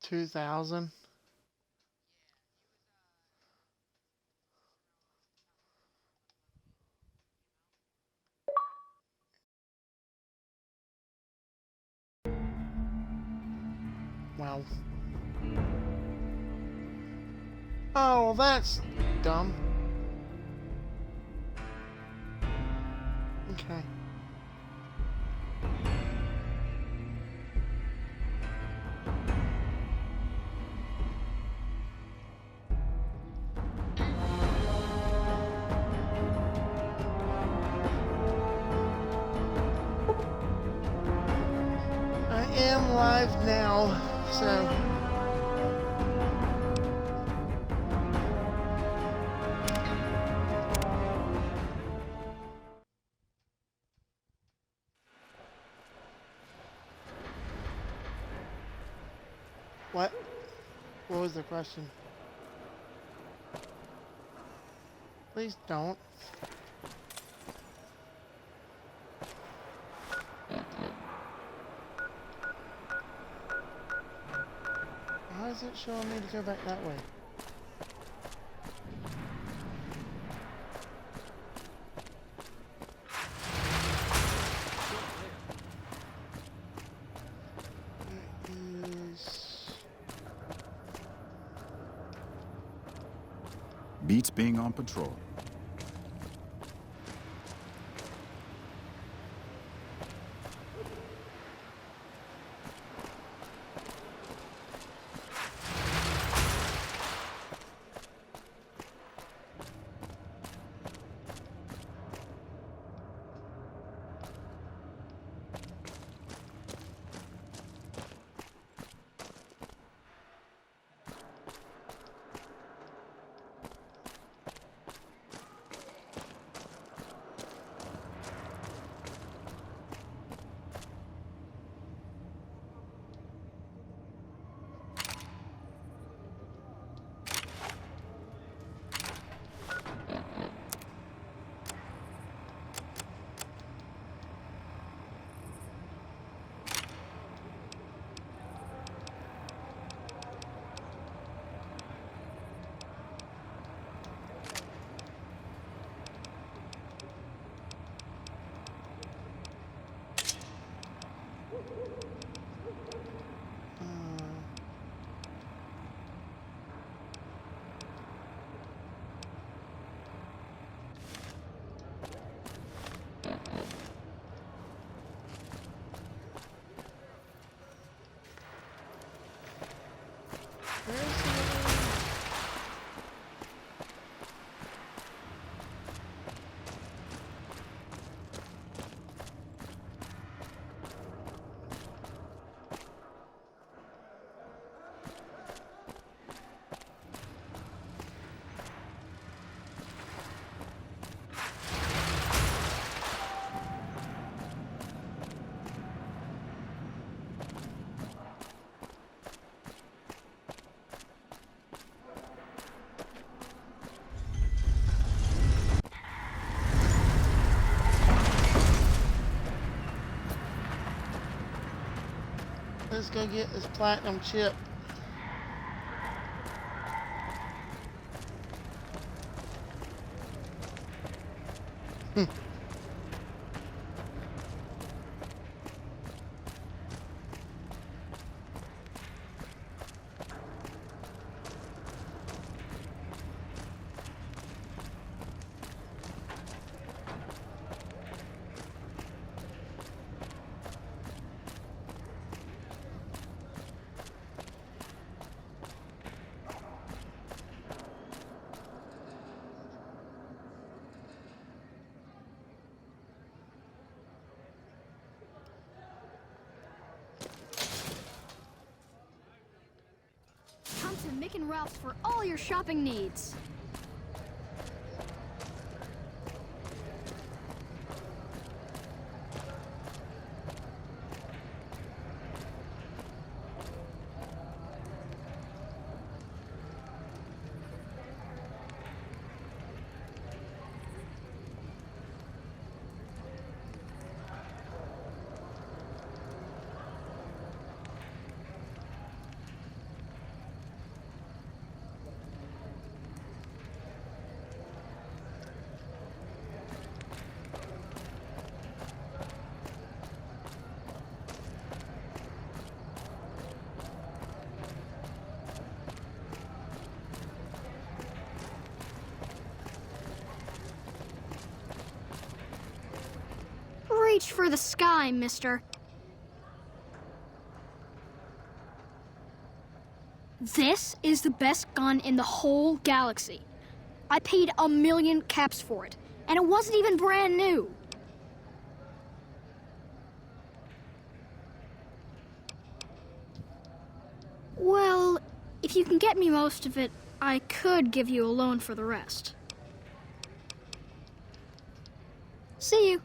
2,000. Wow. Oh, that's dumb. Okay. I am live now, so what? What was the question? Please don't. Why is it showing me to go back that way? Beats being on patrol. Let's go get this platinum chip. Come to Mick and Ralph's for all your shopping needs. reach for the sky, mister. This is the best gun in the whole galaxy. I paid 1,000,000 caps for it, and it wasn't even brand new. Well, if you can get me most of it, I could give you a loan for the rest. See you.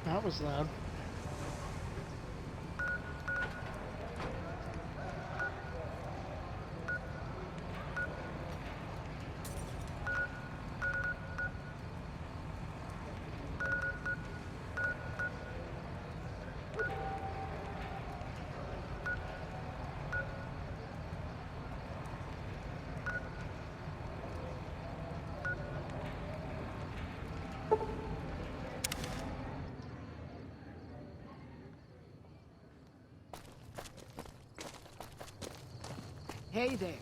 That was loud. Hey there.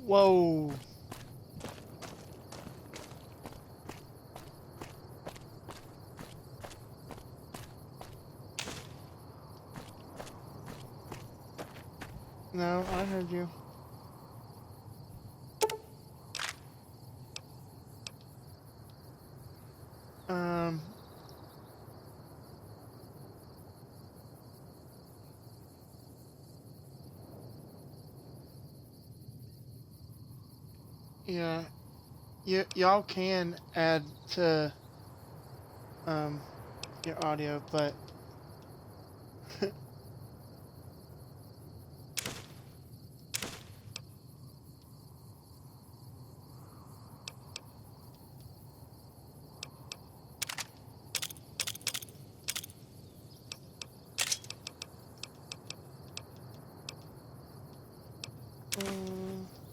Whoa. No, I heard you. Um. Yeah. Y'all can add to your audio, but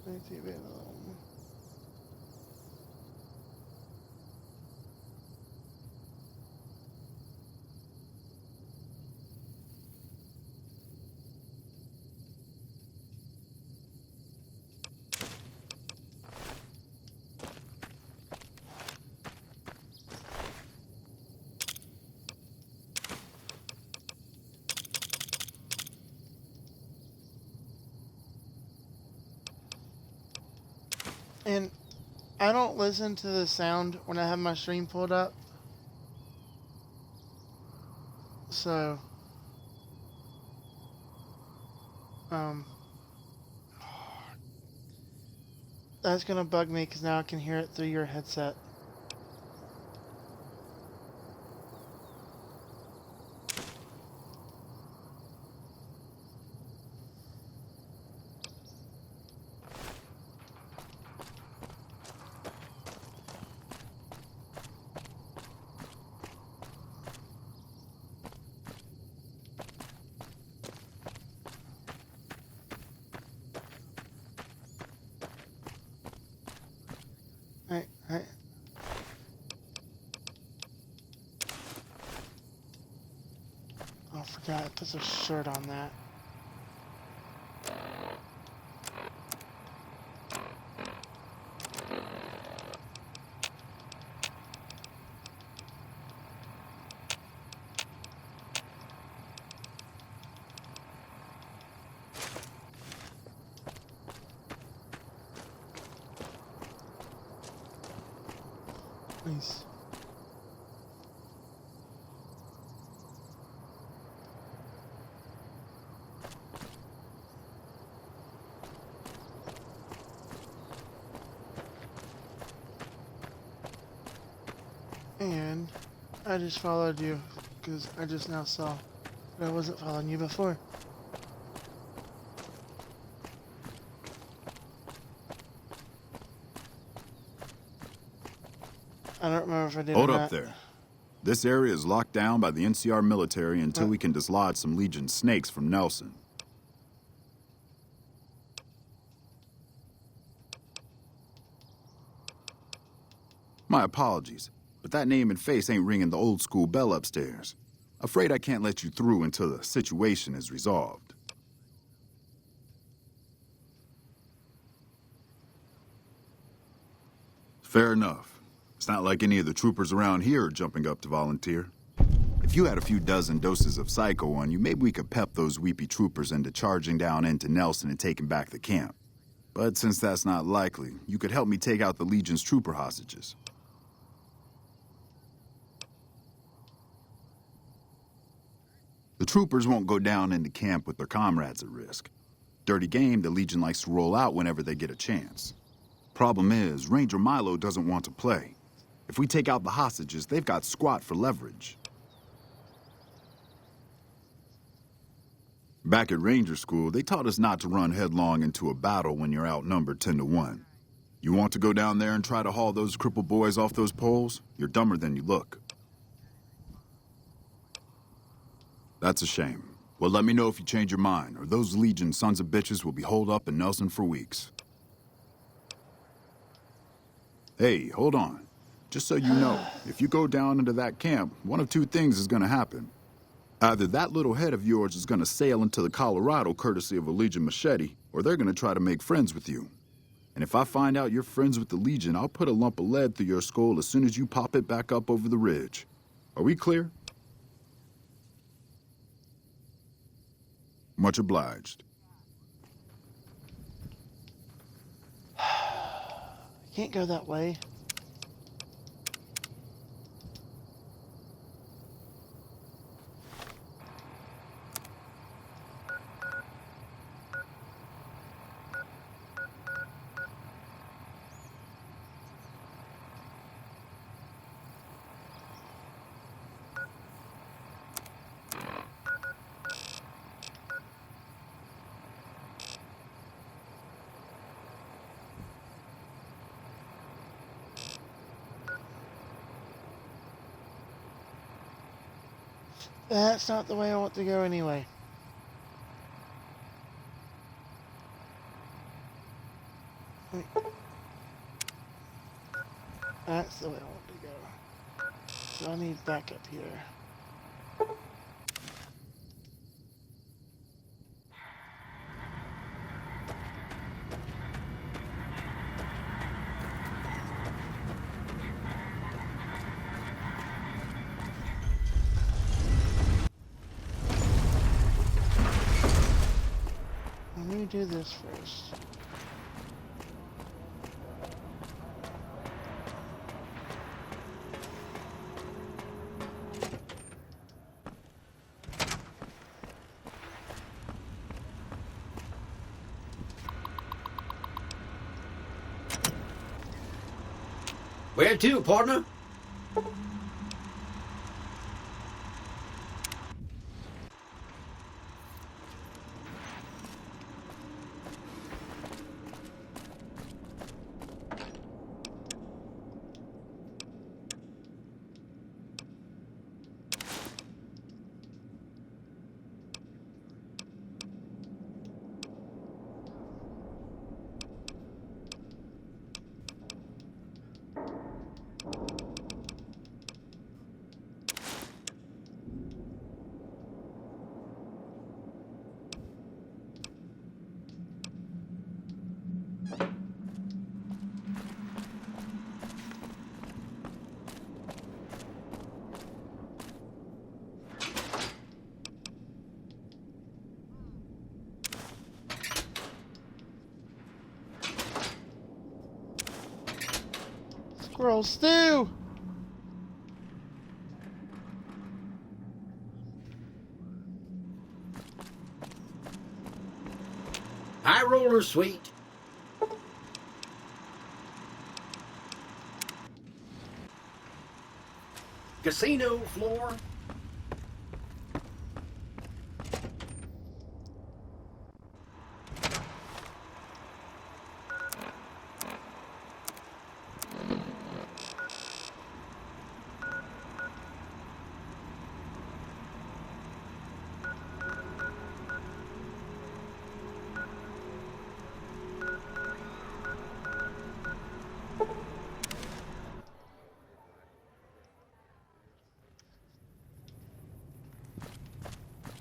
let's see a bit. And I don't listen to the sound when I have my stream pulled up. So Um, that's gonna bug me because now I can hear it through your headset. Right. Oh, I forgot. There's a shirt on that. Nice. And I just followed you because I just now saw that I wasn't following you before. I don't remember if I did Hold or up not. there. This area is locked down by the NCR military until we can dislodge some Legion snakes from Nelson. My apologies, but that name and face ain't ringing the old school bell upstairs. Afraid I can't let you through until the situation is resolved. Fair enough. It's not like any of the troopers around here are jumping up to volunteer. If you had a few dozen doses of Psycho on you, maybe we could pep those weepy troopers into charging down into Nelson and taking back the camp. But since that's not likely, you could help me take out the Legion's trooper hostages. The troopers won't go down into camp with their comrades at risk. Dirty game the Legion likes to roll out whenever they get a chance. Problem is, Ranger Milo doesn't want to play. If we take out the hostages, they've got squat for leverage. Back at Ranger School, they taught us not to run headlong into a battle when you're outnumbered 10-1. You want to go down there and try to haul those crippled boys off those poles? You're dumber than you look. That's a shame. Well, let me know if you change your mind, or those Legion sons of bitches will be holed up in Nelson for weeks. Hey, hold on. Just so you know, if you go down into that camp, one of two things is gonna happen. Either that little head of yours is gonna sail into the Colorado courtesy of a Legion machete, or they're gonna try to make friends with you. And if I find out you're friends with the Legion, I'll put a lump of lead through your skull as soon as you pop it back up over the ridge. Are we clear? Much obliged. Can't go that way. That's not the way I want to go anyway. Wait. That's the way I want to go. So I need backup here. Let me do this first. Where to, partner? Squirrel stew! High roller, sweet. Casino floor.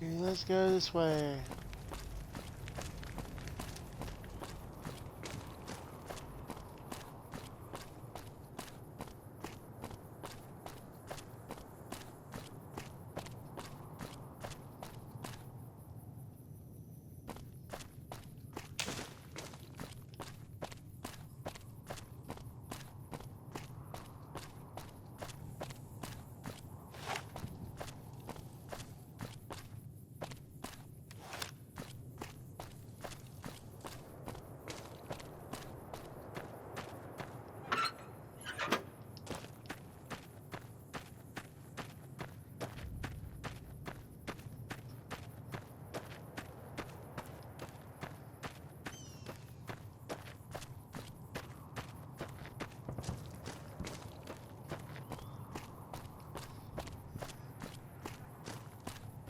Okay, let's go this way.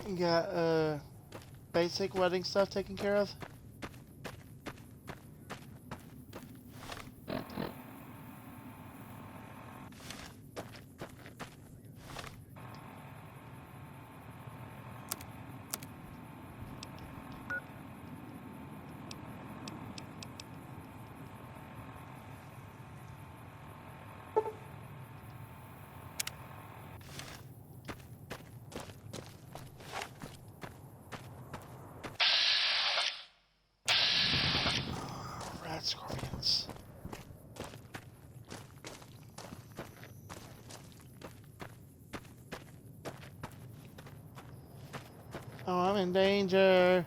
You got basic wedding stuff taken care of? Rat scorpions. Oh, I'm in danger.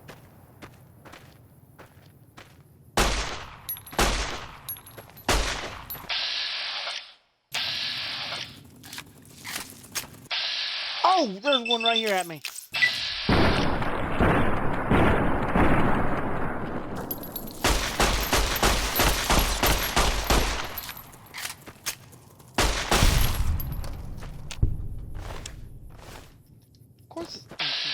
Oh, there's one right here at me. Of course it's empty.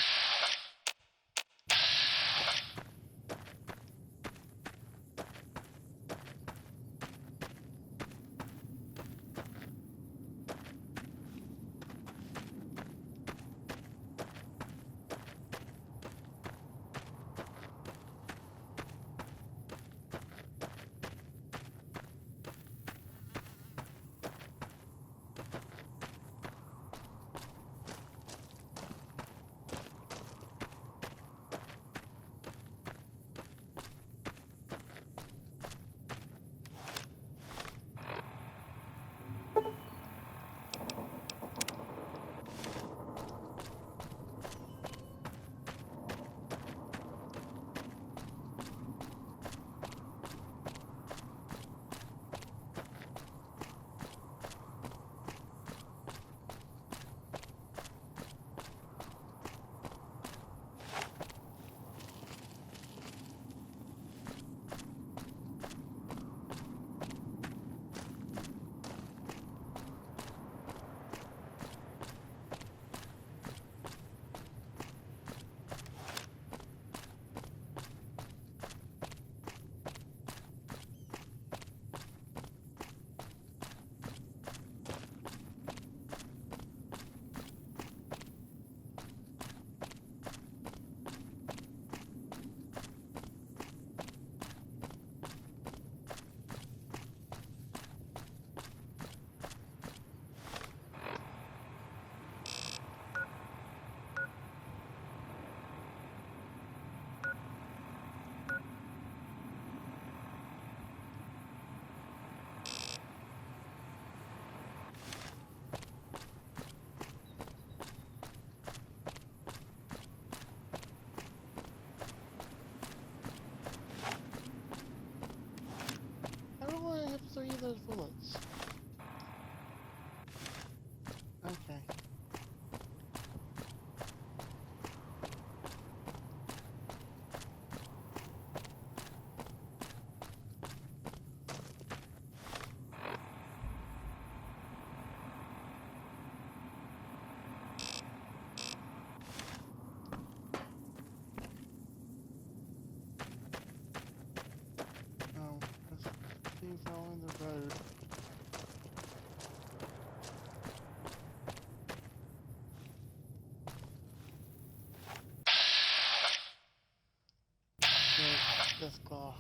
Death Claw.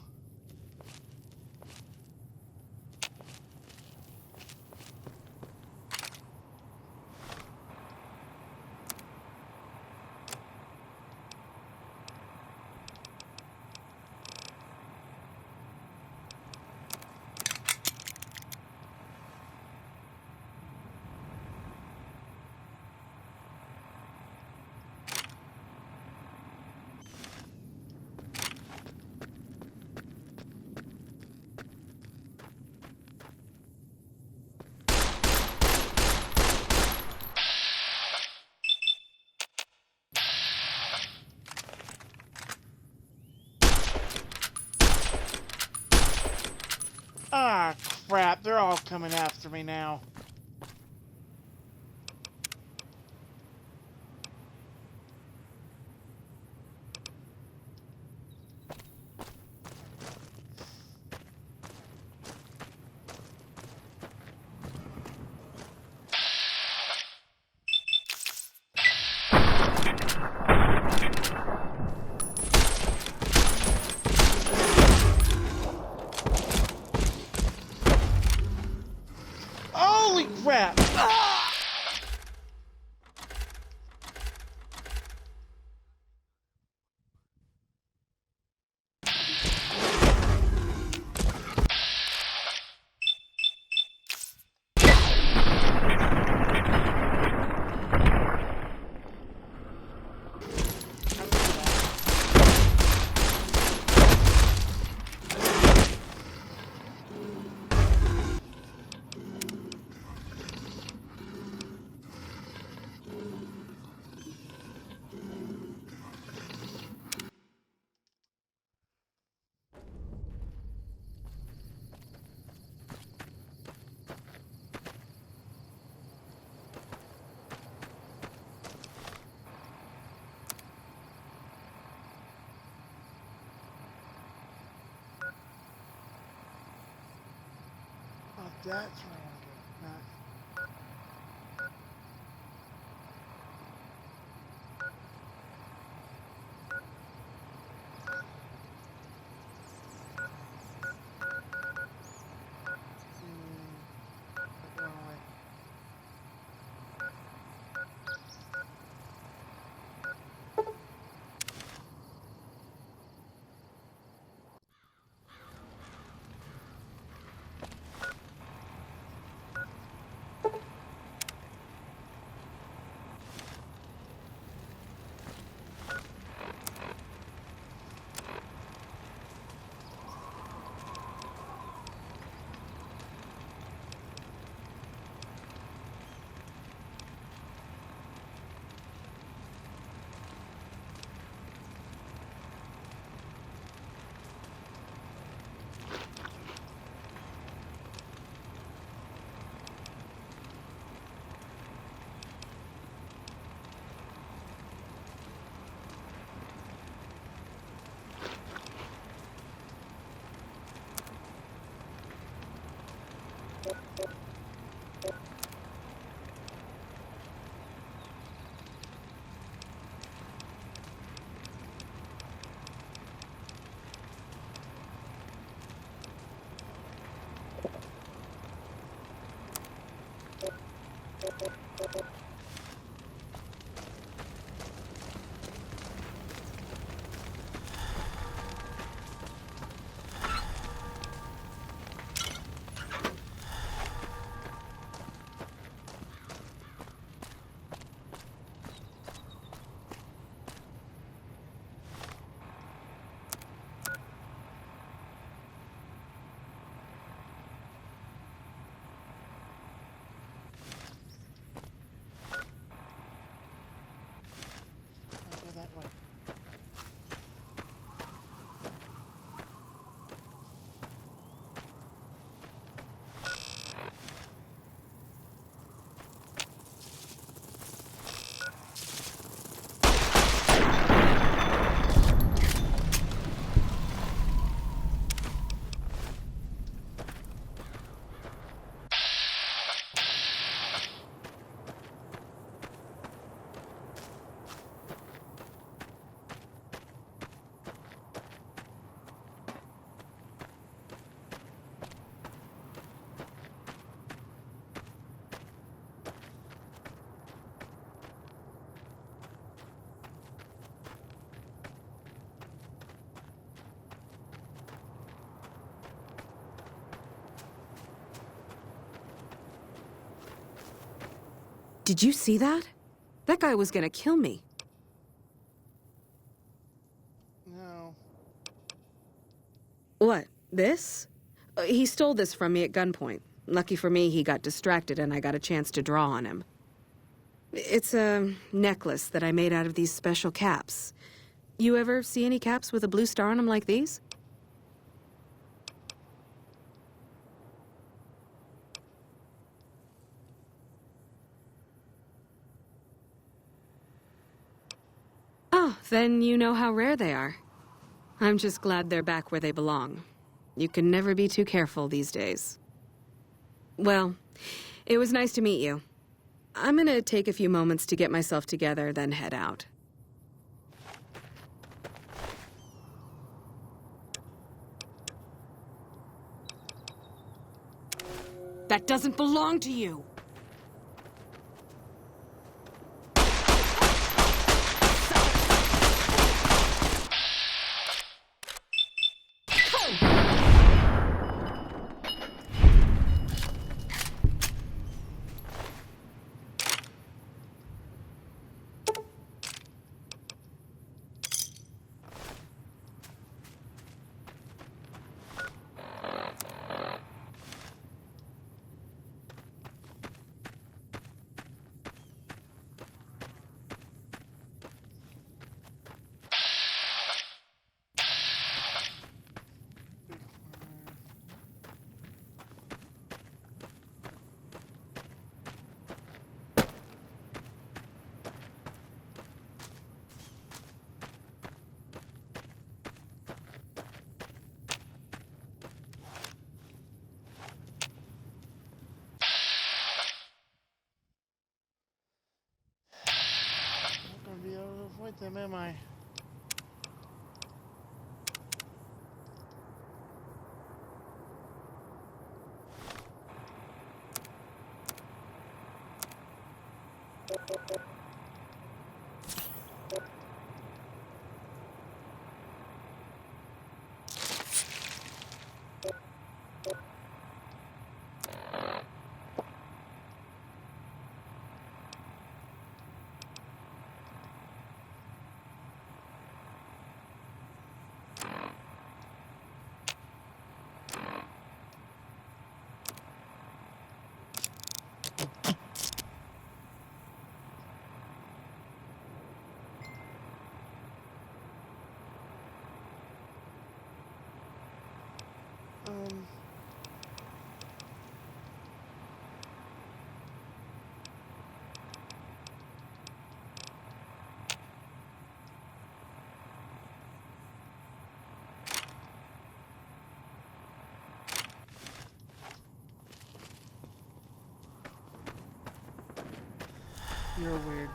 Ah, crap. They're all coming after me now. Holy crap! Ah! Oh, that's where I want to go. Not... wrong way. Did you see that? That guy was gonna kill me. No. What? This? He stole this from me at gunpoint. Lucky for me, he got distracted and I got a chance to draw on him. It's a necklace that I made out of these special caps. You ever see any caps with a blue star on them like these? Oh, then you know how rare they are. I'm just glad they're back where they belong. You can never be too careful these days. Well, it was nice to meet you. I'm gonna take a few moments to get myself together, then head out. That doesn't belong to you! Not gonna be able to avoid them, am I? Um... You're weird.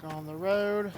on the road.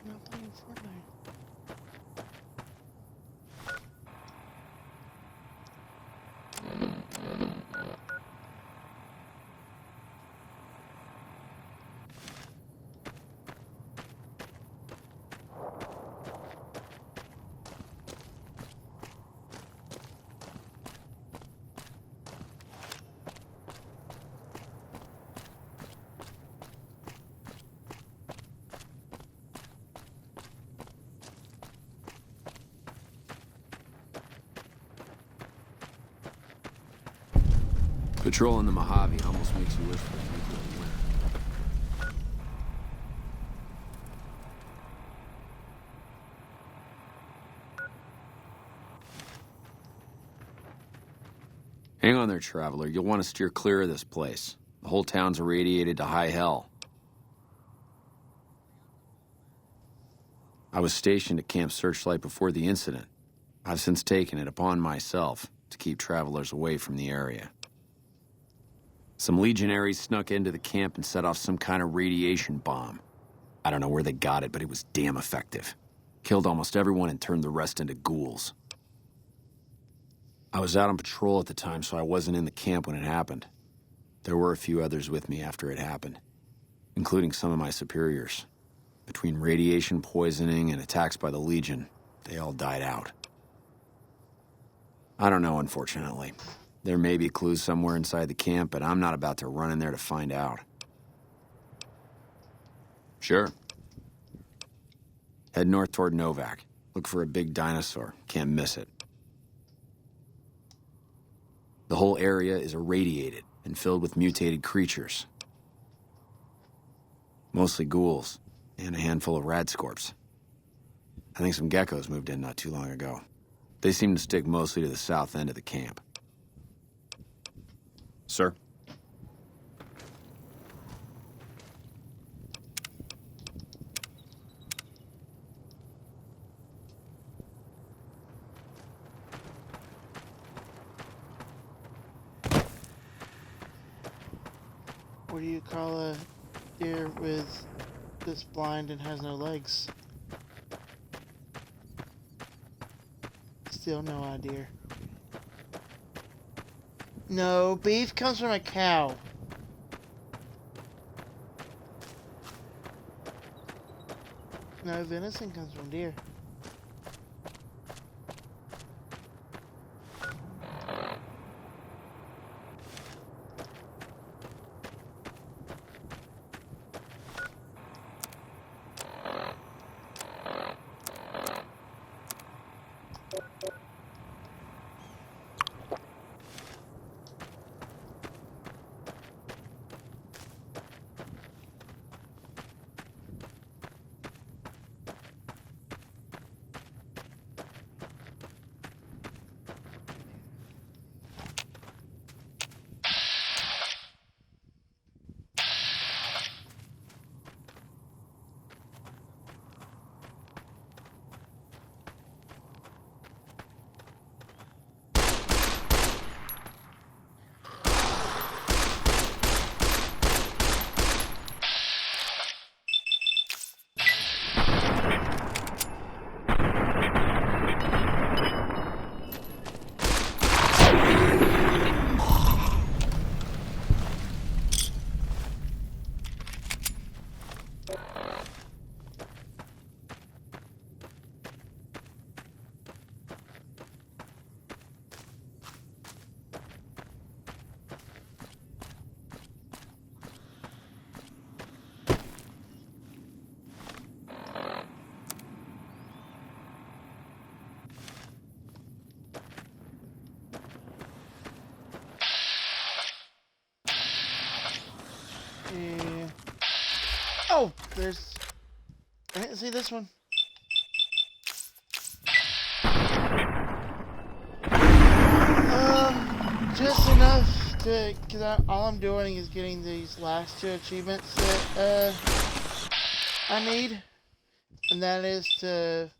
Not playing Fortnite. Patrolling the Mojave almost makes you wish for a nuclear winter. Hang on there, traveler. You'll want to steer clear of this place. The whole town's irradiated to high hell. I was stationed at Camp Searchlight before the incident. I've since taken it upon myself to keep travelers away from the area. Some legionaries snuck into the camp and set off some kind of radiation bomb. I don't know where they got it, but it was damn effective. Killed almost everyone and turned the rest into ghouls. I was out on patrol at the time, so I wasn't in the camp when it happened. There were a few others with me after it happened, including some of my superiors. Between radiation poisoning and attacks by the Legion, they all died out. I don't know, unfortunately. There may be clues somewhere inside the camp, but I'm not about to run in there to find out. Sure. Head north toward Novak. Look for a big dinosaur. Can't miss it. The whole area is irradiated and filled with mutated creatures. Mostly ghouls, and a handful of radscorps. I think some geckos moved in not too long ago. They seem to stick mostly to the south end of the camp. Sir? What do you call a deer with that's blind and has no legs? Still no idea. No, beef comes from a cow. No, venison comes from deer. Yeah. Oh, there's. I didn't see this one. Just enough to, cause all I'm doing is getting these last two achievements that I need, and that is to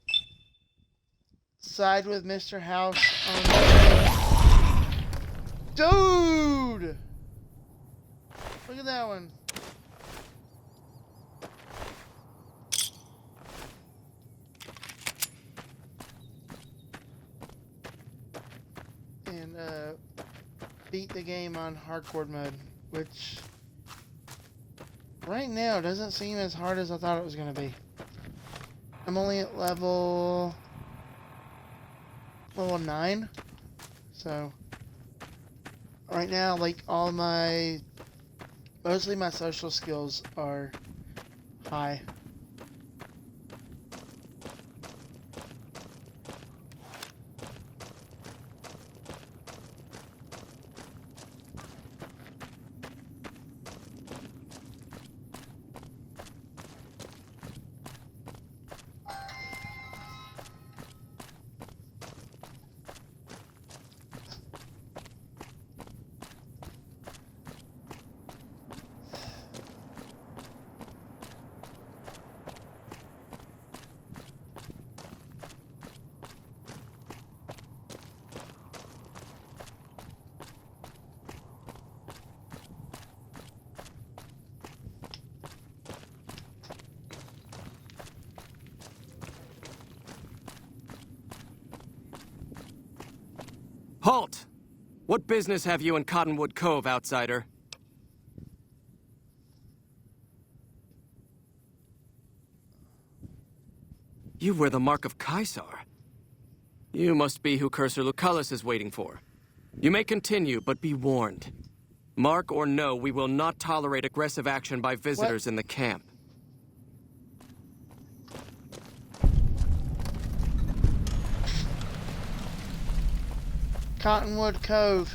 side with Mr. House on. Dude, look at that one. And beat the game on hardcore mode, which right now doesn't seem as hard as I thought it was going to be. I'm only at level 9, so right now, like, mostly my social skills are high. Halt! What business have you in Cottonwood Cove, outsider? You wear the mark of Caesar. You must be who Cursor Lucullus is waiting for. You may continue, but be warned. Mark or no, we will not tolerate aggressive action by visitors in the camp. Cottonwood Cove.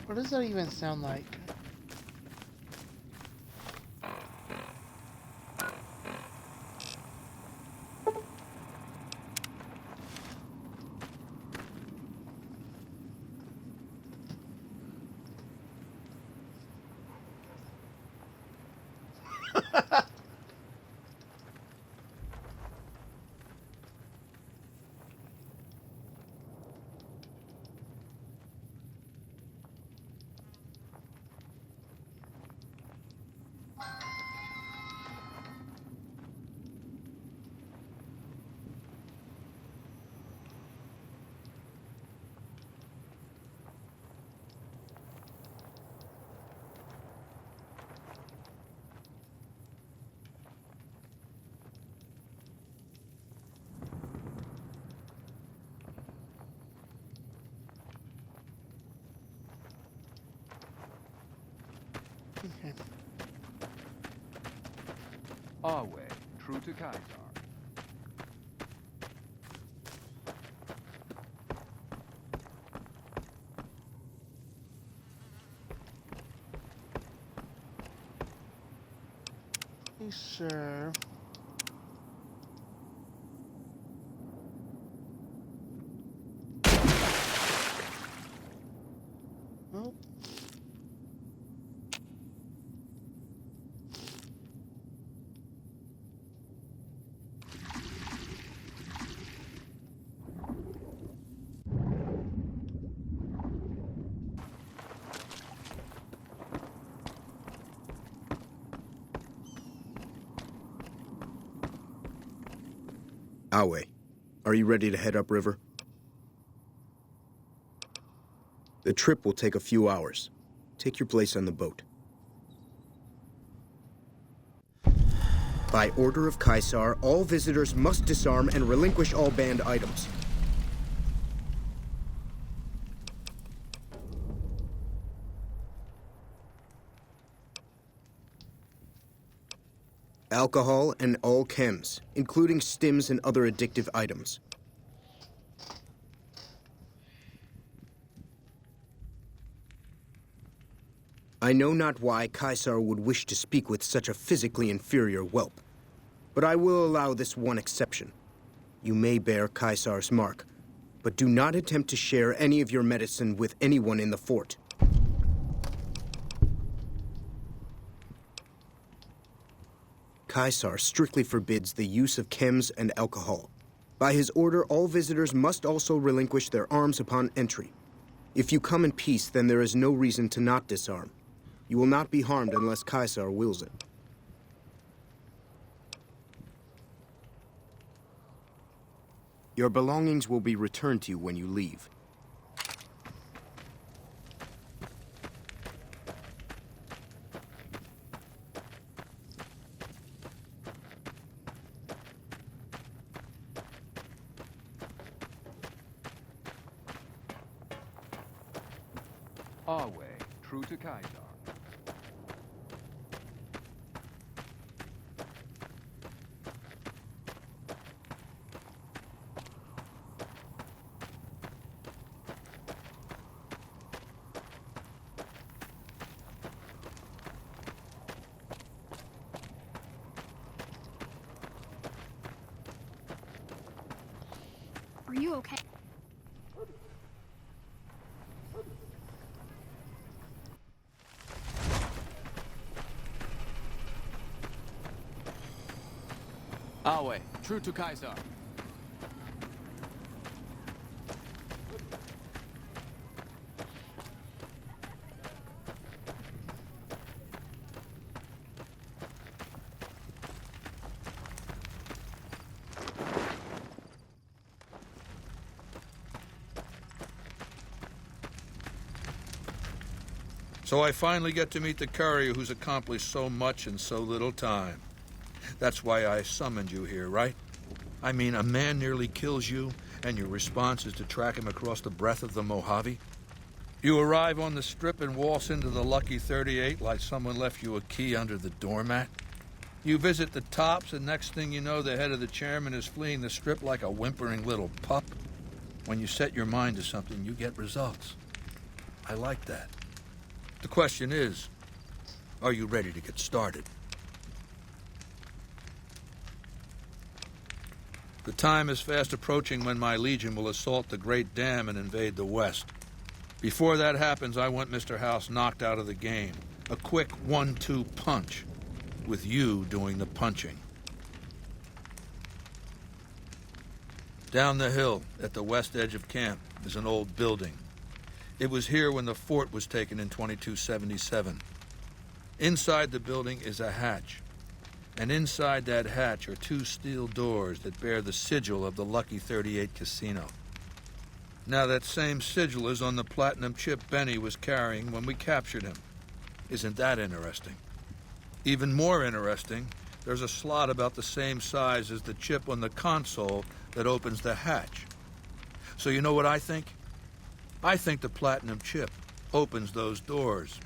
What does that even sound like? Okay. Our way, true to Caesar. Sure. Nope. Awe, are you ready to head upriver? The trip will take a few hours. Take your place on the boat. By order of Caesar, all visitors must disarm and relinquish all banned items. Alcohol and all chems, including stims and other addictive items. I know not why Caesar would wish to speak with such a physically inferior whelp, but I will allow this one exception. You may bear Caesar's mark, but do not attempt to share any of your medicine with anyone in the fort. Caesar strictly forbids the use of chems and alcohol. By his order, all visitors must also relinquish their arms upon entry. If you come in peace, then there is no reason to not disarm. You will not be harmed unless Caesar wills it. Your belongings will be returned to you when you leave. Our way, true to Kaiser. Are you okay? Our way, true to Kaiser. So I finally get to meet the courier who's accomplished so much in so little time. That's why I summoned you here, right? I mean, a man nearly kills you, and your response is to track him across the breadth of the Mojave? You arrive on the strip and waltz into the Lucky 38 like someone left you a key under the doormat? You visit the tops, and next thing you know, the head of the chairman is fleeing the strip like a whimpering little pup? When you set your mind to something, you get results. I like that. The question is, are you ready to get started? The time is fast approaching when my legion will assault the Great Dam and invade the West. Before that happens, I want Mr. House knocked out of the game. A quick 1-2 punch, with you doing the punching. Down the hill, at the west edge of camp, is an old building. It was here when the fort was taken in 2277. Inside the building is a hatch. And inside that hatch are 2 steel doors that bear the sigil of the Lucky 38 casino. Now that same sigil is on the platinum chip Benny was carrying when we captured him. Isn't that interesting? Even more interesting, there's a slot about the same size as the chip on the console that opens the hatch. So you know what I think? I think the platinum chip opens those doors.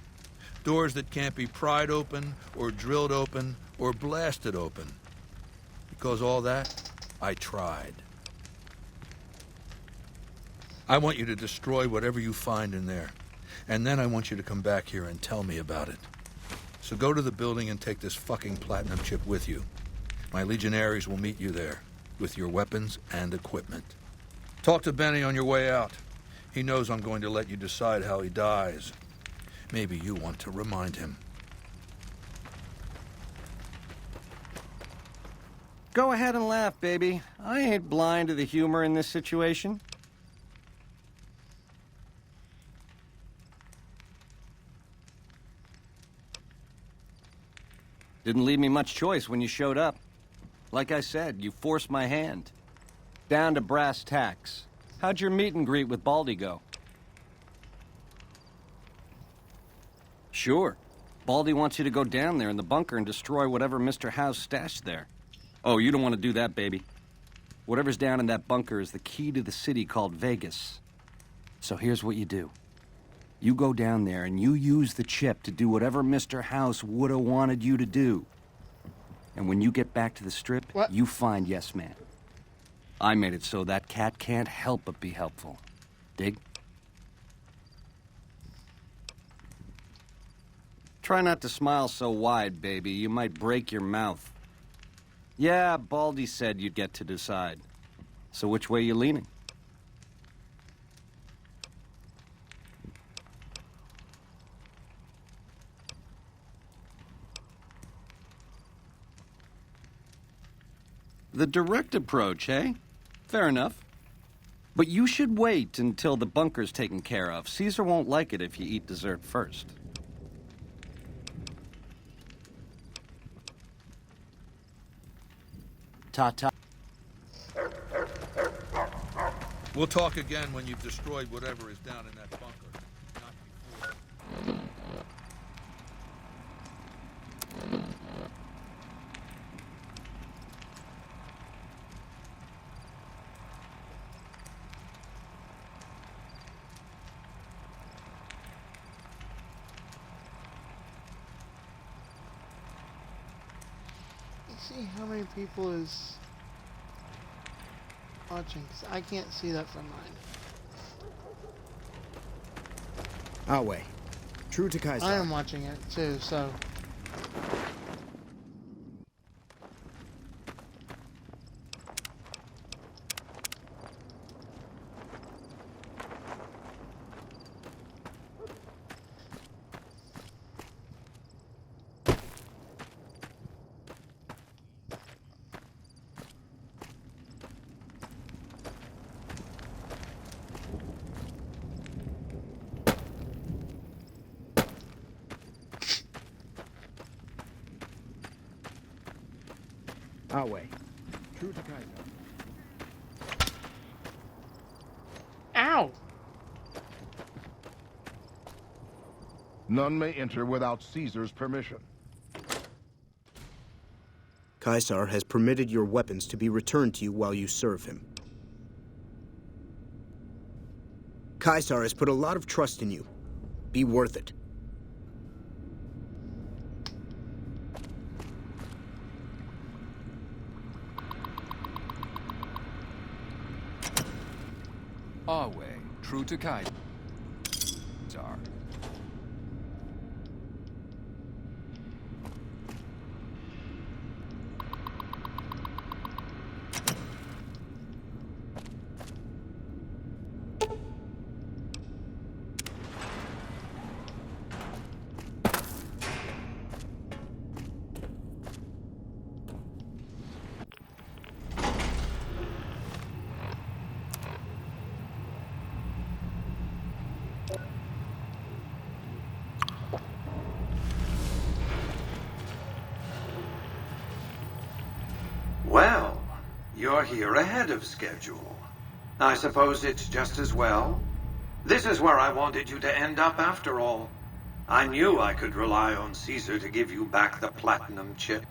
Doors that can't be pried open, or drilled open, or blasted open. Because all that, I tried. I want you to destroy whatever you find in there. And then I want you to come back here and tell me about it. So go to the building and take this fucking platinum chip with you. My legionaries will meet you there, with your weapons and equipment. Talk to Benny on your way out. He knows I'm going to let you decide how he dies. Maybe you want to remind him. Go ahead and laugh, baby. I ain't blind to the humor in this situation. Didn't leave me much choice when you showed up. Like I said, you forced my hand. Down to brass tacks. How'd your meet and greet with Baldy go? Sure. Baldy wants you to go down there in the bunker and destroy whatever Mr. House stashed there. Oh, you don't want to do that, baby. Whatever's down in that bunker is the key to the city called Vegas. So here's what you do. You go down there and you use the chip to do whatever Mr. House would have wanted you to do. And when you get back to the strip, What? you find Yes Man. I made it so that cat can't help but be helpful. Dig? Try not to smile so wide, baby. You might break your mouth. Yeah, Baldy said you'd get to decide. So which way you leaning? The direct approach, eh? Fair enough. But you should wait until the bunker's taken care of. Caesar won't like it if you eat dessert first. Ta-ta. We'll talk again when you've destroyed whatever is down in that bunker. Not before. Let's see how many people is watching, 'cause I can't see that from mine. Awe. True to Kaiser. I am watching it too, so. Awe. True to Kaiser. Ow! None may enter without Caesar's permission. Caesar has permitted your weapons to be returned to you while you serve him. Caesar has put a lot of trust in you. Be worth it. Our way, true to Kaiser. Well, you're here ahead of schedule. I suppose it's just as well. This is where I wanted you to end up after all. I knew I could rely on Caesar to give you back the platinum chip.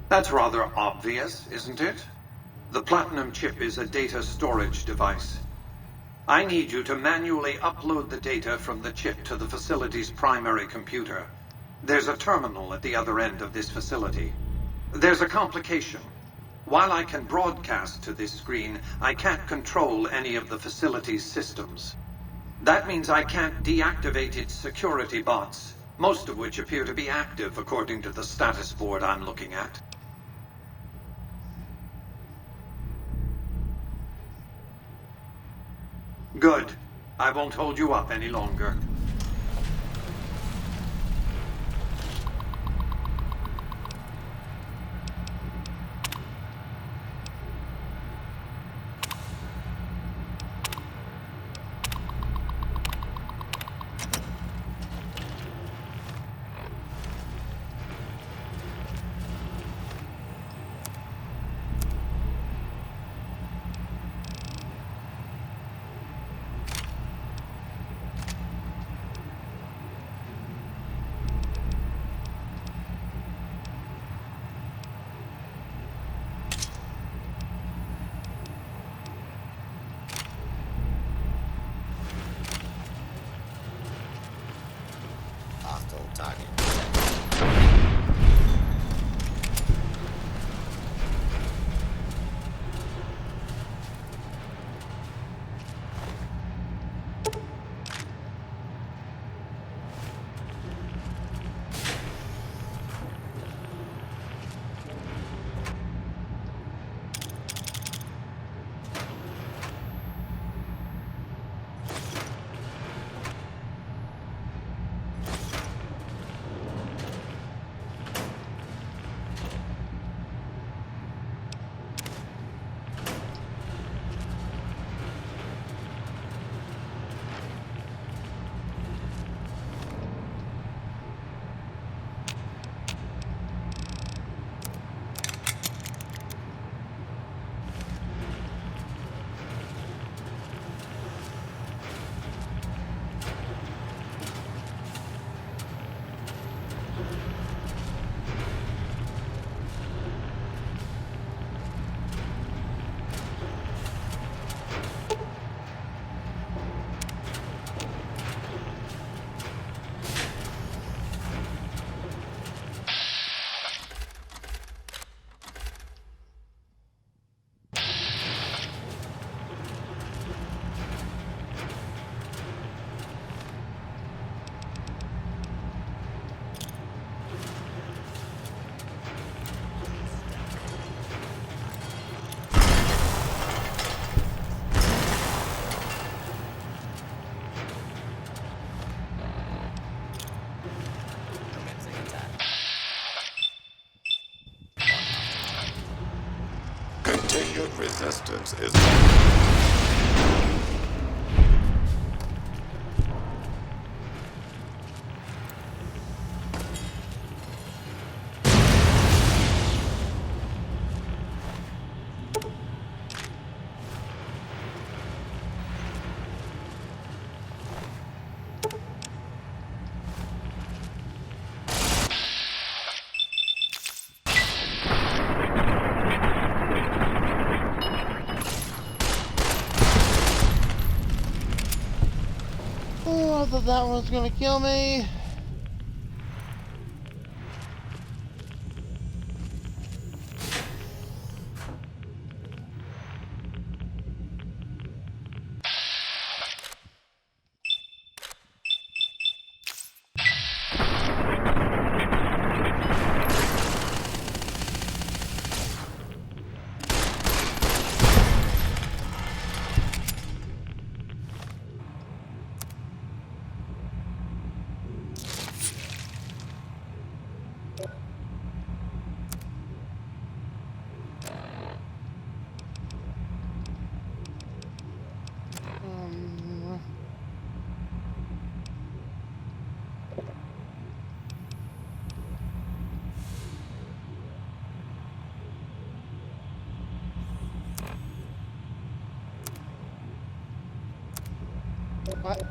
That's rather obvious, isn't it? The platinum chip is a data storage device. I need you to manually upload the data from the chip to the facility's primary computer. There's a terminal at the other end of this facility. There's a complication. While I can broadcast to this screen, I can't control any of the facility's systems. That means I can't deactivate its security bots, most of which appear to be active according to the status board I'm looking at. Good. I won't hold you up any longer. hostile target. Continued resistance is... Oh, I thought that one was gonna kill me. What?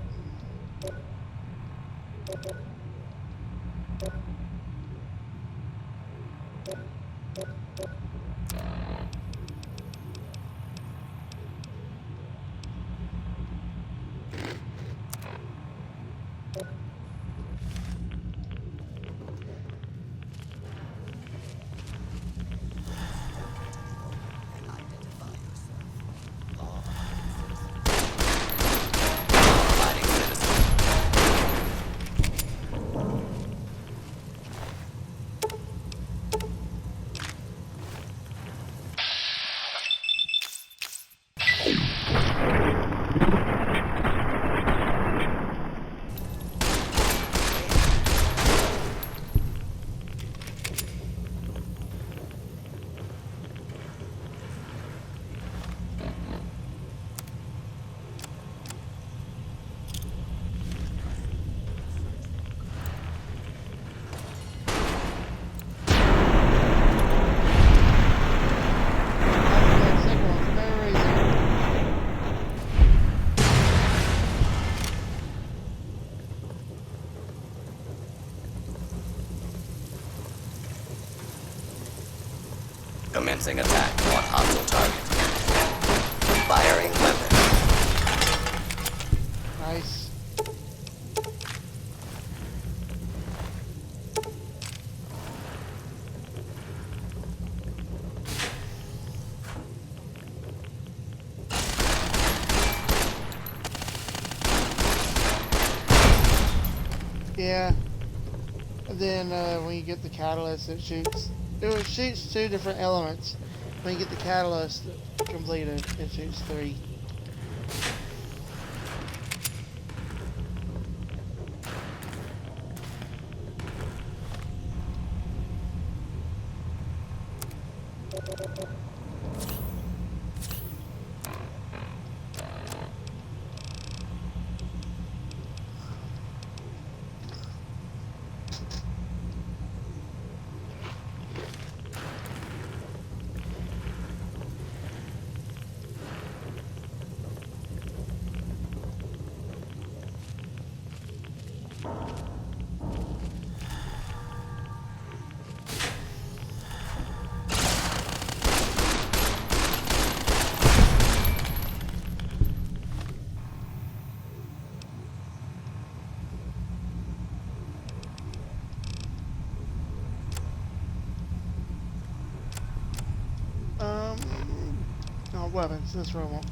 Commencing attack on hostile target. Firing weapon. Nice. Yeah. And then when you get the catalyst, it shoots 2 different elements. When you get the catalyst completed, it shoots 3. No weapons. This room won't.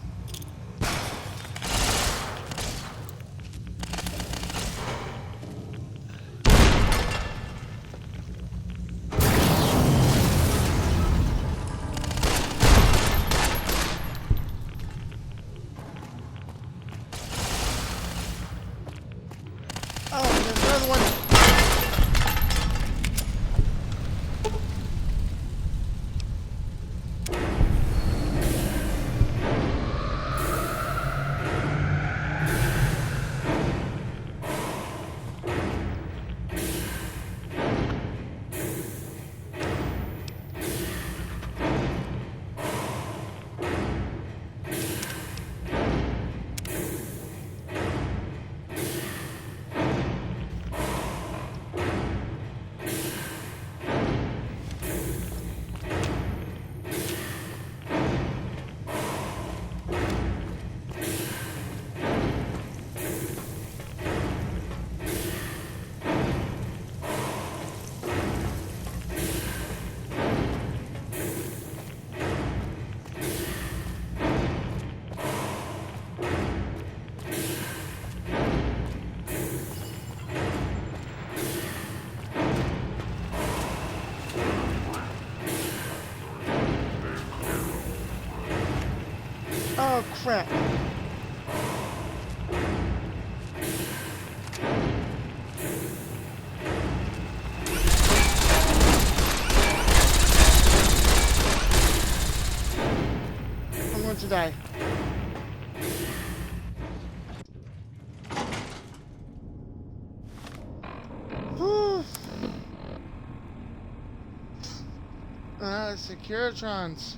Oh, there's another one. Oh, crap. I'm going to die. Securitrons.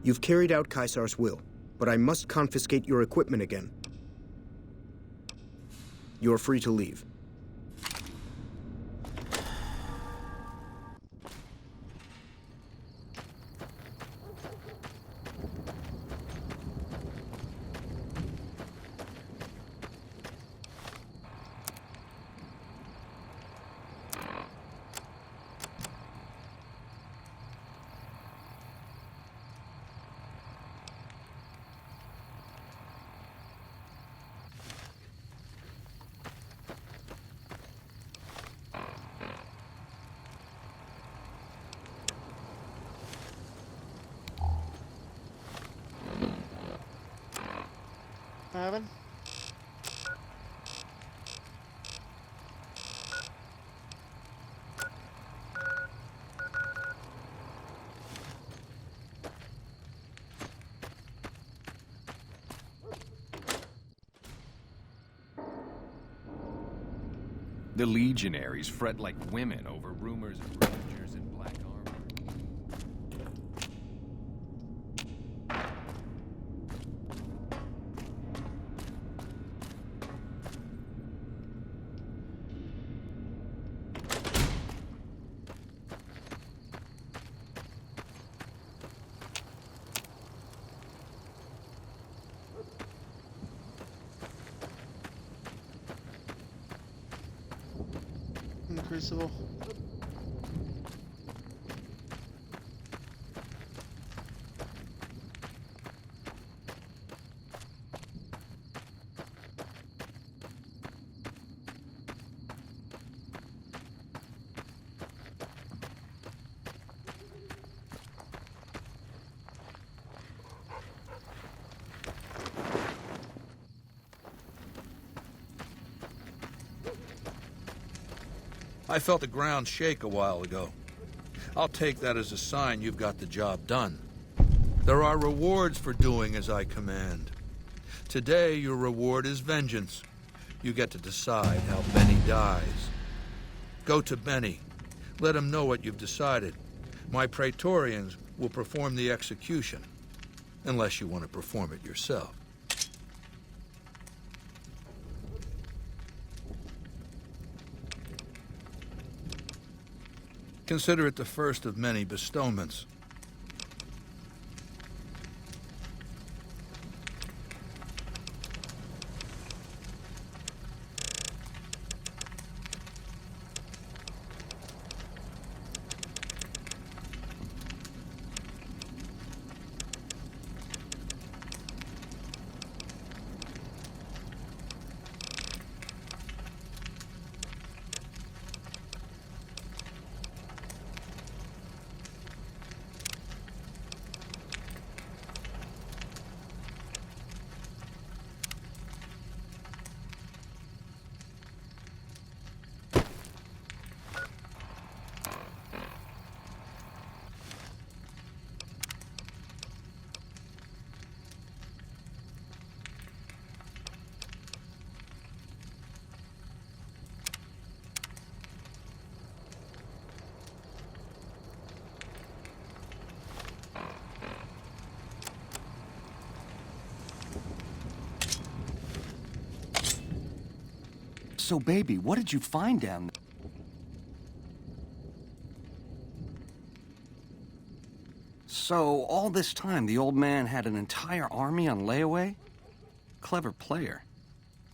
You've carried out Caesar's will, but I must confiscate your equipment again. You're free to leave. having. The legionaries fret like women over rumors of ravagers in black armor. Crucible. I felt the ground shake a while ago. I'll take that as a sign you've got the job done. There are rewards for doing as I command. Today, your reward is vengeance. You get to decide how Benny dies. Go to Benny. Let him know what you've decided. My Praetorians will perform the execution, unless you want to perform it yourself. Consider it the first of many bestowments. So, baby, what did you find down there? So, all this time, the old man had an entire army on layaway? Clever player.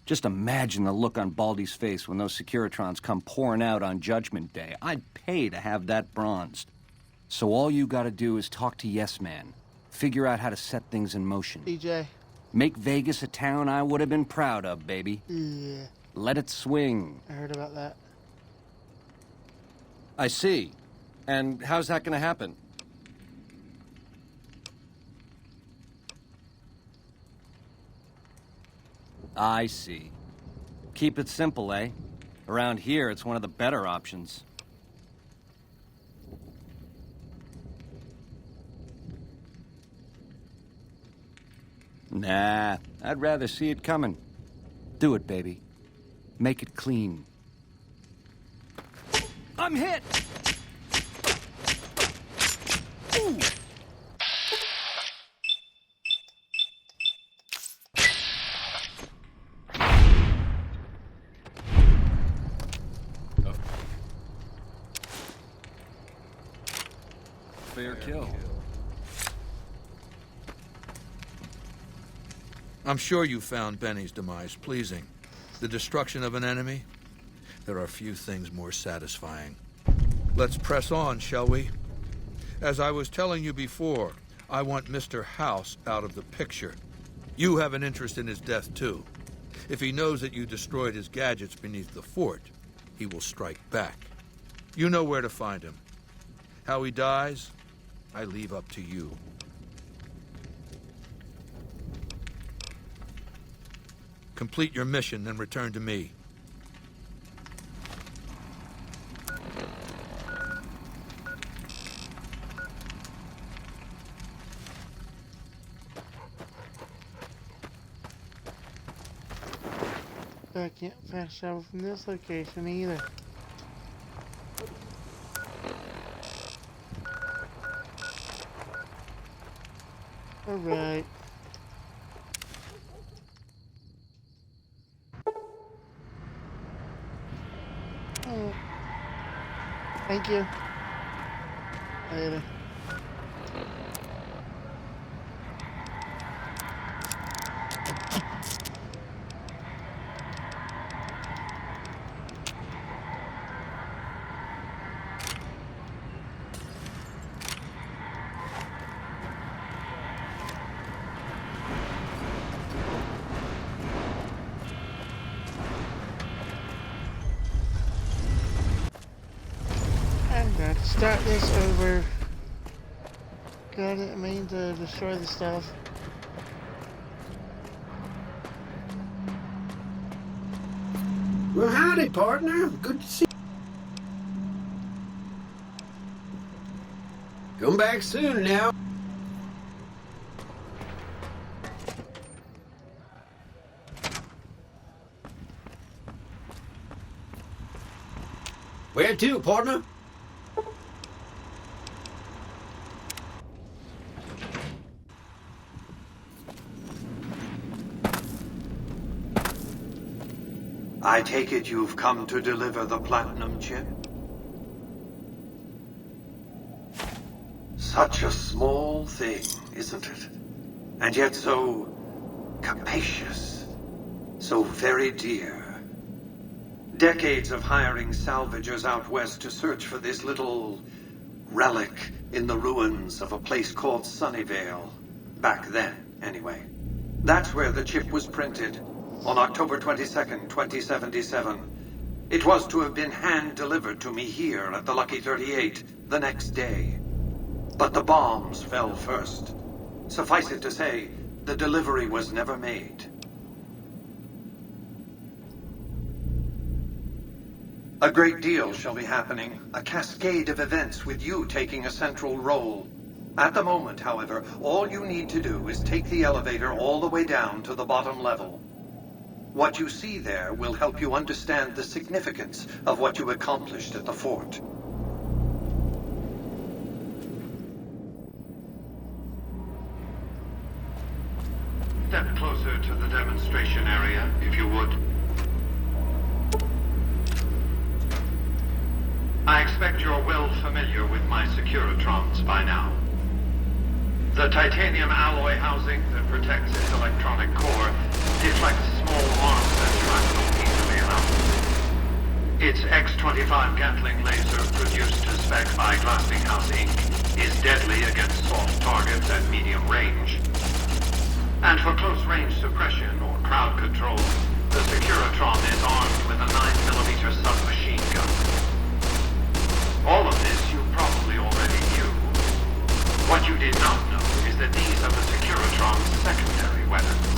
Just imagine the look on Baldy's face when those Securitrons come pouring out on Judgment Day. I'd pay to have that bronzed. So all you gotta do is talk to Yes Man. Figure out how to set things in motion. DJ. Make Vegas a town I would have been proud of, baby. Yeah. Let it swing. I heard about that. I see. And how's that gonna happen? I see. Keep it simple, eh? Around here, it's one of the better options. Nah, I'd rather see it coming. Do it, baby. Make it clean. I'm hit! Ooh. Fair kill. I'm sure you found Benny's demise pleasing. The destruction of an enemy? There are few things more satisfying. Let's press on, shall we? As I was telling you before, I want Mr. House out of the picture. You have an interest in his death, too. If he knows that you destroyed his gadgets beneath the fort, he will strike back. You know where to find him. How he dies, I leave up to you. Complete your mission, then return to me. I can't fast travel from this location either. Alright. Oh. Thank you. Later. I'm going to start this over. God, I didn't mean to destroy the stuff. Well, howdy, partner. Good to see you. Come back soon now. Where to, partner? I take it you've come to deliver the platinum chip? Such a small thing, isn't it? And yet so capacious, so very dear. Decades of hiring salvagers out west to search for this little relic in the ruins of a place called Sunnyvale. Back then, anyway. That's where the chip was printed, on October 22nd, 2077. It was to have been hand-delivered to me here at the Lucky 38 the next day. But the bombs fell first. Suffice it to say, the delivery was never made. A great deal shall be happening, a cascade of events with you taking a central role. At the moment, however, all you need to do is take the elevator all the way down to the bottom level. What you see there will help you understand the significance of what you accomplished at the fort. Step closer to the demonstration area, if you would. I expect you're well familiar with my Securitrons by now. The titanium alloy housing that protects its electronic core deflects small arms and shrapnel easily enough. Its X-25 Gatling laser, produced to spec by Glassinghouse Inc., is deadly against soft targets at medium range. And for close-range suppression or crowd control, the Securitron is armed with a 9mm submachine gun. All of this you probably already knew. What you did not know is that these are the Securitron's secondary weapons.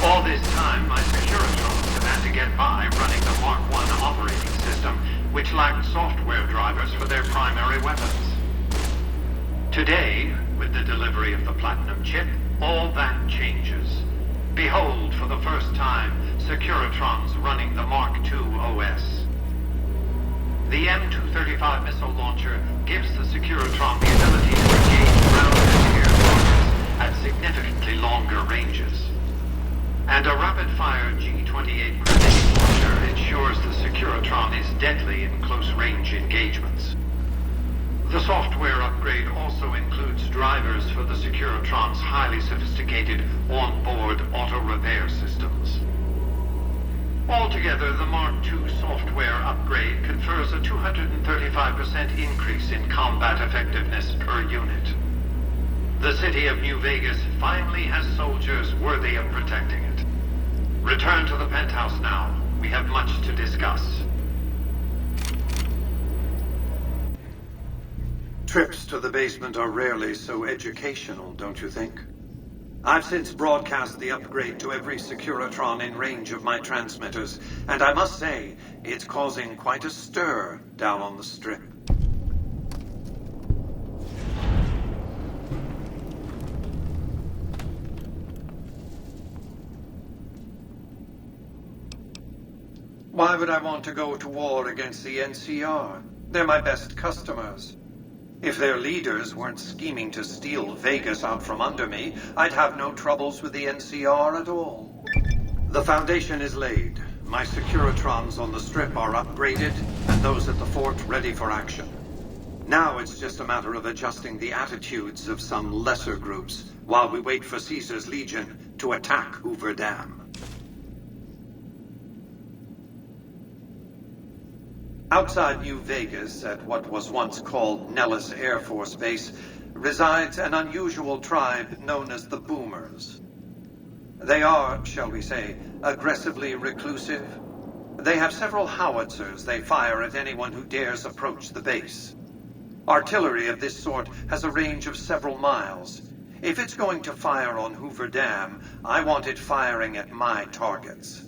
All this time, my Securitrons have had to get by running the Mark I operating system, which lacked software drivers for their primary weapons. Today, with the delivery of the Platinum chip, all that changes. Behold, for the first time, Securitrons running the Mark II OS. The M235 missile launcher gives the Securitron the ability to engage ground and air targets at significantly longer ranges. And a rapid-fire G-28 grenade launcher ensures the Securitron is deadly in close-range engagements. The software upgrade also includes drivers for the Securitron's highly sophisticated on-board auto-repair systems. Altogether, the Mark II software upgrade confers a 235% increase in combat effectiveness per unit. The city of NewVegas finally has soldiers worthy of protecting it. Return to the penthouse now. We have much to discuss. Trips to the basement are rarely so educational, don't you think? I've since broadcast the upgrade to every Securitron in range of my transmitters, and I must say, it's causing quite a stir down on the Strip. Why would I want to go to war against the NCR? They're my best customers. If their leaders weren't scheming to steal Vegas out from under me, I'd have no troubles with the NCR at all. The foundation is laid. My Securitrons on the Strip are upgraded, and those at the fort ready for action. Now it's just a matter of adjusting the attitudes of some lesser groups while we wait for Caesar's Legion to attack Hoover Dam. Outside NewVegas, at what was once called Nellis Air Force Base, resides an unusual tribe known as the Boomers. They are, shall we say, aggressively reclusive. They have several howitzers they fire at anyone who dares approach the base. Artillery of this sort has a range of several miles. If it's going to fire on Hoover Dam, I want it firing at my targets.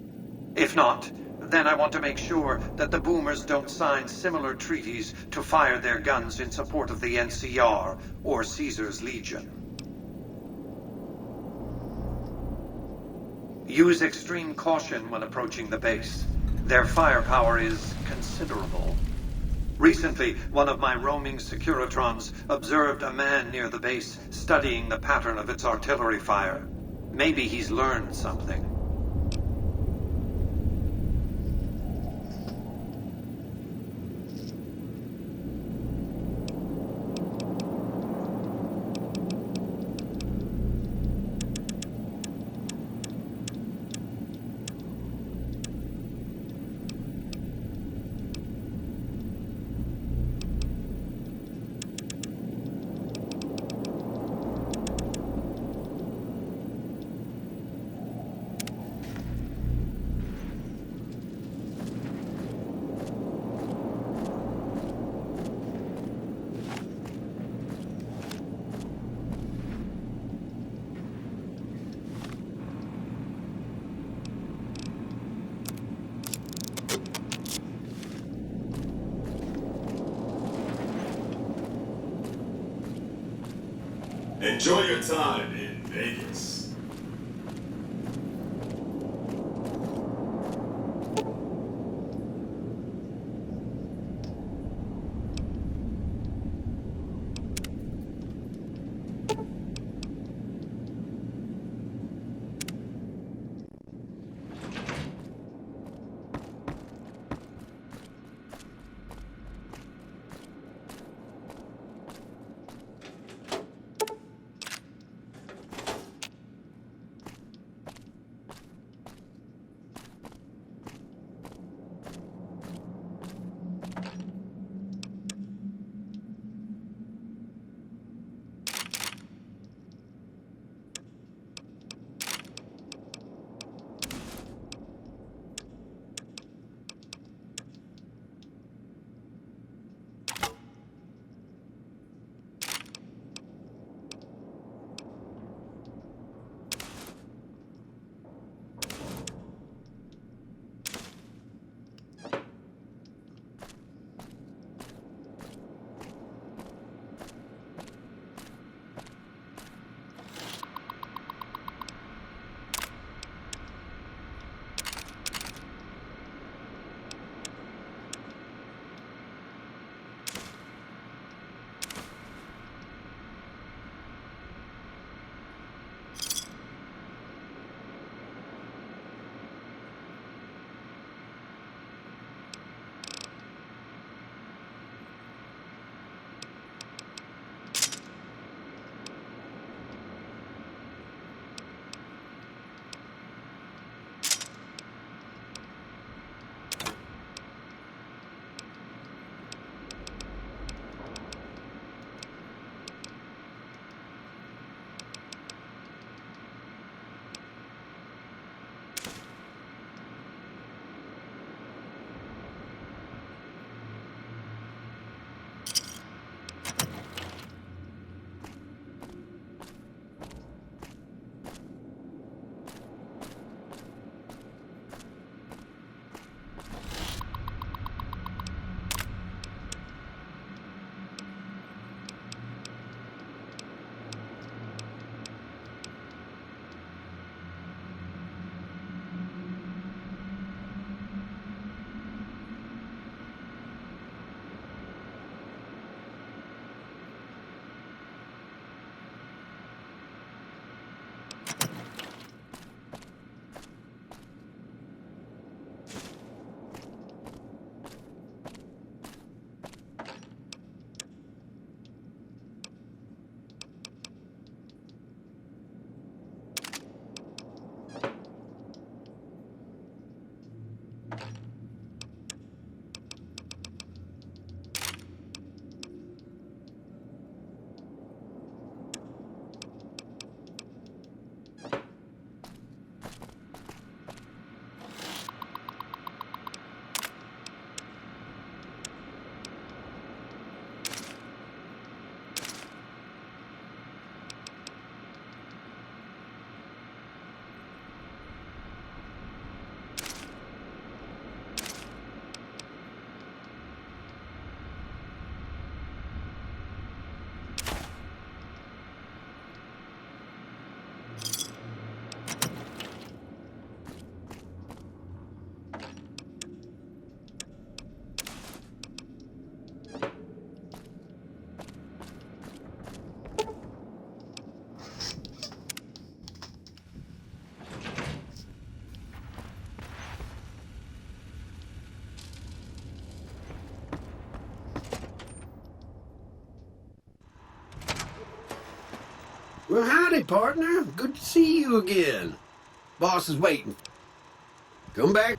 If not, then I want to make sure that the Boomers don't sign similar treaties to fire their guns in support of the NCR or Caesar's Legion. Use extreme caution when approaching the base. Their firepower is considerable. Recently, one of my roaming Securitrons observed a man near the base studying the pattern of its artillery fire. Maybe he's learned something. Enjoy your time in Vegas. Well, howdy, partner. Good to see you again. Boss is waiting. Come back.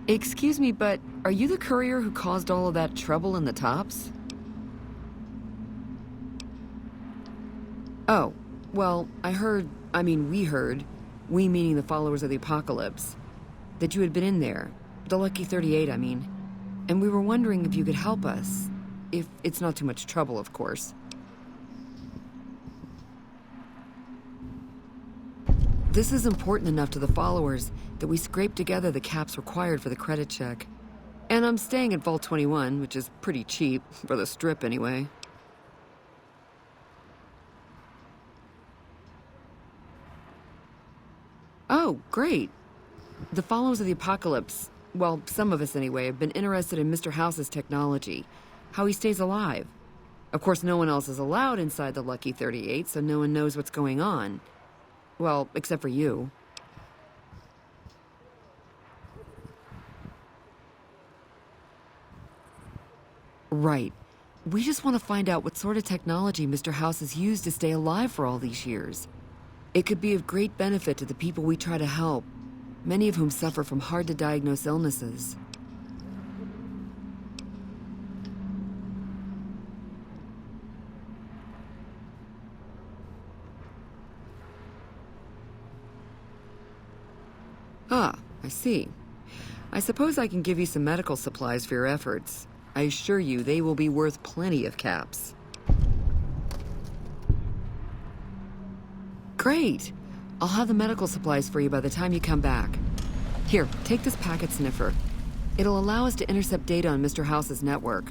Excuse me, but are you the courier who caused all of that trouble in the tops? Oh, well, we heard, we meaning the followers of the apocalypse, that you had been in there. The Lucky 38, I mean. And we were wondering if you could help us. If it's not too much trouble, of course. This is important enough to the followers that we scraped together the caps required for the credit check. And I'm staying at Vault 21, which is pretty cheap, for the Strip anyway. Oh, great. The followers of the apocalypse, well, some of us anyway, have been interested in Mr. House's technology, how he stays alive. Of course, no one else is allowed inside the Lucky 38, so no one knows what's going on. Well, except for you. Right. We just want to find out what sort of technology Mr. House has used to stay alive for all these years. It could be of great benefit to the people we try to help, many of whom suffer from hard-to-diagnose illnesses. Ah, I see. I suppose I can give you some medical supplies for your efforts. I assure you they will be worth plenty of caps. Great! I'll have the medical supplies for you by the time you come back. Here, take this packet sniffer. It'll allow us to intercept data on Mr. House's network.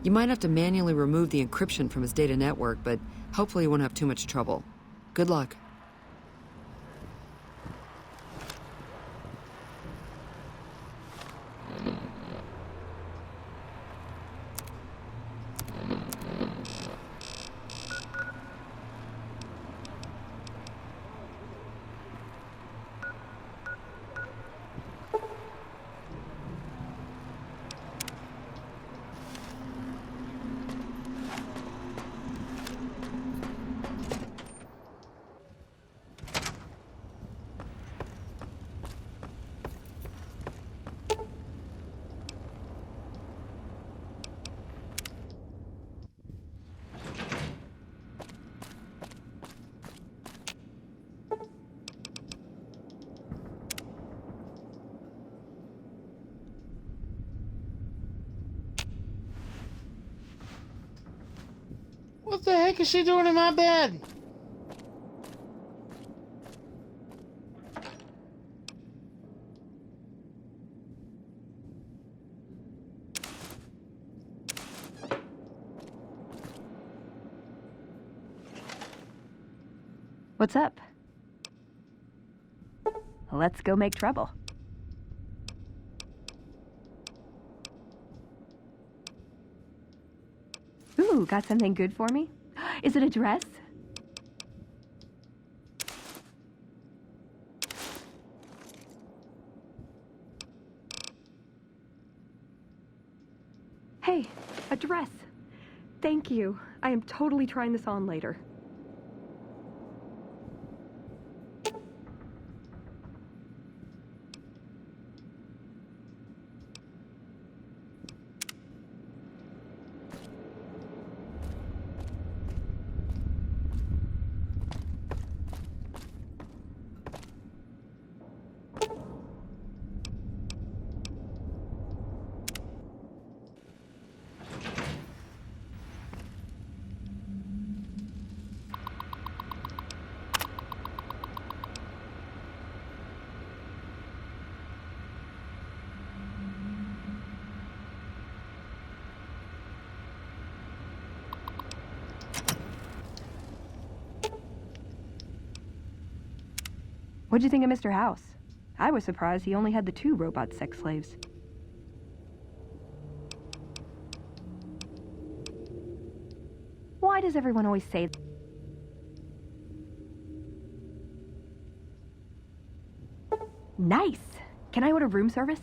You might have to manually remove the encryption from his data network, but hopefully you won't have too much trouble. Good luck. What the heck is she doing in my bed? What's up? Let's go make trouble. Ooh, got something good for me? Is it a dress? Hey, a dress. Thank you. I am totally trying this on later. What'd you think of Mr. House? I was surprised he only had the 2 robot sex slaves. Why does everyone always say that? Nice! Can I order room service?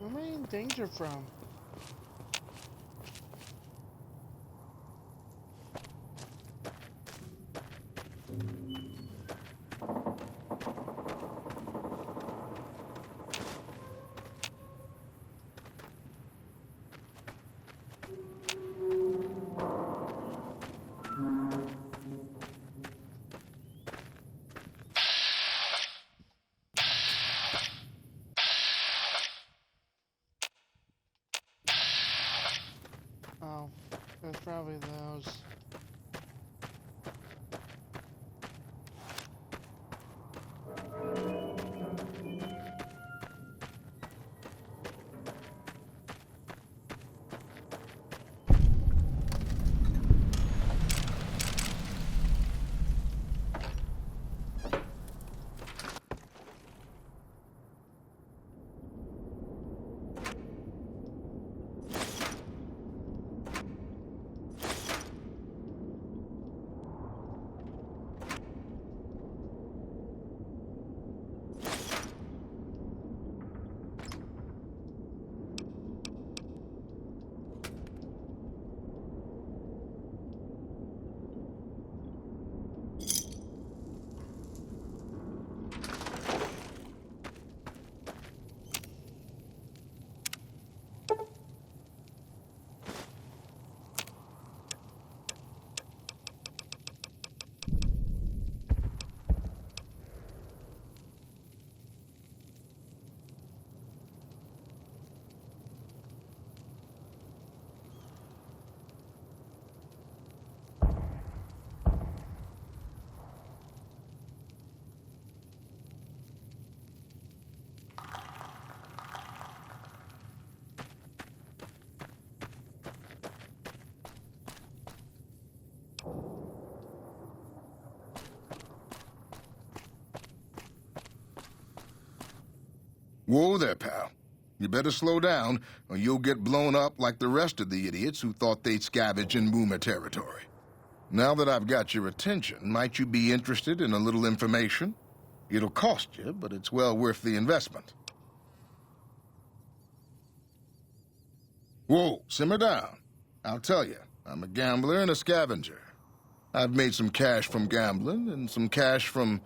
Where am I in danger from? Whoa there, pal. You better slow down, or you'll get blown up like the rest of the idiots who thought they'd scavenge in boomer territory. Now that I've got your attention, might you be interested in a little information? It'll cost you, but it's well worth the investment. Whoa, simmer down. I'll tell you, I'm a gambler and a scavenger. I've made some cash from gambling and some cash from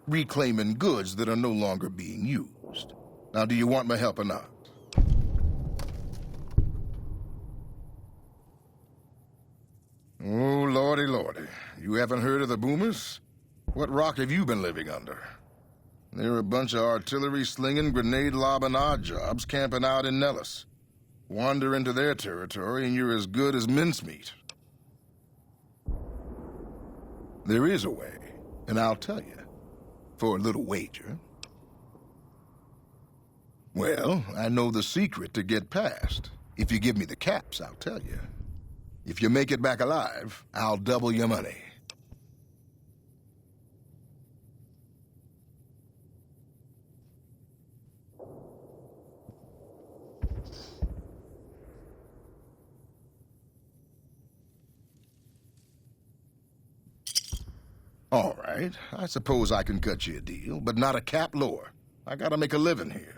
reclaiming goods that are no longer being used. Now, do you want my help or not? Oh, lordy, lordy. You haven't heard of the boomers? What rock have you been living under? They're a bunch of artillery-slinging, grenade-lobbing odd jobs camping out in Nellis. Wander into their territory and you're as good as mincemeat. There is a way, and I'll tell you. For a little wager. Well, I know the secret to get past. If you give me the caps, I'll tell you. If you make it back alive, I'll double your money. All right, I suppose I can cut you a deal, but not a cap lower. I gotta make a living here.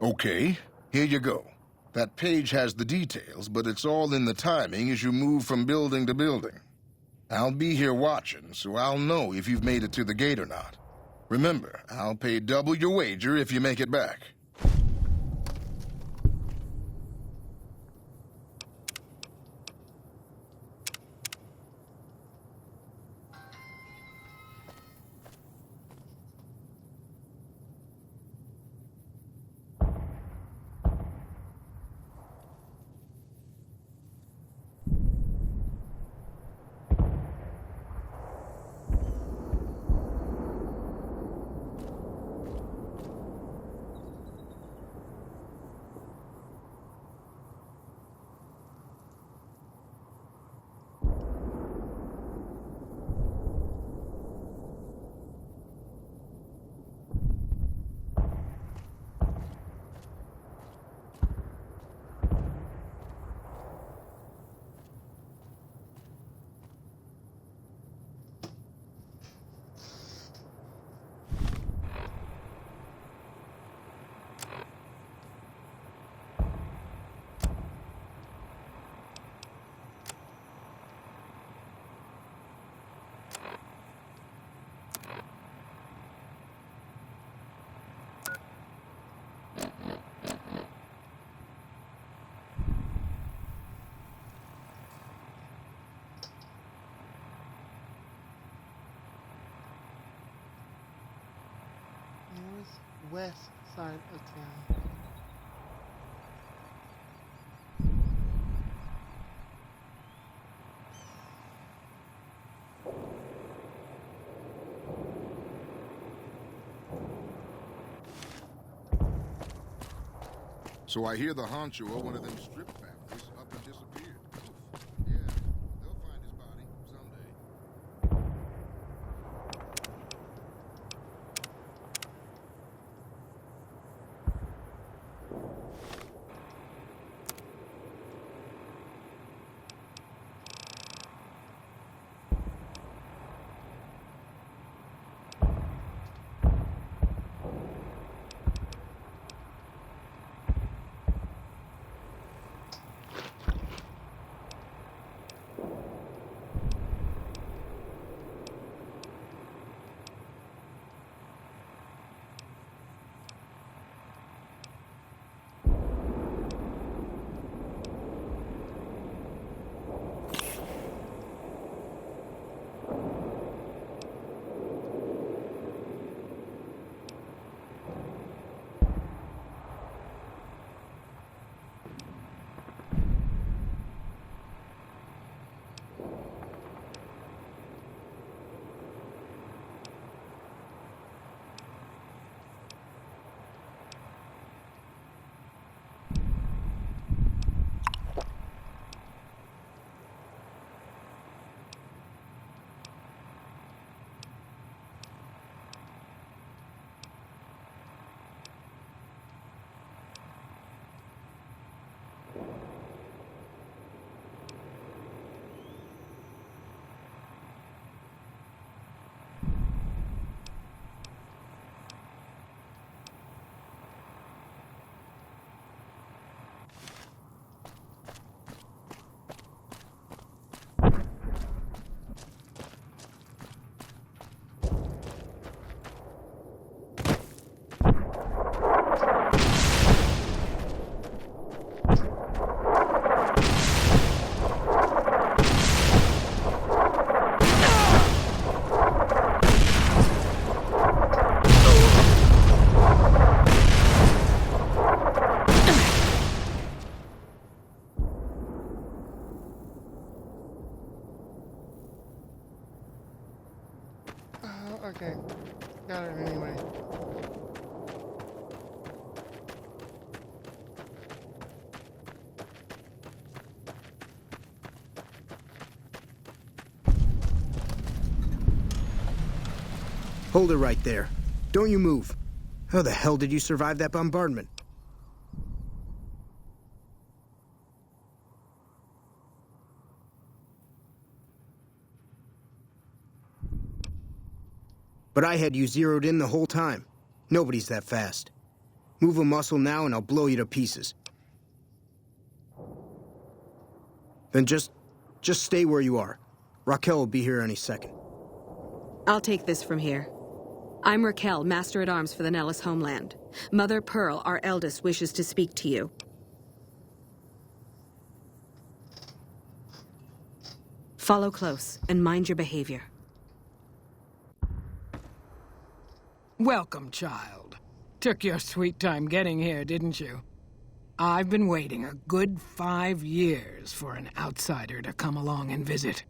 Okay, here you go. That page has the details, but it's all in the timing as you move from building to building. I'll be here watching, so I'll know if you've made it to the gate or not. Remember, I'll pay double your wager if you make it back. Northwest side of town. So I hear the honcho of one of them strip families up and disappeared. Yeah, they'll find his body someday. Alright. Hold it right there. Don't you move. How the hell did you survive that bombardment? But I had you zeroed in the whole time. Nobody's that fast. Move a muscle now and I'll blow you to pieces. Then just stay where you are. Raquel will be here any second. I'll take this from here. I'm Raquel, Master-at-Arms for the Nellis homeland. Mother Pearl, our eldest, wishes to speak to you. Follow close and mind your behavior. Welcome, child. Took your sweet time getting here, didn't you? I've been waiting a good 5 years for an outsider to come along and visit.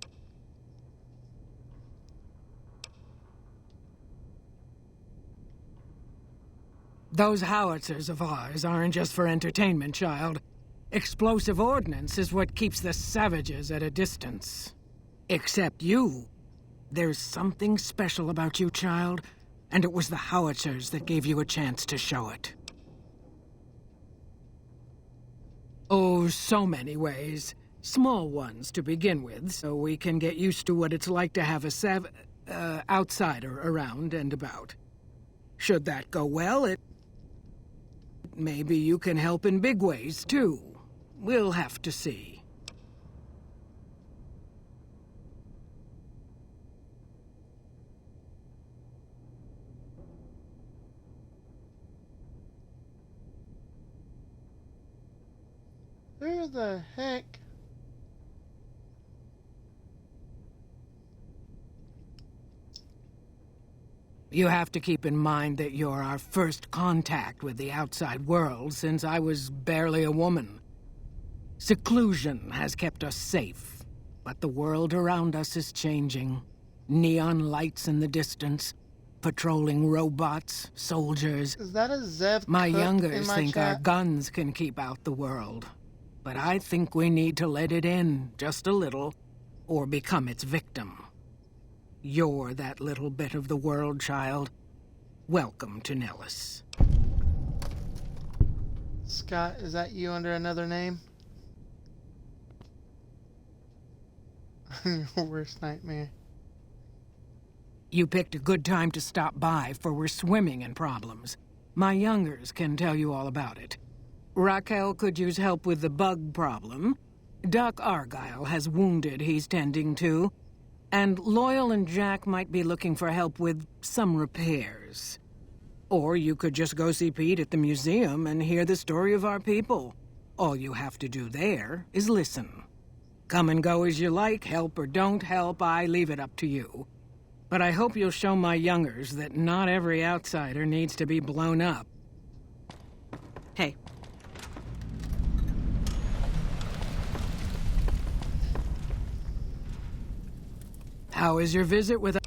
Those howitzers of ours aren't just for entertainment, child. Explosive ordnance is what keeps the savages at a distance. Except you. There's something special about you, child, and it was the howitzers that gave you a chance to show it. Oh, so many ways. Small ones to begin with, so we can get used to what it's like to have a outsider around and about. Should that go well, maybe you can help in big ways, too. We'll have to see. Who the heck? You have to keep in mind that you're our first contact with the outside world since I was barely a woman. Seclusion has kept us safe, but the world around us is changing. Neon lights in the distance, patrolling robots, soldiers. Is that a Zev My Cook youngers in my think our chat? guns can keep out the world. But I think we need to let it in, just a little, or become its victim. You're that little bit of the world, child. Welcome to Nellis. Scott, is that you under another name? Your worst nightmare. You picked a good time to stop by, for we're swimming in problems. My youngers can tell you all about it. Raquel could use help with the bug problem. Duck Argyle has wounded he's tending to. And Loyal and Jack might be looking for help with some repairs. Or you could just go see Pete at the museum and hear the story of our people. All you have to do there is listen. Come and go as you like, help or don't help, I leave it up to you. But I hope you'll show my youngers that not every outsider needs to be blown up. Hey. How is your visit with...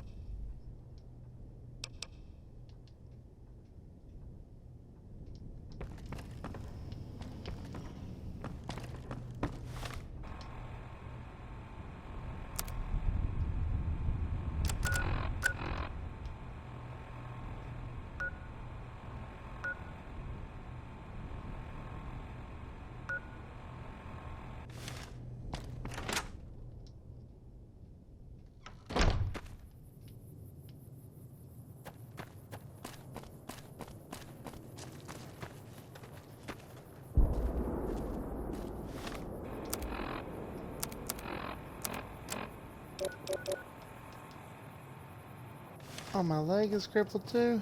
Oh, my leg is crippled too.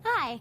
Hi.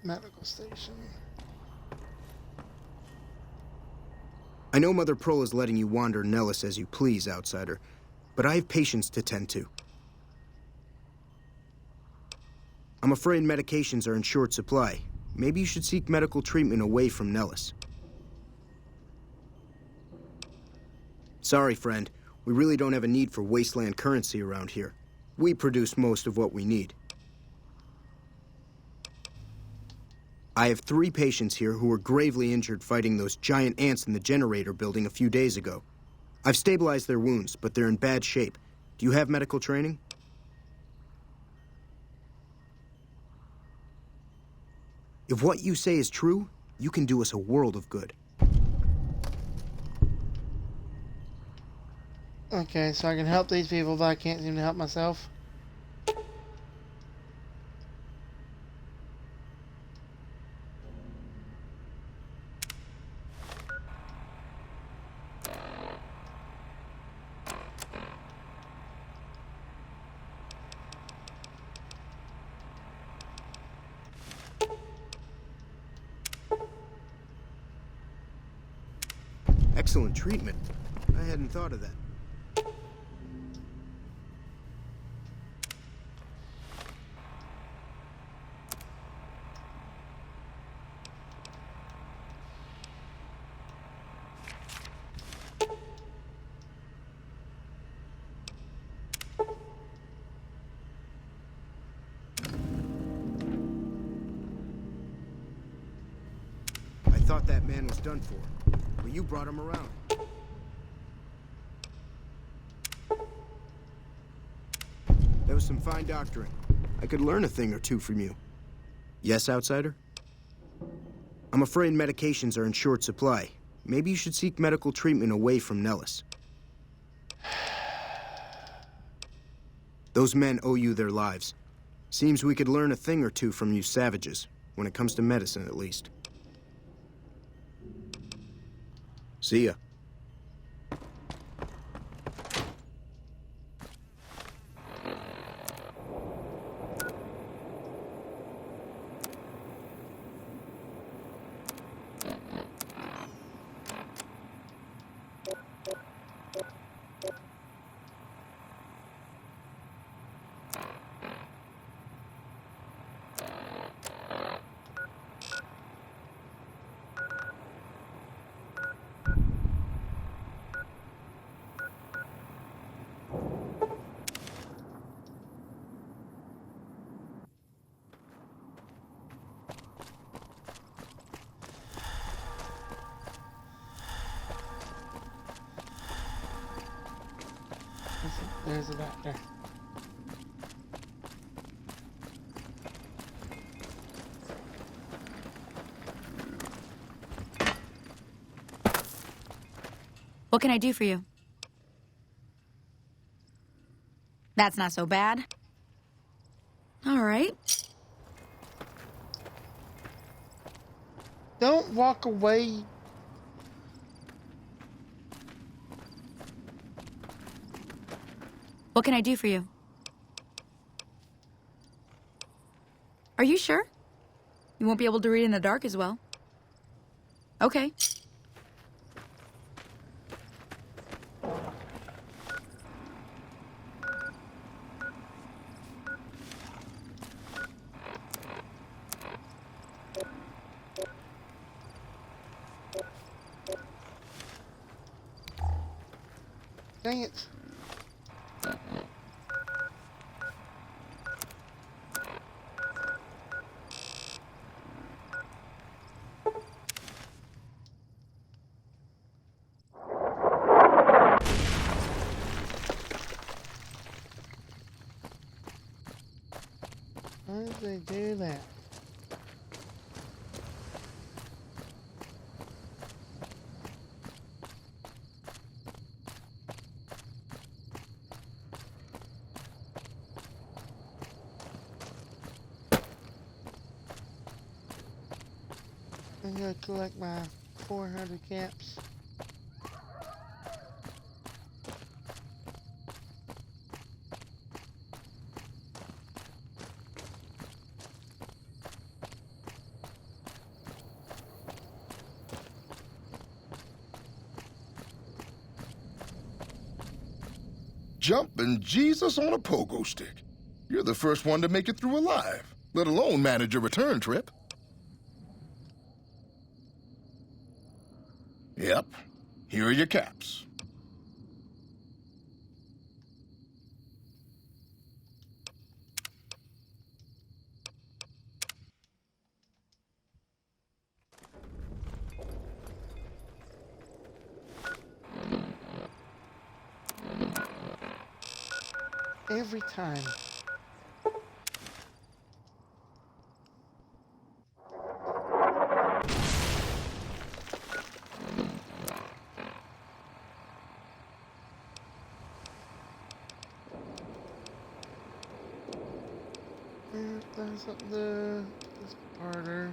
Medical station. I know Mother Pearl is letting you wander Nellis as you please, outsider, but I have patients to tend to. I'm afraid medications are in short supply. Maybe you should seek medical treatment away from Nellis. Sorry, friend. We really don't have a need for wasteland currency around here. We produce most of what we need. I have 3 patients here who were gravely injured fighting those giant ants in the generator building a few days ago. I've stabilized their wounds, but they're in bad shape. Do you have medical training? If what you say is true, you can do us a world of good. Okay, so I can help these people, but I can't seem to help myself. Excellent treatment. I hadn't thought of that. I thought that man was done for, but you brought him around. That was some fine doctoring. I could learn a thing or two from you. Yes, outsider? I'm afraid medications are in short supply. Maybe you should seek medical treatment away from Nellis. Those men owe you their lives. Seems we could learn a thing or two from you savages, when it comes to medicine at least. See ya. There's a doctor. What can I do for you? That's not so bad. All right. Don't walk away. What can I do for you? Are you sure? You won't be able to read in the dark as well. Okay. Dang it. Why did they do that? I'm gonna collect my 400 caps. Jumping Jesus on a pogo stick. You're the first one to make it through alive, let alone manage a return trip. Yep. Here are your caps. Every time. That's up the this parter.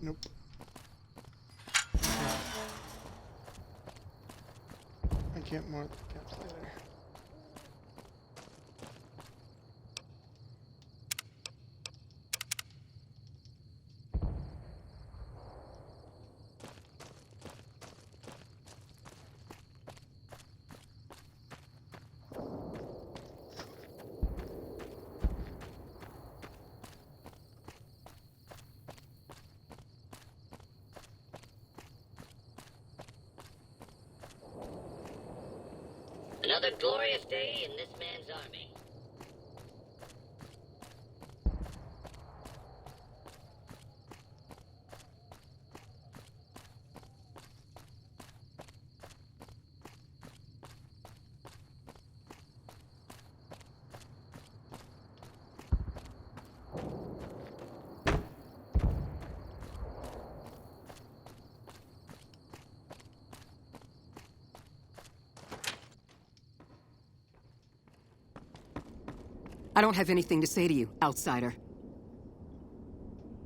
Nope. I get more caps later. Another glorious day in this man's army. I don't have anything to say to you, outsider.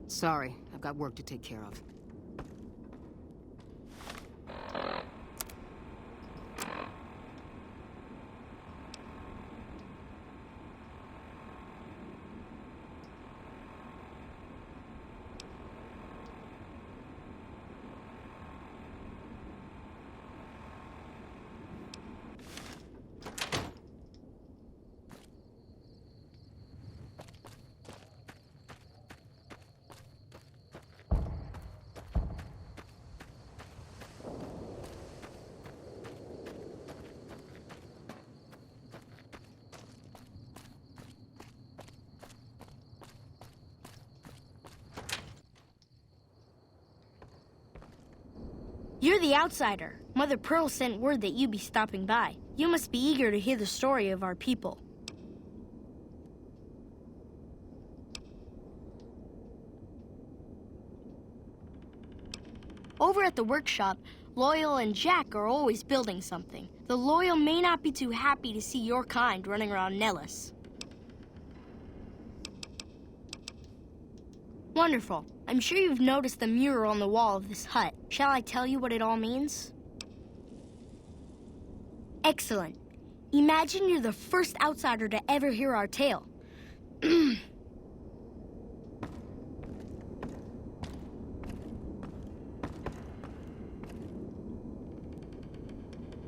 Sorry, I've got work to take care of. You're the outsider. Mother Pearl sent word that you'd be stopping by. You must be eager to hear the story of our people. Over at the workshop, Loyal and Jack are always building something. The Loyal may not be too happy to see your kind running around Nellis. Wonderful. I'm sure you've noticed the mural on the wall of this hut. Shall I tell you what it all means? Excellent. Imagine you're the first outsider to ever hear our tale.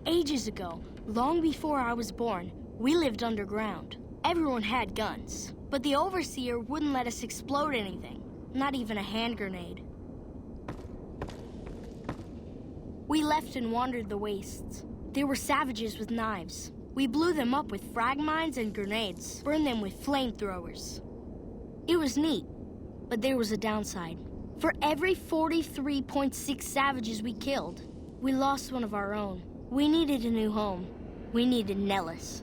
Ages ago, long before I was born, we lived underground. Everyone had guns, but the Overseer wouldn't let us explode anything. Not even a hand grenade. We left and wandered the wastes. There were savages with knives. We blew them up with frag mines and grenades, burned them with flamethrowers. It was neat, but there was a downside. For every 43.6 savages we killed, we lost one of our own. We needed a new home. We needed Nellis.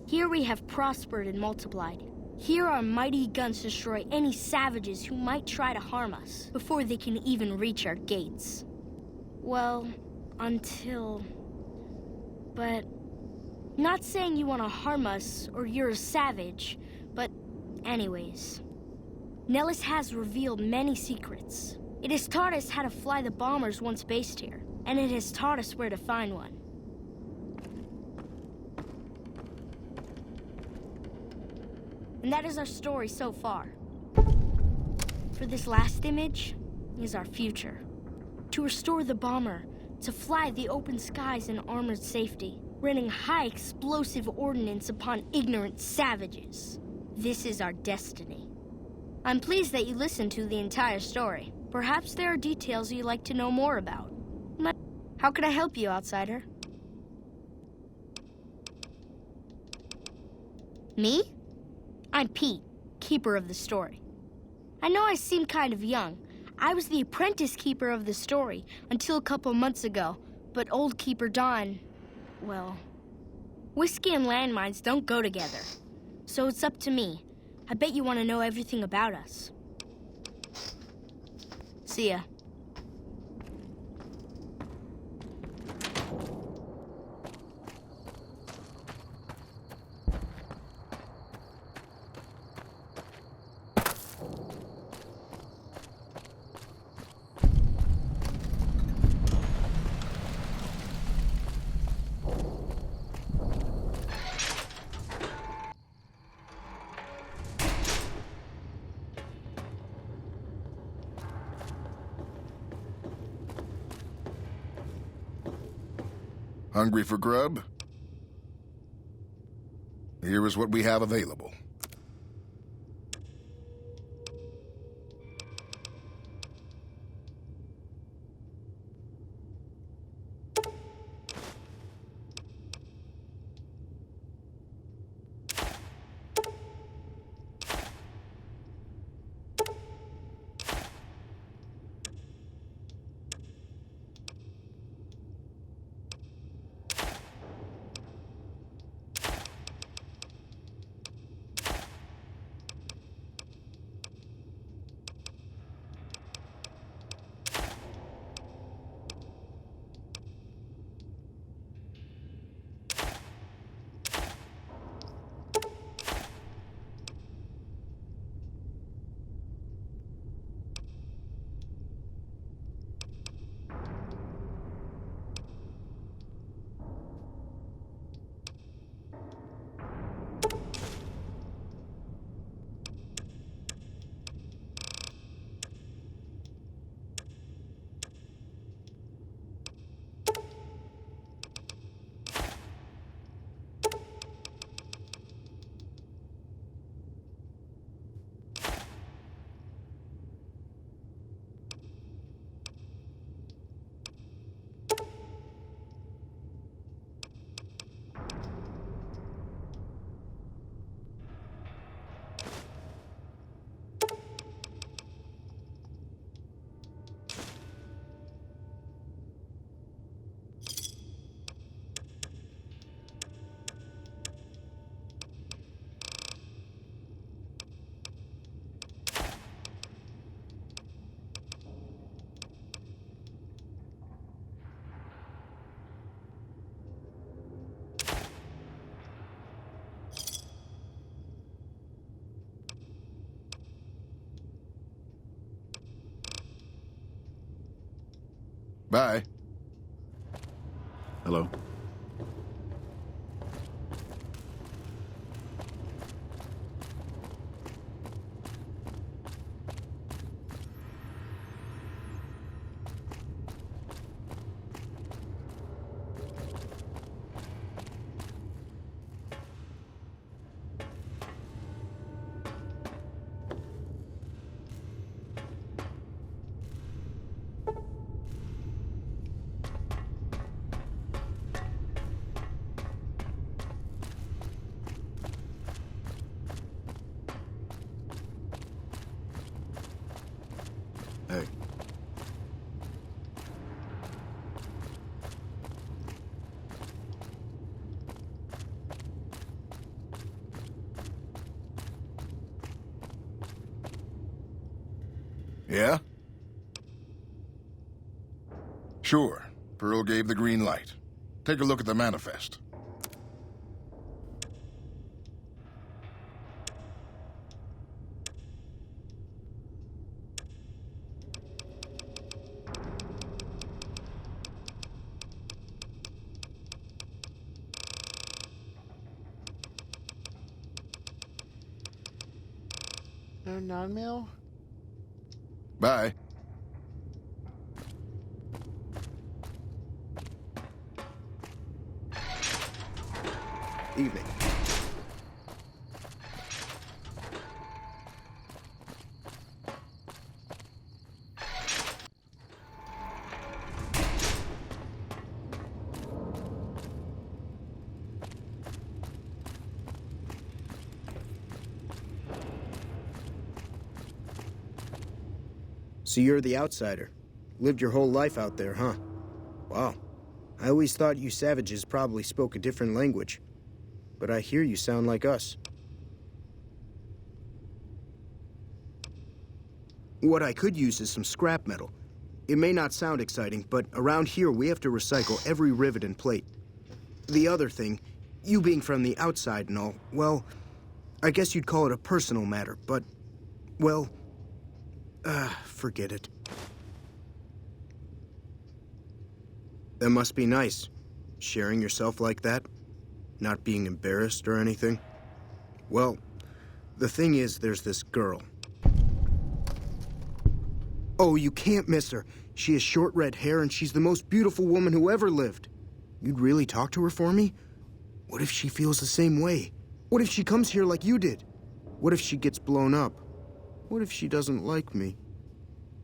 Here we have prospered and multiplied. Here our mighty guns destroy any savages who might try to harm us before they can even reach our gates. Well, until... But... Not saying you want to harm us or you're a savage, but anyways. Nellis has revealed many secrets. It has taught us how to fly the bombers once based here, and it has taught us where to find one. And that is our story so far. For this last image is our future. To restore the bomber, to fly the open skies in armored safety, raining high explosive ordnance upon ignorant savages. This is our destiny. I'm pleased that you listened to the entire story. Perhaps there are details you'd like to know more about. How can I help you, outsider? Me? I'm Pete, keeper of the story. I know I seem kind of young. I was the apprentice keeper of the story until a couple months ago, but old keeper Don, well, whiskey and landmines don't go together. So it's up to me. I bet you want to know everything about us. See ya. Hungry for grub? Here is what we have available. Bye. Hello? Hey. Yeah? Sure. Pearl gave the green light. Take a look at the manifest. No non-mail? Bye. Evening. So you're the outsider. Lived your whole life out there, huh? Wow. I always thought you savages probably spoke a different language. But I hear you sound like us. What I could use is some scrap metal. It may not sound exciting, but around here we have to recycle every rivet and plate. The other thing, you being from the outside and all, well, I guess you'd call it a personal matter, but, well, forget it. That must be nice, sharing yourself like that, not being embarrassed or anything. Well, the thing is, there's this girl. Oh, you can't miss her. She has short red hair and she's the most beautiful woman who ever lived. You'd really talk to her for me? What if she feels the same way? What if she comes here like you did? What if she gets blown up? What if she doesn't like me?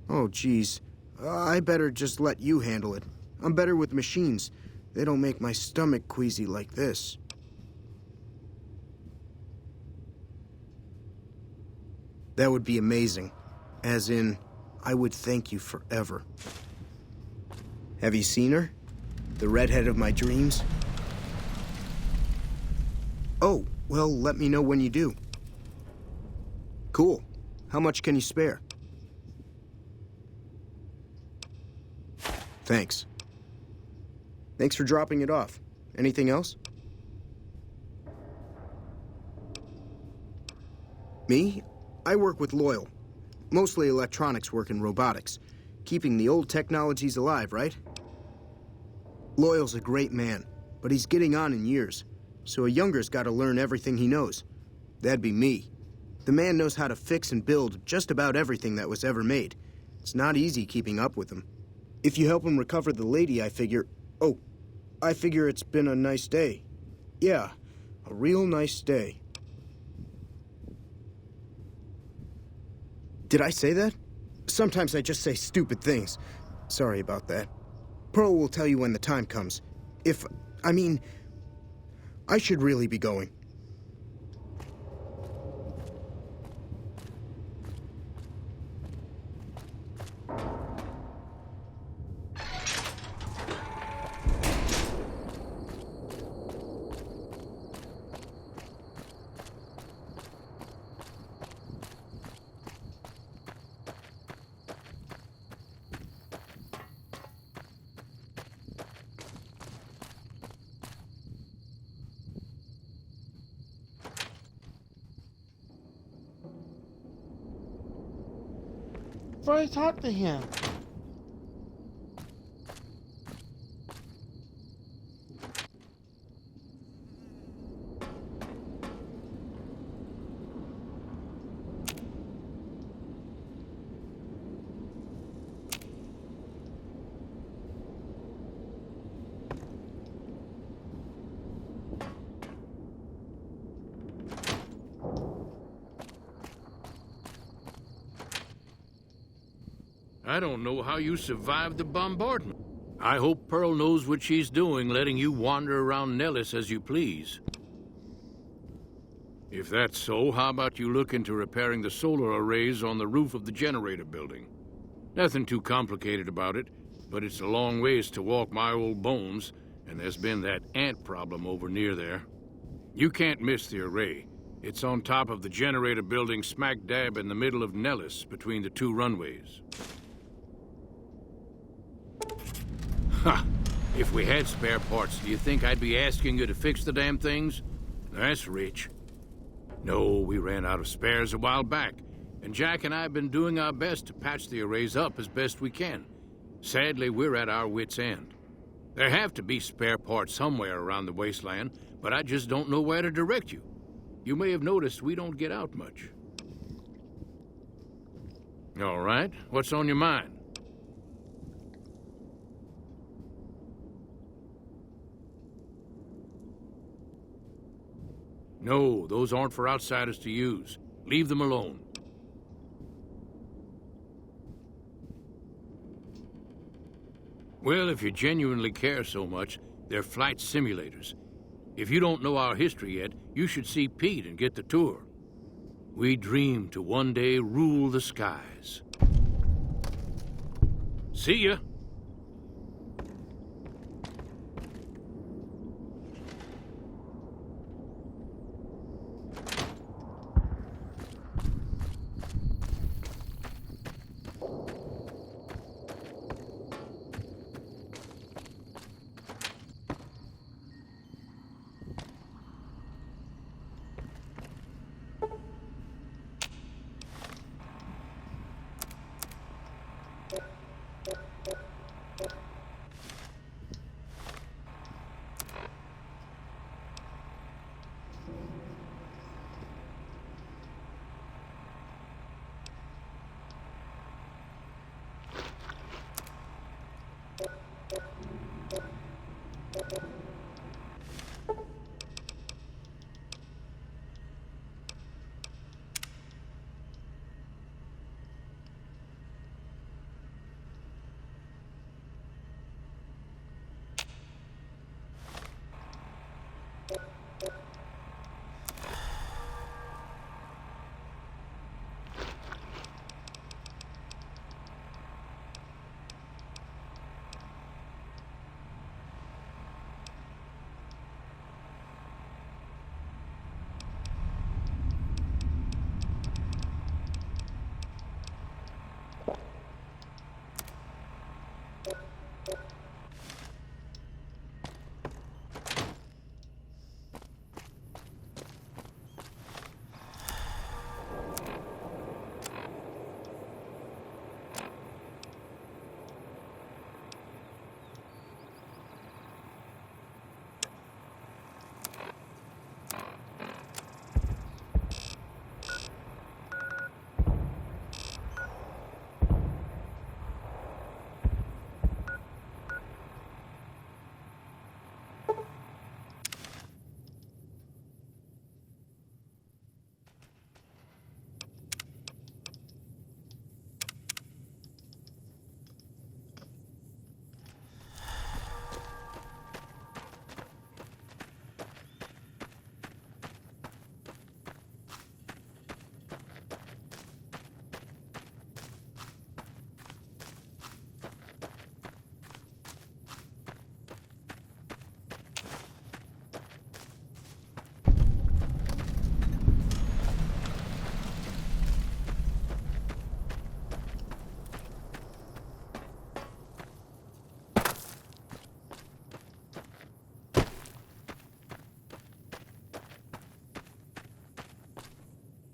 Oh, geez. I better just let you handle it. I'm better with machines. They don't make my stomach queasy like this. That would be amazing. As in, I would thank you forever. Have you seen her? The redhead of my dreams? Oh, well, let me know when you do. Cool. How much can you spare? Thanks. Thanks for dropping it off. Anything else? Me? I work with Loyal. Mostly electronics work and robotics. Keeping the old technologies alive, right? Loyal's a great man, but he's getting on in years. So a younger's got to learn everything he knows. That'd be me. The man knows how to fix and build just about everything that was ever made. It's not easy keeping up with him. If you help him recover the lady, I figure... Oh, I figure it's been a nice day. Yeah, a real nice day. Did I say that? Sometimes I just say stupid things. Sorry about that. Pearl will tell you when the time comes. I should really be going. I've already talked to him. I don't know how you survived the bombardment. I hope Pearl knows what she's doing, letting you wander around Nellis as you please. If that's so, how about you look into repairing the solar arrays on the roof of the generator building? Nothing too complicated about it, but it's a long ways to walk my old bones, and there's been that ant problem over near there. You can't miss the array. It's on top of the generator building smack dab in the middle of Nellis, between the two runways. Ha! If we had spare parts, do you think I'd be asking you to fix the damn things? That's rich. No, we ran out of spares a while back, and Jack and I have been doing our best to patch the arrays up as best we can. Sadly, we're at our wits' end. There have to be spare parts somewhere around the wasteland, but I just don't know where to direct you. You may have noticed we don't get out much. All right. What's on your mind? No, those aren't for outsiders to use. Leave them alone. Well, if you genuinely care so much, they're flight simulators. If you don't know our history yet, you should see Pete and get the tour. We dream to one day rule the skies. See ya!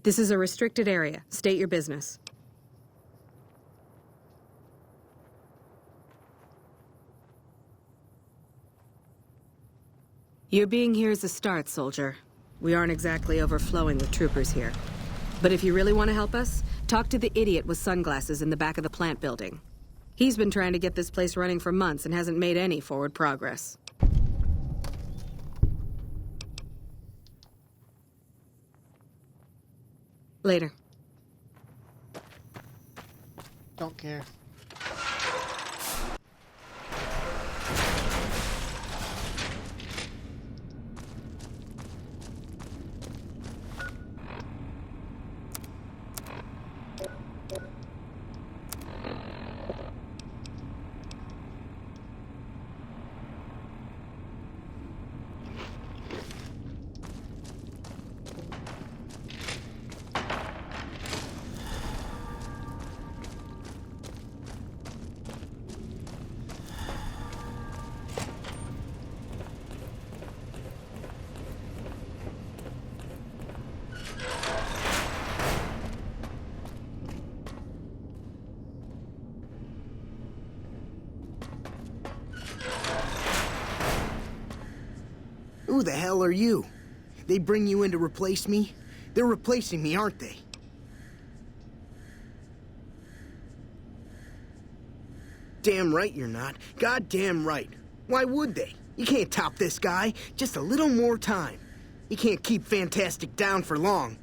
This is a restricted area. State your business. Your being here is a start, soldier. We aren't exactly overflowing with troopers here. But if you really want to help us, talk to the idiot with sunglasses in the back of the plant building. He's been trying to get this place running for months and hasn't made any forward progress. Later. Don't care. Who the hell are you? They bring you in to replace me? They're replacing me, aren't they? Damn right you're not. Goddamn right. Why would they? You can't top this guy. Just a little more time. You can't keep Fantastic down for long.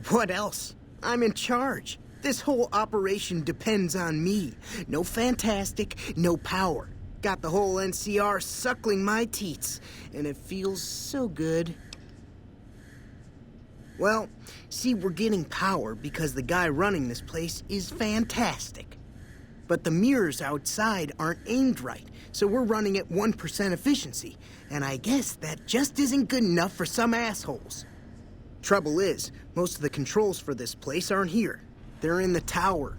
What else? I'm in charge. This whole operation depends on me. No Fantastic, no power. Got the whole NCR suckling my teats, and it feels so good. Well, see, we're getting power because the guy running this place is fantastic. But the mirrors outside aren't aimed right, so we're running at 1% efficiency, and I guess that just isn't good enough for some assholes. Trouble is, most of the controls for this place aren't here. They're in the tower.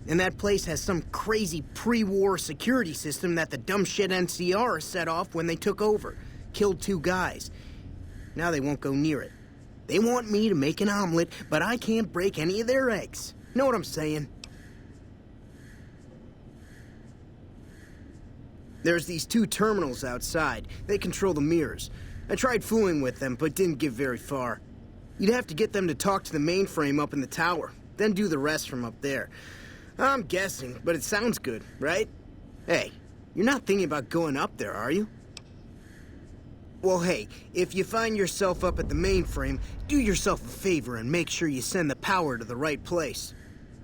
And that place has some crazy pre-war security system that the dumb shit NCR set off when they took over. Killed 2 guys. Now they won't go near it. They want me to make an omelet, but I can't break any of their eggs. Know what I'm saying? There's these 2 terminals outside. They control the mirrors. I tried fooling with them, but didn't get very far. You'd have to get them to talk to the mainframe up in the tower, then do the rest from up there. I'm guessing, but it sounds good, right? Hey, you're not thinking about going up there, are you? Well, hey, if you find yourself up at the mainframe, do yourself a favor and make sure you send the power to the right place.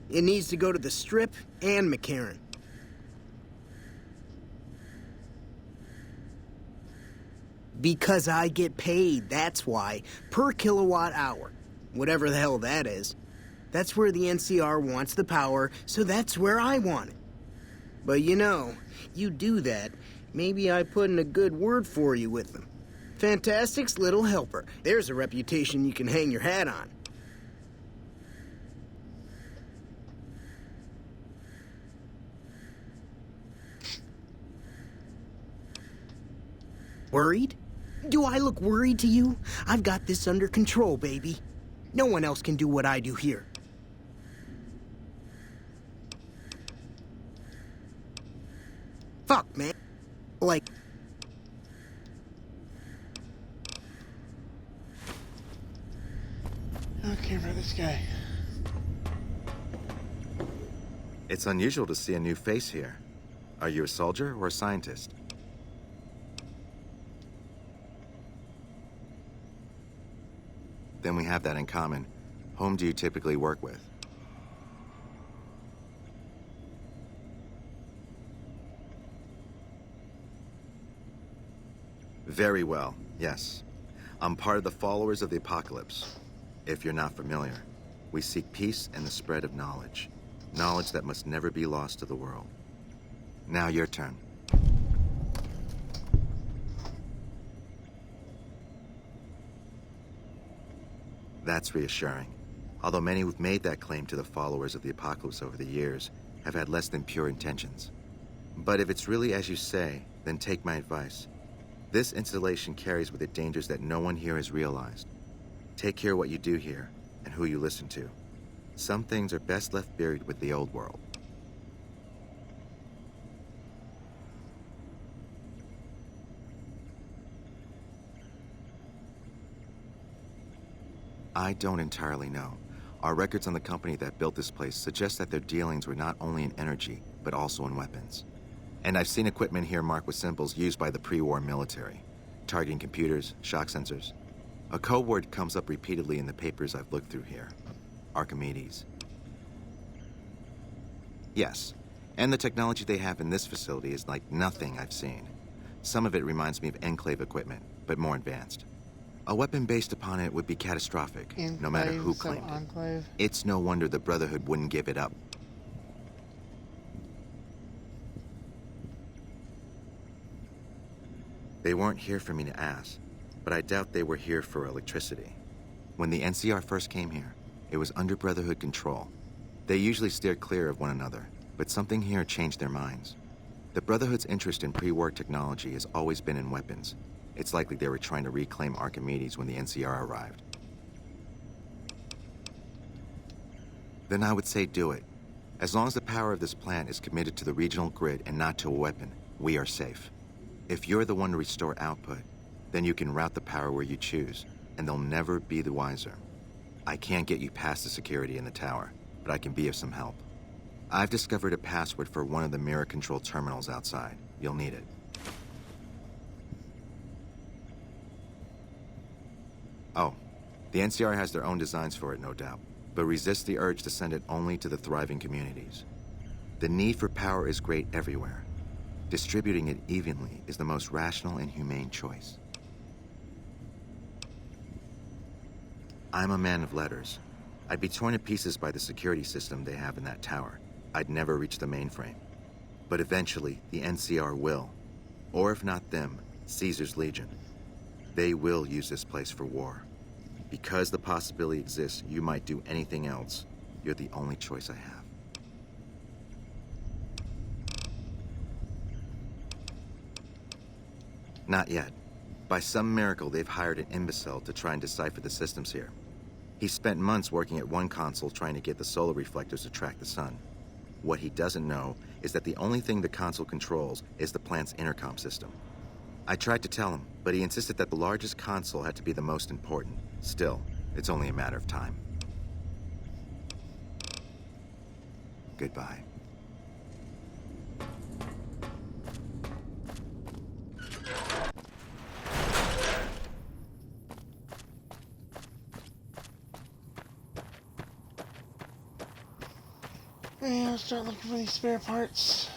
It needs to go to the Strip and McCarran. Because I get paid, that's why. Per kilowatt hour. Whatever the hell that is. That's where the NCR wants the power, so that's where I want it. But you know, you do that, maybe I put in a good word for you with them. Fantastic's little helper. There's a reputation you can hang your hat on. Worried? Do I look worried to you? I've got this under control, baby. No one else can do what I do here. Fuck, man. Like... Okay, for this guy. It's unusual to see a new face here. Are you a soldier or a scientist? Then we have that in common. Whom do you typically work with? Very well, yes. I'm part of the followers of the apocalypse. If you're not familiar, we seek peace and the spread of knowledge. Knowledge that must never be lost to the world. Now your turn. That's reassuring. Although many who've made that claim to the followers of the apocalypse over the years have had less than pure intentions. But if it's really as you say, then take my advice. This installation carries with it dangers that no one here has realized. Take care what you do here and who you listen to. Some things are best left buried with the old world. I don't entirely know. Our records on the company that built this place suggest that their dealings were not only in energy, but also in weapons. And I've seen equipment here marked with symbols used by the pre-war military, targeting computers, shock sensors. A code word comes up repeatedly in the papers I've looked through here. Archimedes. Yes, and the technology they have in this facility is like nothing I've seen. Some of it reminds me of Enclave equipment, but more advanced. A weapon based upon it would be catastrophic, no matter who claimed it. Enclave. It's no wonder the Brotherhood wouldn't give it up. They weren't here for me to ask, but I doubt they were here for electricity. When the NCR first came here, it was under Brotherhood control. They usually steered clear of one another, but something here changed their minds. The Brotherhood's interest in pre-war technology has always been in weapons. It's likely they were trying to reclaim Archimedes when the NCR arrived. Then I would say do it. As long as the power of this plant is committed to the regional grid and not to a weapon, we are safe. If you're the one to restore output, then you can route the power where you choose, and they'll never be the wiser. I can't get you past the security in the tower. but I can be of some help. I've discovered a password for one of the mirror control terminals outside. You'll need it. Oh, the NCR has their own designs for it, no doubt, but resist the urge to send it only to the thriving communities. The need for power is great everywhere. Distributing it evenly is the most rational and humane choice. I'm a man of letters. I'd be torn to pieces by the security system they have in that tower. I'd never reach the mainframe. But eventually, the NCR will. Or if not them, Caesar's Legion. They will use this place for war. Because the possibility exists you might do anything else, you're the only choice I have. Not yet. By some miracle, they've hired an imbecile to try and decipher the systems here. He spent months working at one console trying to get the solar reflectors to track the sun. What he doesn't know is that the only thing the console controls is the plant's intercom system. I tried to tell him, but he insisted that the largest console had to be the most important. Still, it's only a matter of time. Goodbye. Yeah, I'll start looking for these spare parts.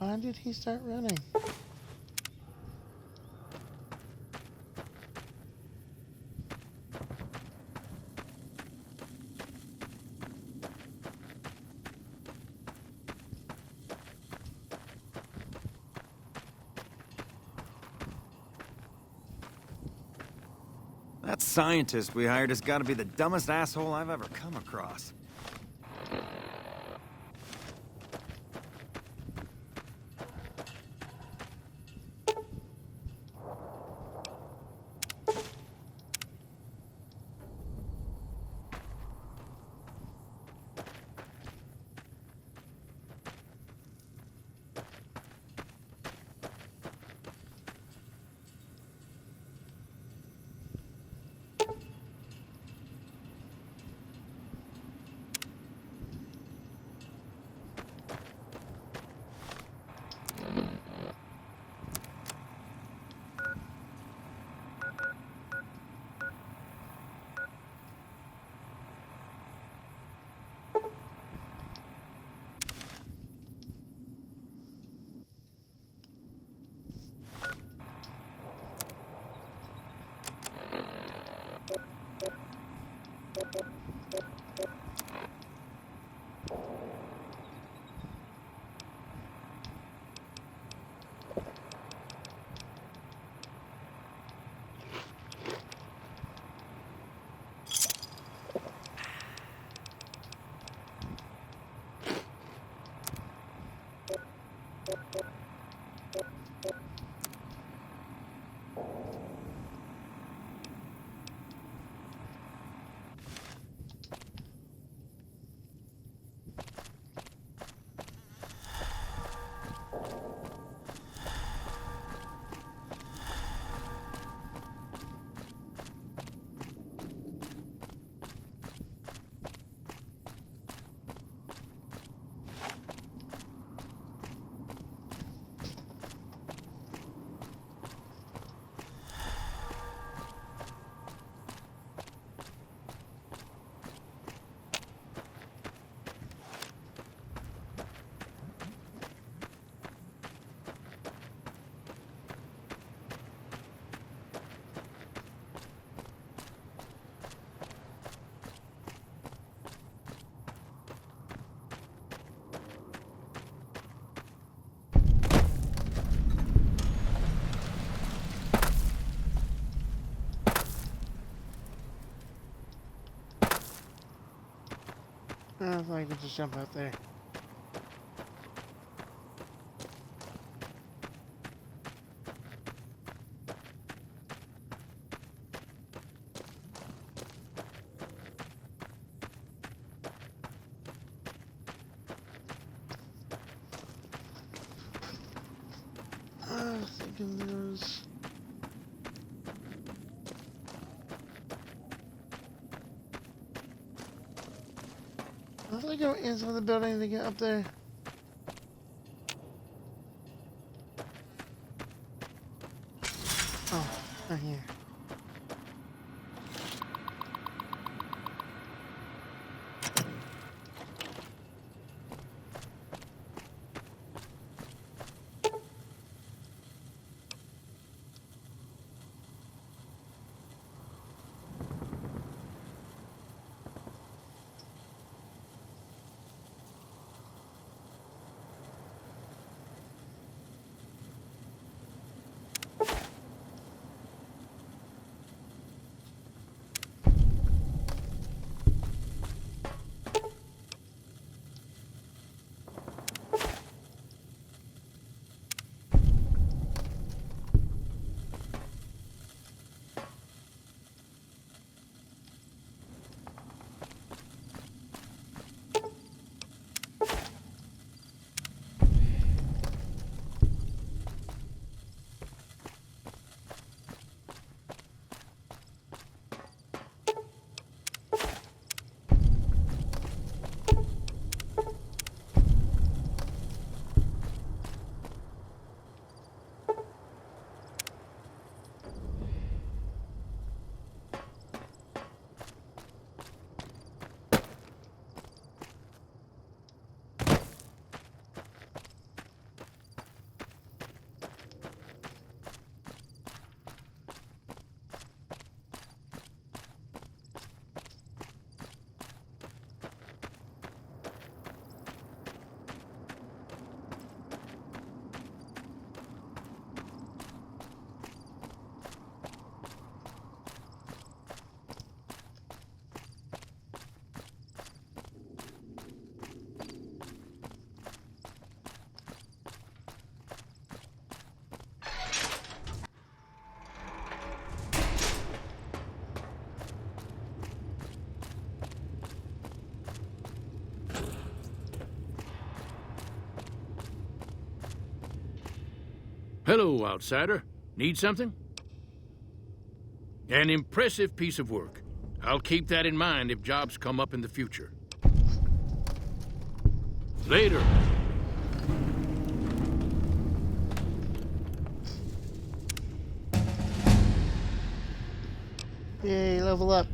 Why did he start running? That scientist we hired has got to be the dumbest asshole I've ever come across. I thought I could just jump out there. I was thinking there was... I was like go inside the building to get up there. Oh, right here. Hello, outsider. Need something? An impressive piece of work. I'll keep that in mind if jobs come up in the future. Later. Yay, level up.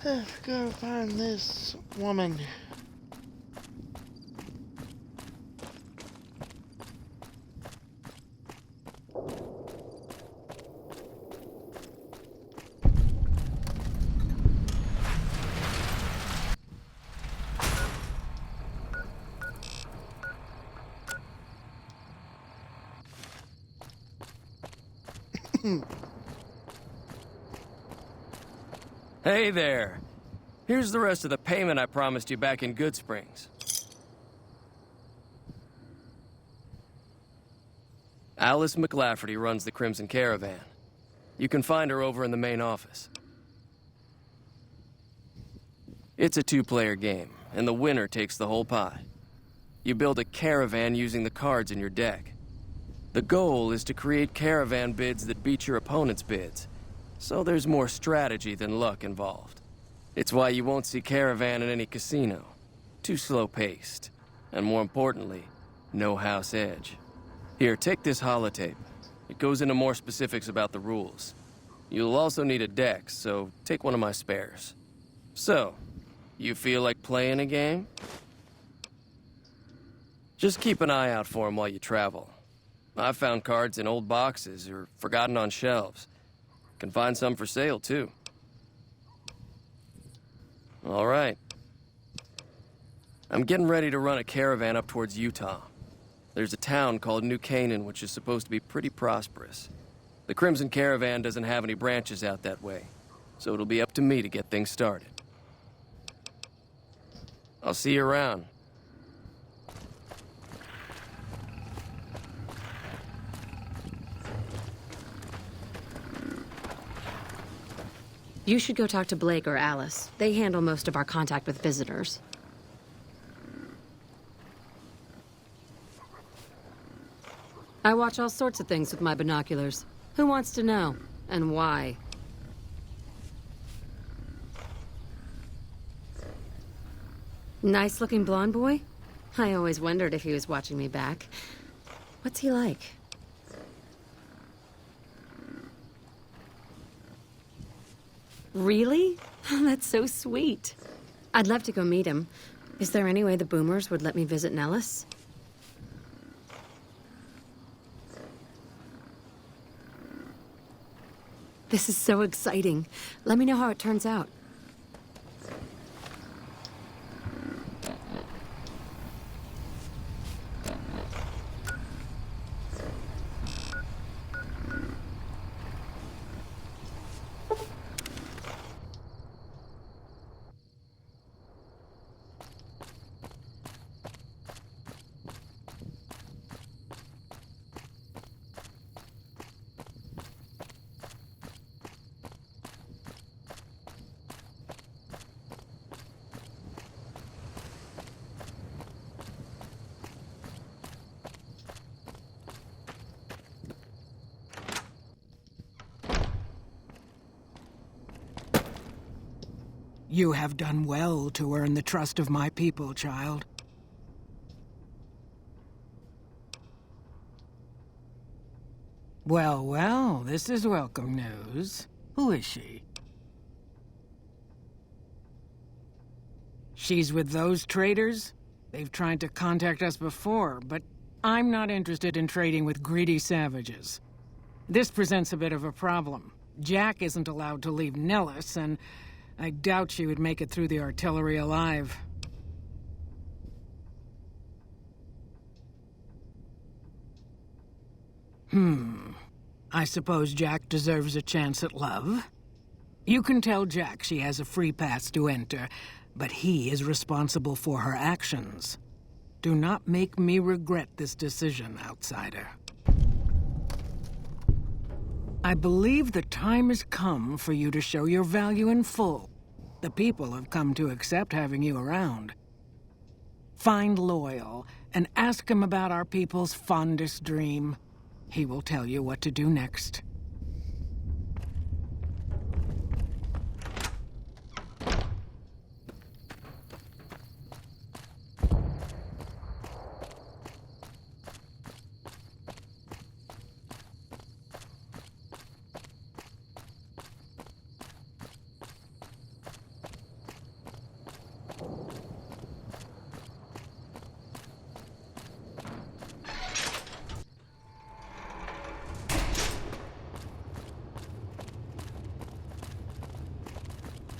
I've got to find this woman. Hey there. Here's the rest of the payment I promised you back in Good Springs. Alice McLafferty runs the Crimson Caravan. You can find her over in the main office. It's a two-player game, and the winner takes the whole pie. You build a caravan using the cards in your deck. The goal is to create caravan bids that beat your opponent's bids, so there's more strategy than luck involved. It's why you won't see caravan in any casino. Too slow-paced, and more importantly, no house edge. Here, take this holotape. It goes into more specifics about the rules. You'll also need a deck, so take one of my spares. So, you feel like playing a game? Just keep an eye out for them while you travel. I've found cards in old boxes or forgotten on shelves. Can find some for sale, too. All right. I'm getting ready to run a caravan up towards Utah. There's a town called New Canaan, which is supposed to be pretty prosperous. The Crimson Caravan doesn't have any branches out that way, so it'll be up to me to get things started. I'll see you around. You should go talk to Blake or Alice. They handle most of our contact with visitors. I watch all sorts of things with my binoculars. Who wants to know? And why? Nice-looking blonde boy? I always wondered if he was watching me back. What's he like? Really? That's so sweet. I'd love to go meet him. Is there any way the Boomers would let me visit Nellis? This is so exciting. Let me know how it turns out. You have done well to earn the trust of my people, child. Well, well, this is welcome news. Who is she? She's with those traders? They've tried to contact us before, but I'm not interested in trading with greedy savages. This presents a bit of a problem. Jack isn't allowed to leave Nellis, and I doubt she would make it through the artillery alive. I suppose Jack deserves a chance at love? You can tell Jack she has a free pass to enter, but he is responsible for her actions. Do not make me regret this decision, outsider. I believe the time has come for you to show your value in full. The people have come to accept having you around. Find Loyal and ask him about our people's fondest dream. He will tell you what to do next.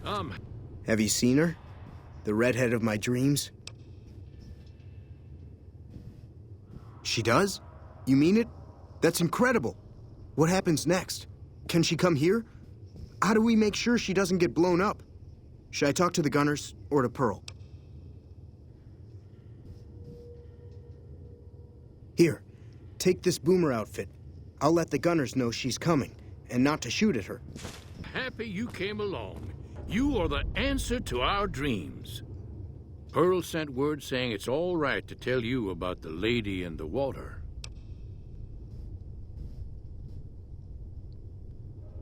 Have you seen her? The redhead of my dreams? She does? You mean it? That's incredible. What happens next? Can she come here? How do we make sure she doesn't get blown up? Should I talk to the gunners or to Pearl? Here, take this boomer outfit. I'll let the gunners know she's coming, and not to shoot at her. Happy you came along. You are the answer to our dreams. Pearl sent word saying it's all right to tell you about the lady in the water.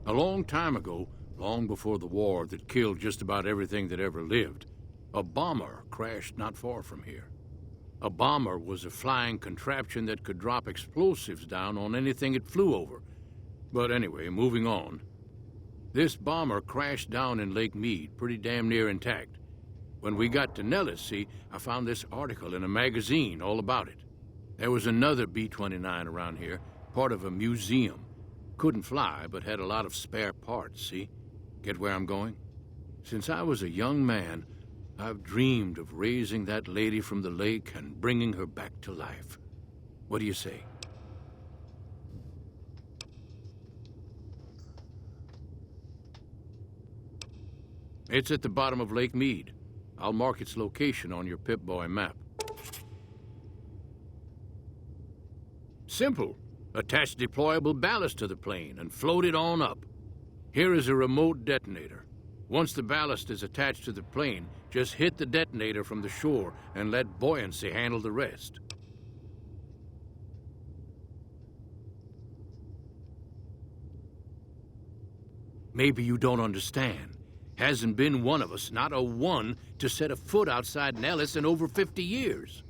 A long time ago, long before the war that killed just about everything that ever lived, a bomber crashed not far from here. A bomber was a flying contraption that could drop explosives down on anything it flew over. But anyway, moving on. This bomber crashed down in Lake Mead, pretty damn near intact. When we got to Nellis, see, I found this article in a magazine all about it. There was another B-29 around here, part of a museum. Couldn't fly, but had a lot of spare parts, see? Get where I'm going? Since I was a young man, I've dreamed of raising that lady from the lake and bringing her back to life. What do you say? It's at the bottom of Lake Mead. I'll mark its location on your Pip-Boy map. Simple. Attach deployable ballast to the plane and float it on up. Here is a remote detonator. Once the ballast is attached to the plane, just hit the detonator from the shore and let buoyancy handle the rest. Maybe you don't understand. Hasn't been one of us, not a one, to set a foot outside Nellis in over 50 years.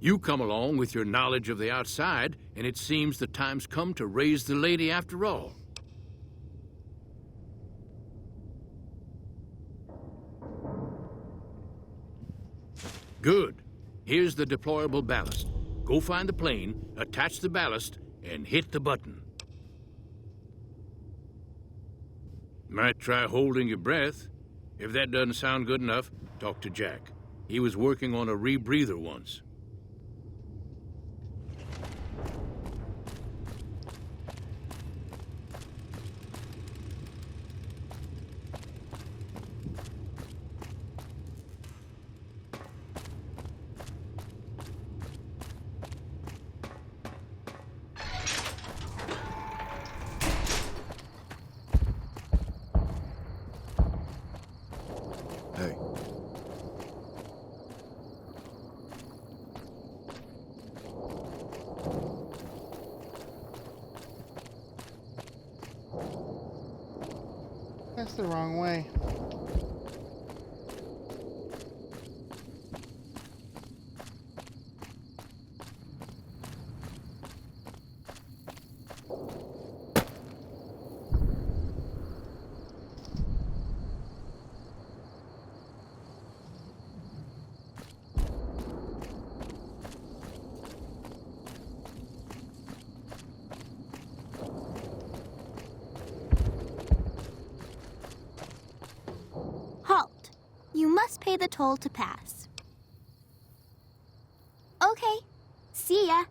You come along with your knowledge of the outside, and it seems the time's come to raise the lady after all. Good. Here's the deployable ballast. Go find the plane, attach the ballast, and hit the button. Might try holding your breath. If that doesn't sound good enough, talk to Jack. He was working on a rebreather once. Hey. That's the wrong way. Halt. You must pay the toll to pass. Okay. See ya.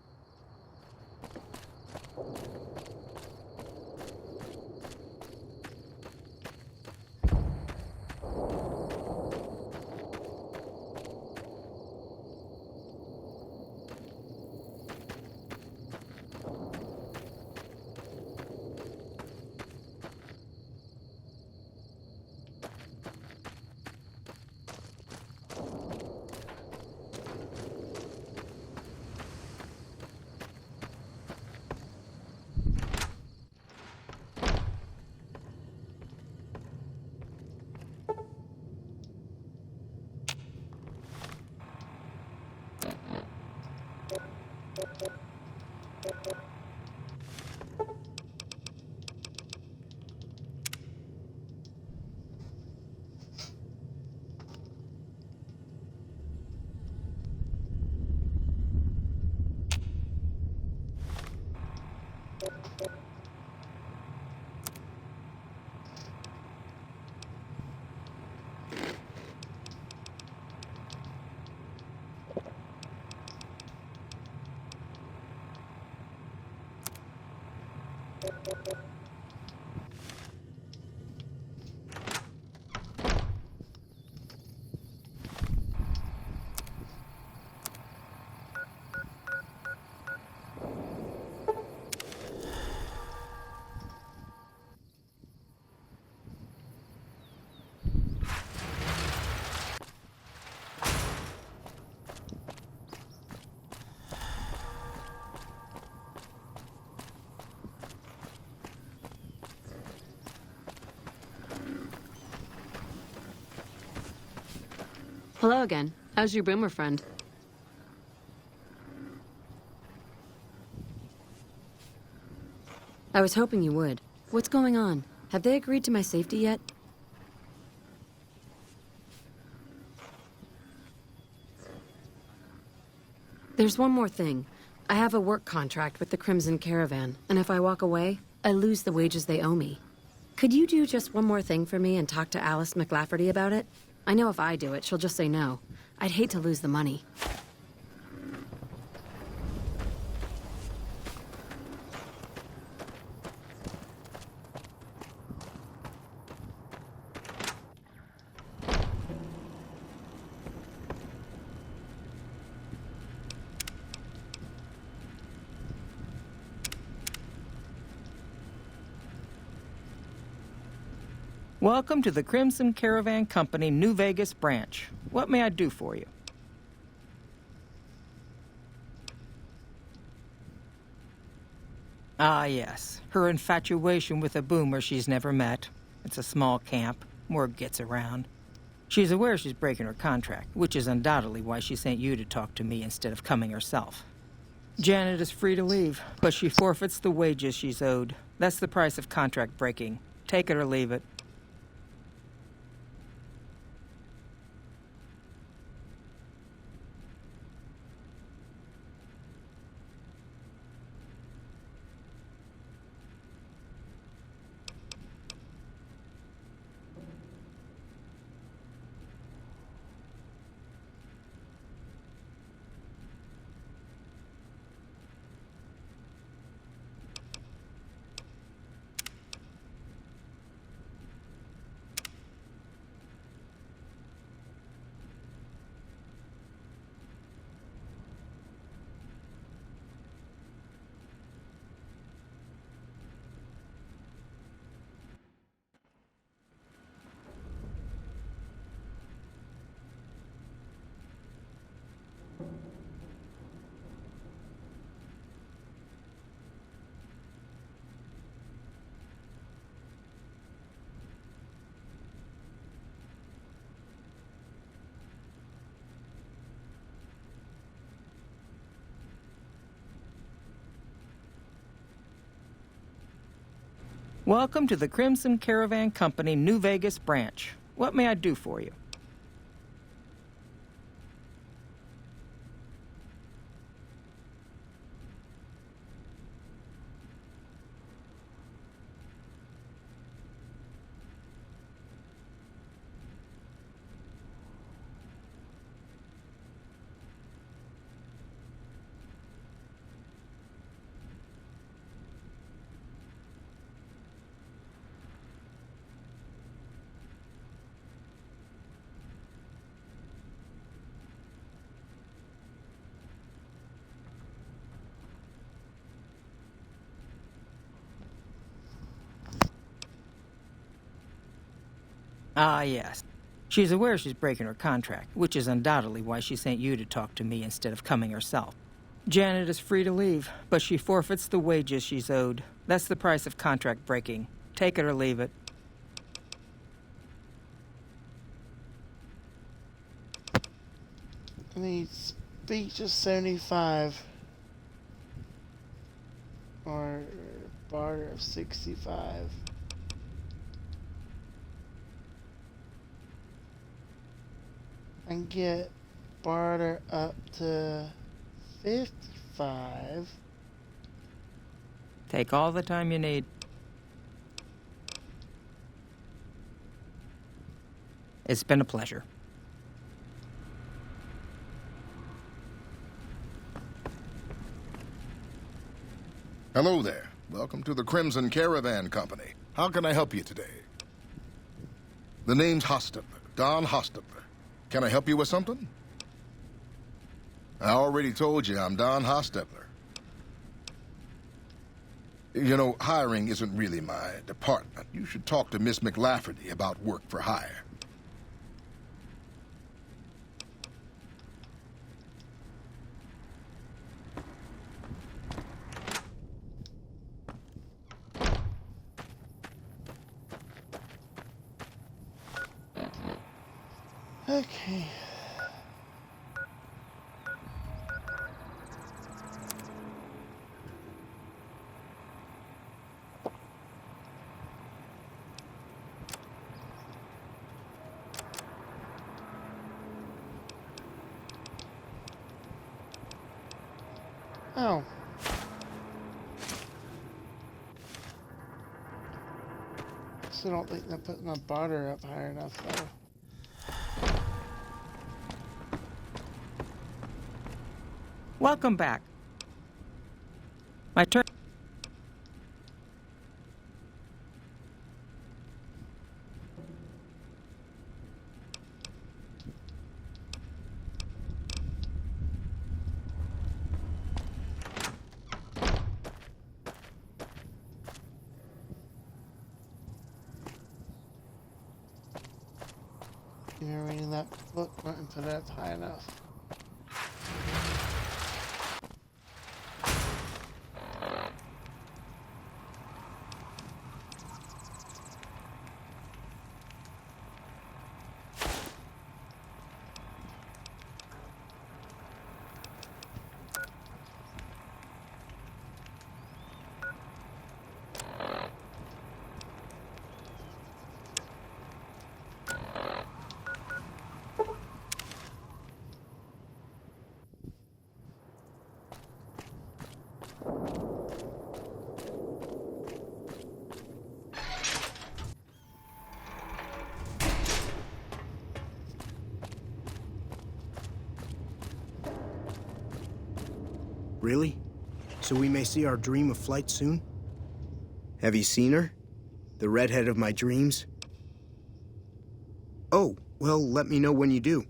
Hello again. How's your boomer friend? I was hoping you would. What's going on? Have they agreed to my safety yet? There's one more thing. I have a work contract with the Crimson Caravan, and if I walk away, I lose the wages they owe me. Could you do just one more thing for me and talk to Alice McLafferty about it? I know if I do it, she'll just say no. I'd hate to lose the money. Welcome to the Crimson Caravan Company NewVegas branch. What may I do for you? Ah, yes. Her infatuation with a boomer she's never met. It's a small camp. Word gets around. She's aware she's breaking her contract, which is undoubtedly why she sent you to talk to me instead of coming herself. Janet is free to leave, but she forfeits the wages she's owed. That's the price of contract breaking. Take it or leave it. Welcome to the Crimson Caravan Company NewVegas branch. What may I do for you? Ah, yes. She's aware she's breaking her contract, which is undoubtedly why she sent you to talk to me instead of coming herself. Janet is free to leave, but she forfeits the wages she's owed. That's the price of contract breaking. Take it or leave it. I need speech of 75. Or barter of 65. And get barter up to 55. Take all the time you need. It's been a pleasure. Hello there. Welcome to the Crimson Caravan Company. How can I help you today? The name's Hostetler, Don Hostetler. Can I help you with something? I already told you I'm Don Hostetler. You know, hiring isn't really my department. You should talk to Miss McLafferty about work for hire. Okay. Oh. Still don't think they're putting the barter up high enough though. Welcome back. My turn. You're reading that book, and put it up high enough. Really? So we may see our dream of flight soon? Have you seen her? The redhead of my dreams? Oh, well, let me know when you do.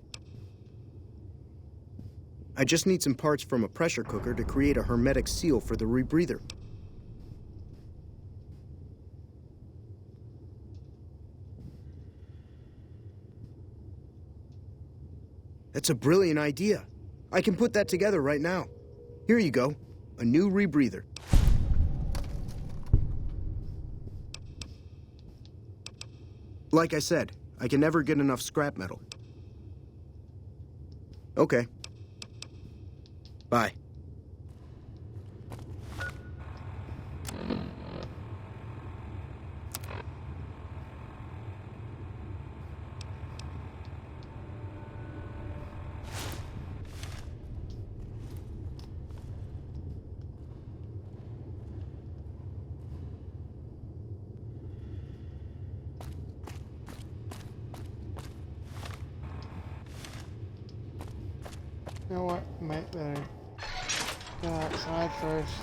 I just need some parts from a pressure cooker to create a hermetic seal for the rebreather. That's a brilliant idea. I can put that together right now. Here you go, a new rebreather. Like I said, I can never get enough scrap metal. Okay. Bye. You know what? Might better go outside first.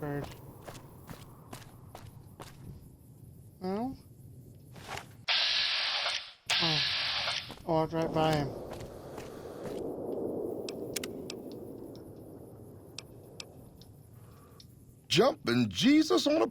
bird. No? Oh. I walked right by him. Jumping Jesus on a...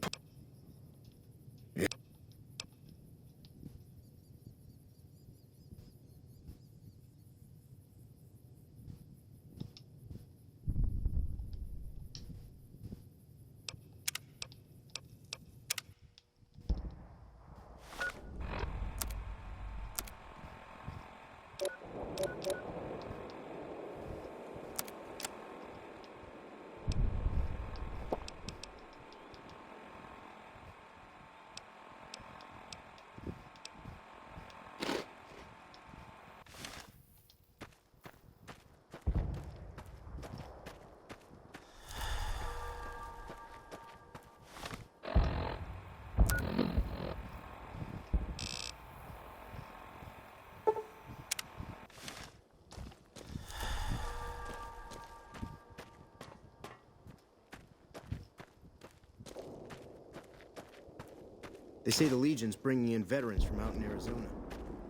They say the Legion's bringing in veterans from out in Arizona.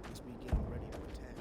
Must be getting ready to attack.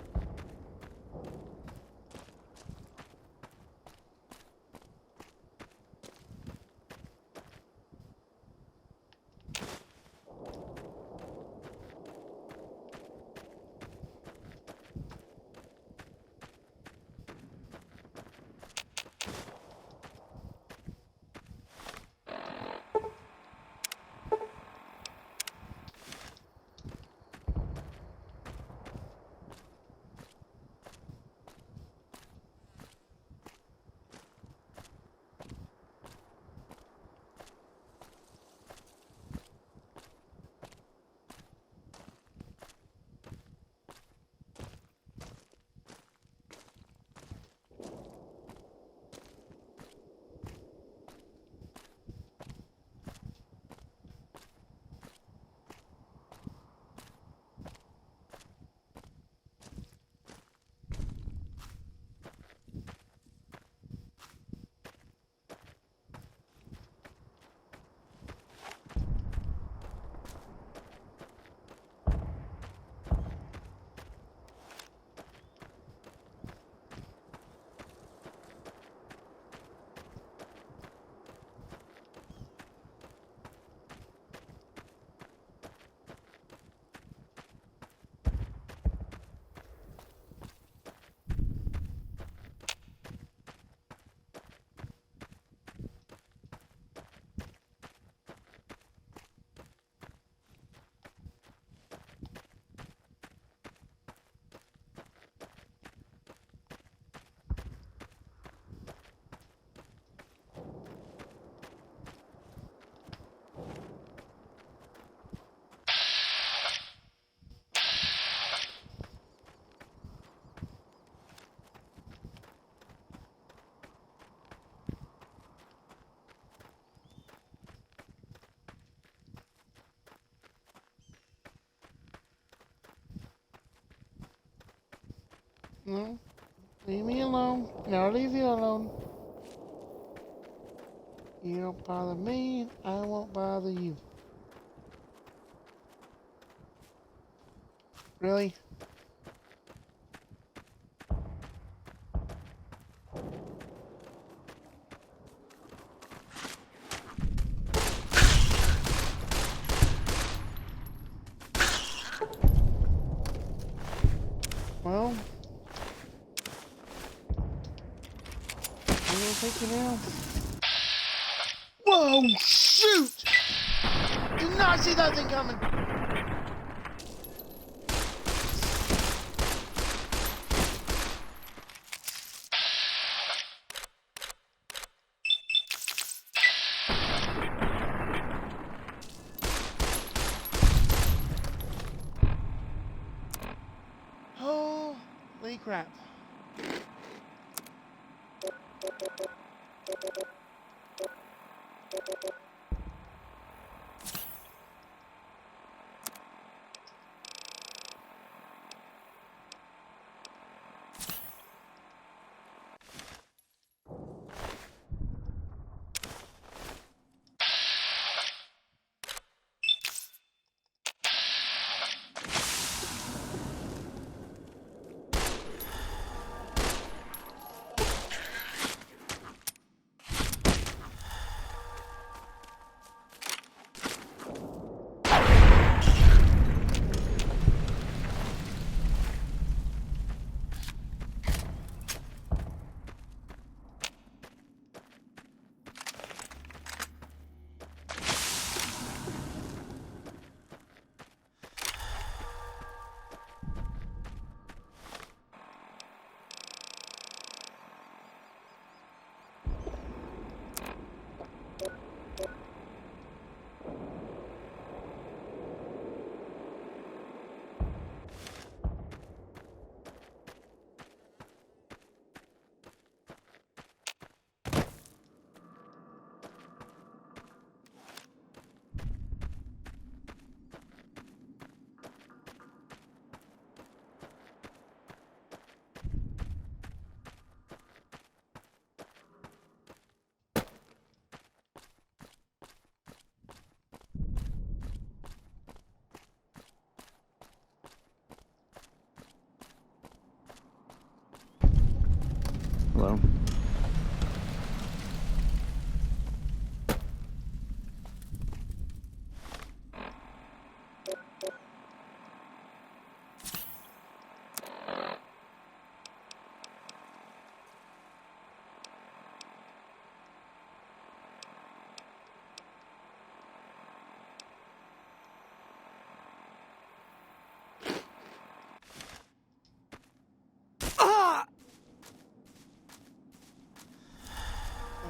No. Leave me alone. Now leave you alone. You don't bother me, I won't bother you. Really? Well, I'm gonna take you now. Whoa, shoot! Did not see that thing coming. Holy crap.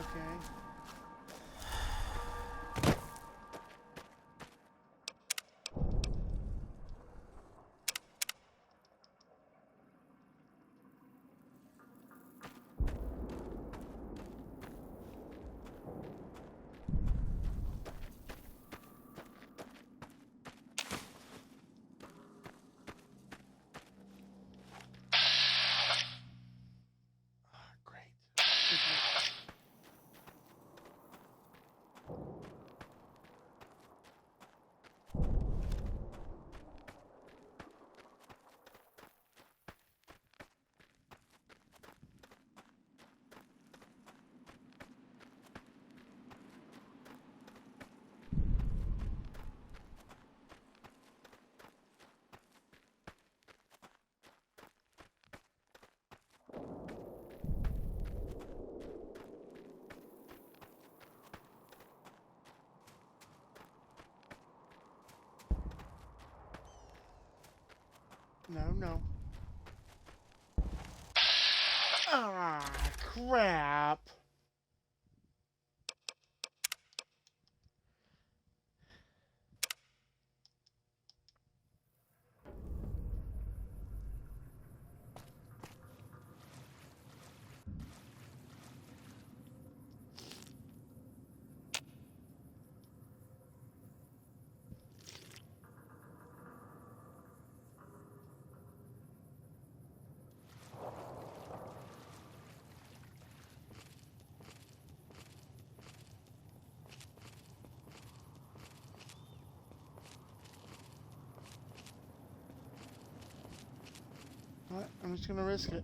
Okay. No. Ah, crap. What? I'm just gonna risk it.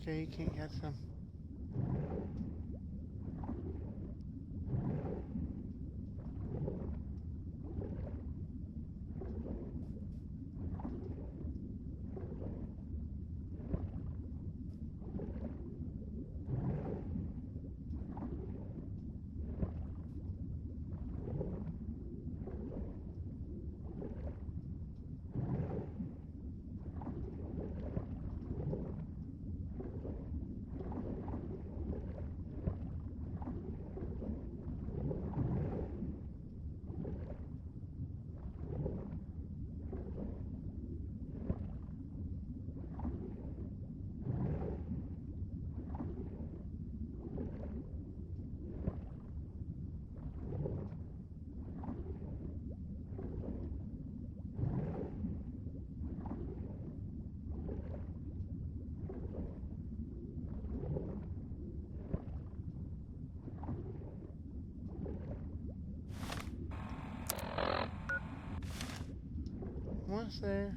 Okay, you can't catch them. What's there?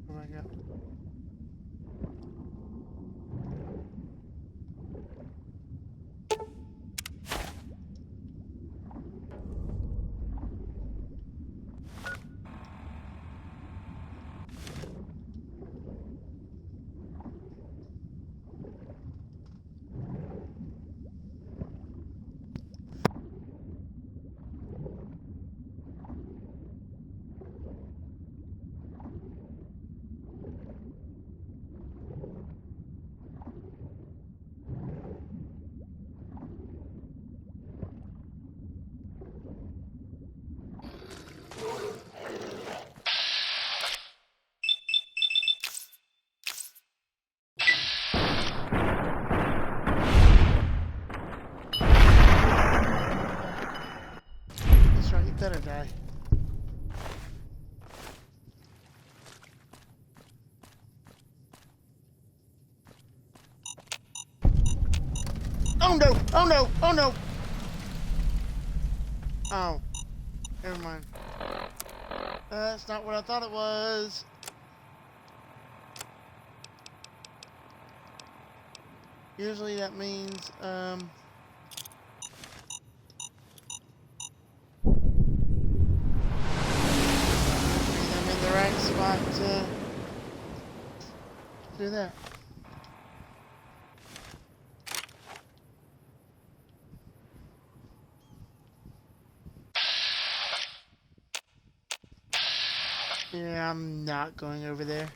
Where I go? That's right, you better die. Oh no! Oh no! Oh no! Oh. Never mind. That's not what I thought it was. Usually that means, I'm in the right spot to do that. Yeah, I'm not going over there.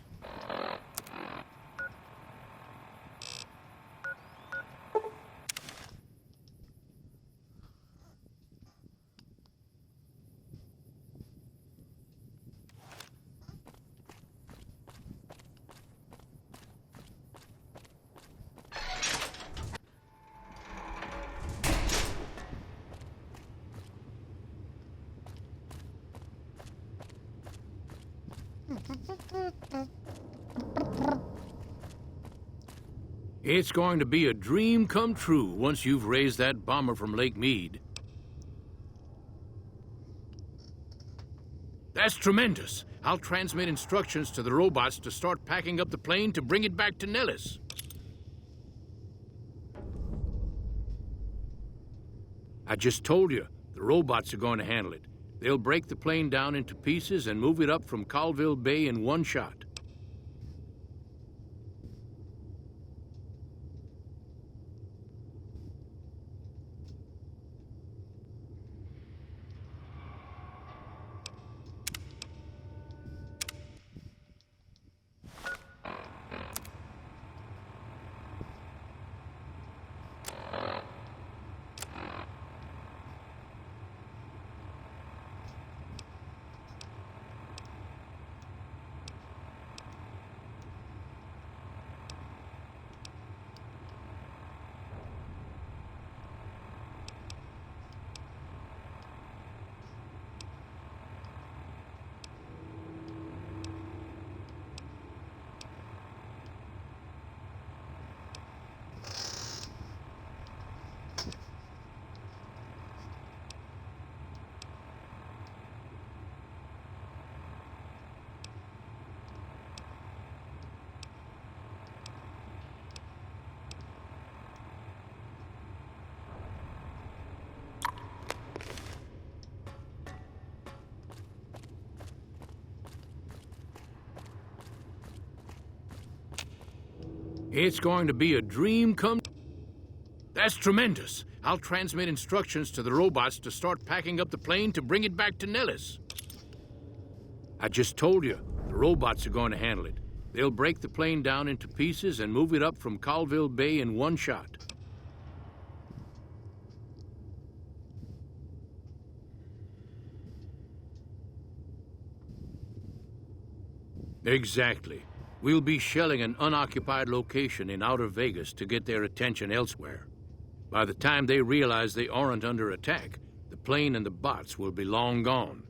It's going to be a dream come true once you've raised that bomber from Lake Mead. That's tremendous. I'll transmit instructions to the robots to start packing up the plane to bring it back to Nellis. I just told you, the robots are going to handle it. They'll break the plane down into pieces and move it up from Colville Bay in one shot. It's going to be a dream come... That's tremendous. I'll transmit instructions to the robots to start packing up the plane to bring it back to Nellis. I just told you, the robots are going to handle it. They'll break the plane down into pieces and move it up from Colville Bay in one shot. Exactly. We'll be shelling an unoccupied location in outer Vegas to get their attention elsewhere. By the time they realize they aren't under attack, the plane and the bots will be long gone.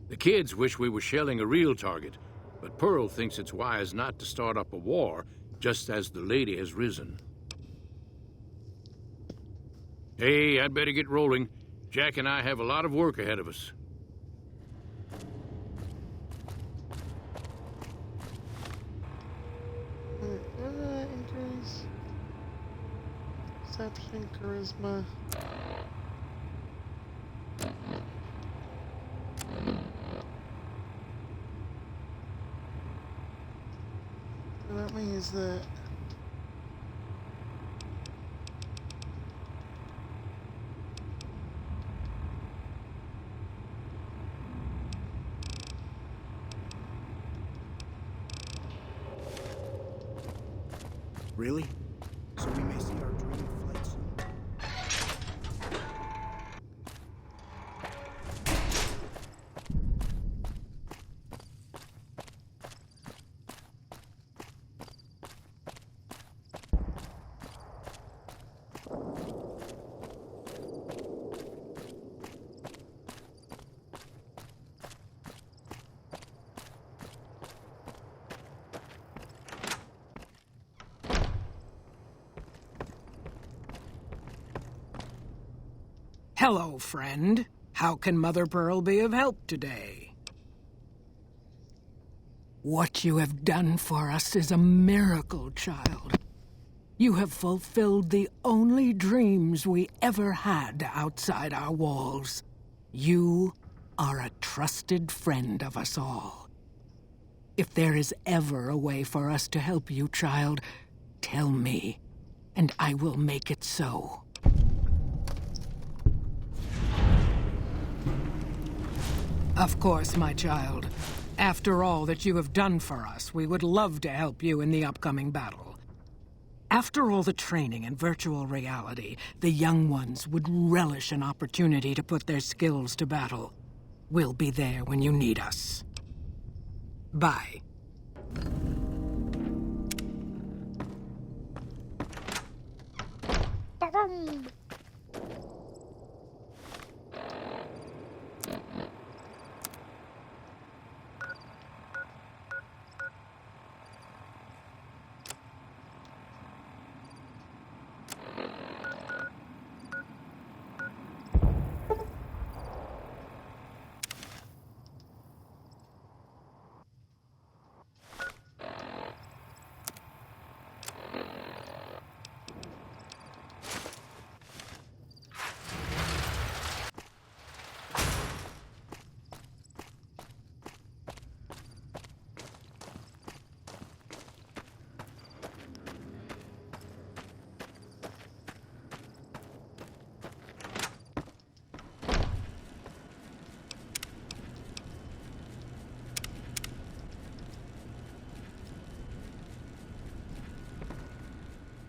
The kids wish we were shelling a real target, but Pearl thinks it's wise not to start up a war just as the lady has risen. Hey, I'd better get rolling. Jack and I have a lot of work ahead of us. Injuries. Perception, charisma. That means that Really? So we may see our dream flight soon. Hello, friend. How can Mother Pearl be of help today? What you have done for us is a miracle, child. You have fulfilled the only dreams we ever had outside our walls. You are a trusted friend of us all. If there is ever a way for us to help you, child, tell me, and I will make it so. Of course, my child. After all that you have done for us, we would love to help you in the upcoming battle. After all the training in virtual reality, the young ones would relish an opportunity to put their skills to battle. We'll be there when you need us. Bye.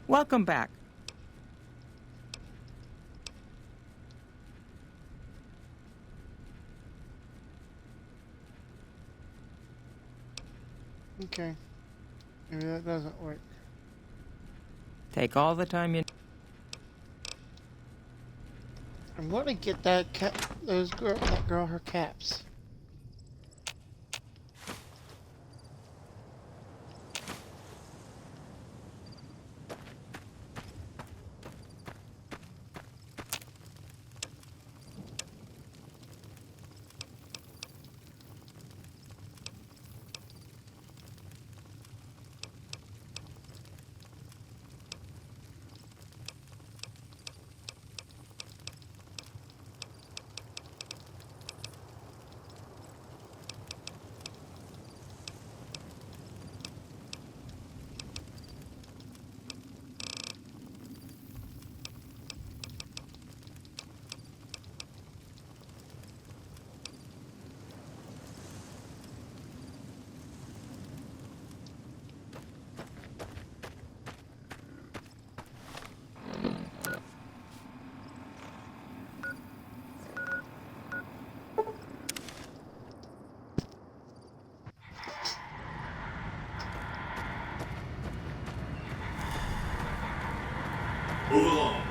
Welcome back. Okay. Maybe that doesn't work. Take all the time you... I'm gonna get that that girl her caps. Move along.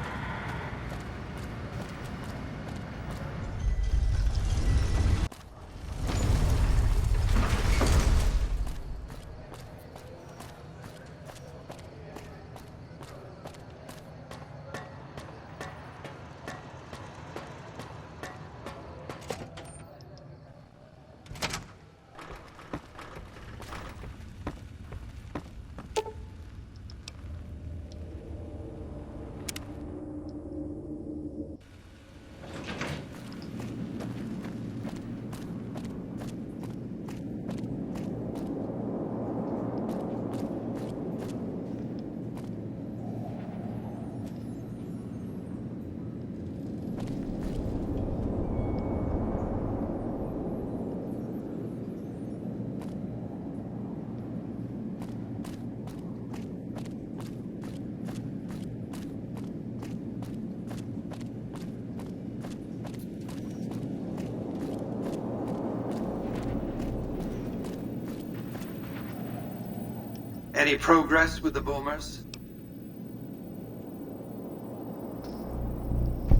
Any progress with the boomers?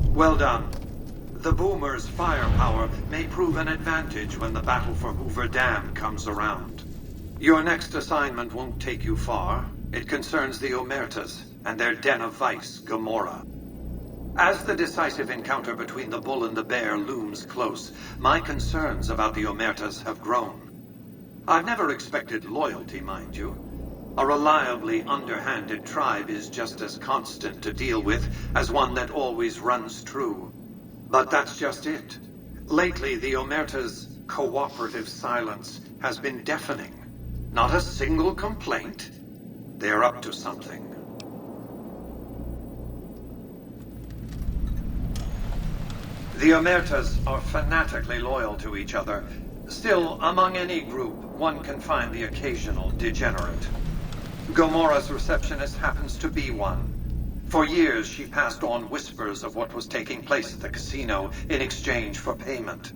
Well done. The boomers' firepower may prove an advantage when the battle for Hoover Dam comes around. Your next assignment won't take you far. It concerns the Omertas and their den of vice, Gomorrah. As the decisive encounter between the bull and the bear looms close, my concerns about the Omertas have grown. I've never expected loyalty, mind you. A reliably underhanded tribe is just as constant to deal with as one that always runs true. But that's just it. Lately, the Omerta's cooperative silence has been deafening. Not a single complaint. They're up to something. The Omertas are fanatically loyal to each other. Still, among any group, one can find the occasional degenerate. Gamora's receptionist happens to be one. For years, she passed on whispers of what was taking place at the casino in exchange for payment.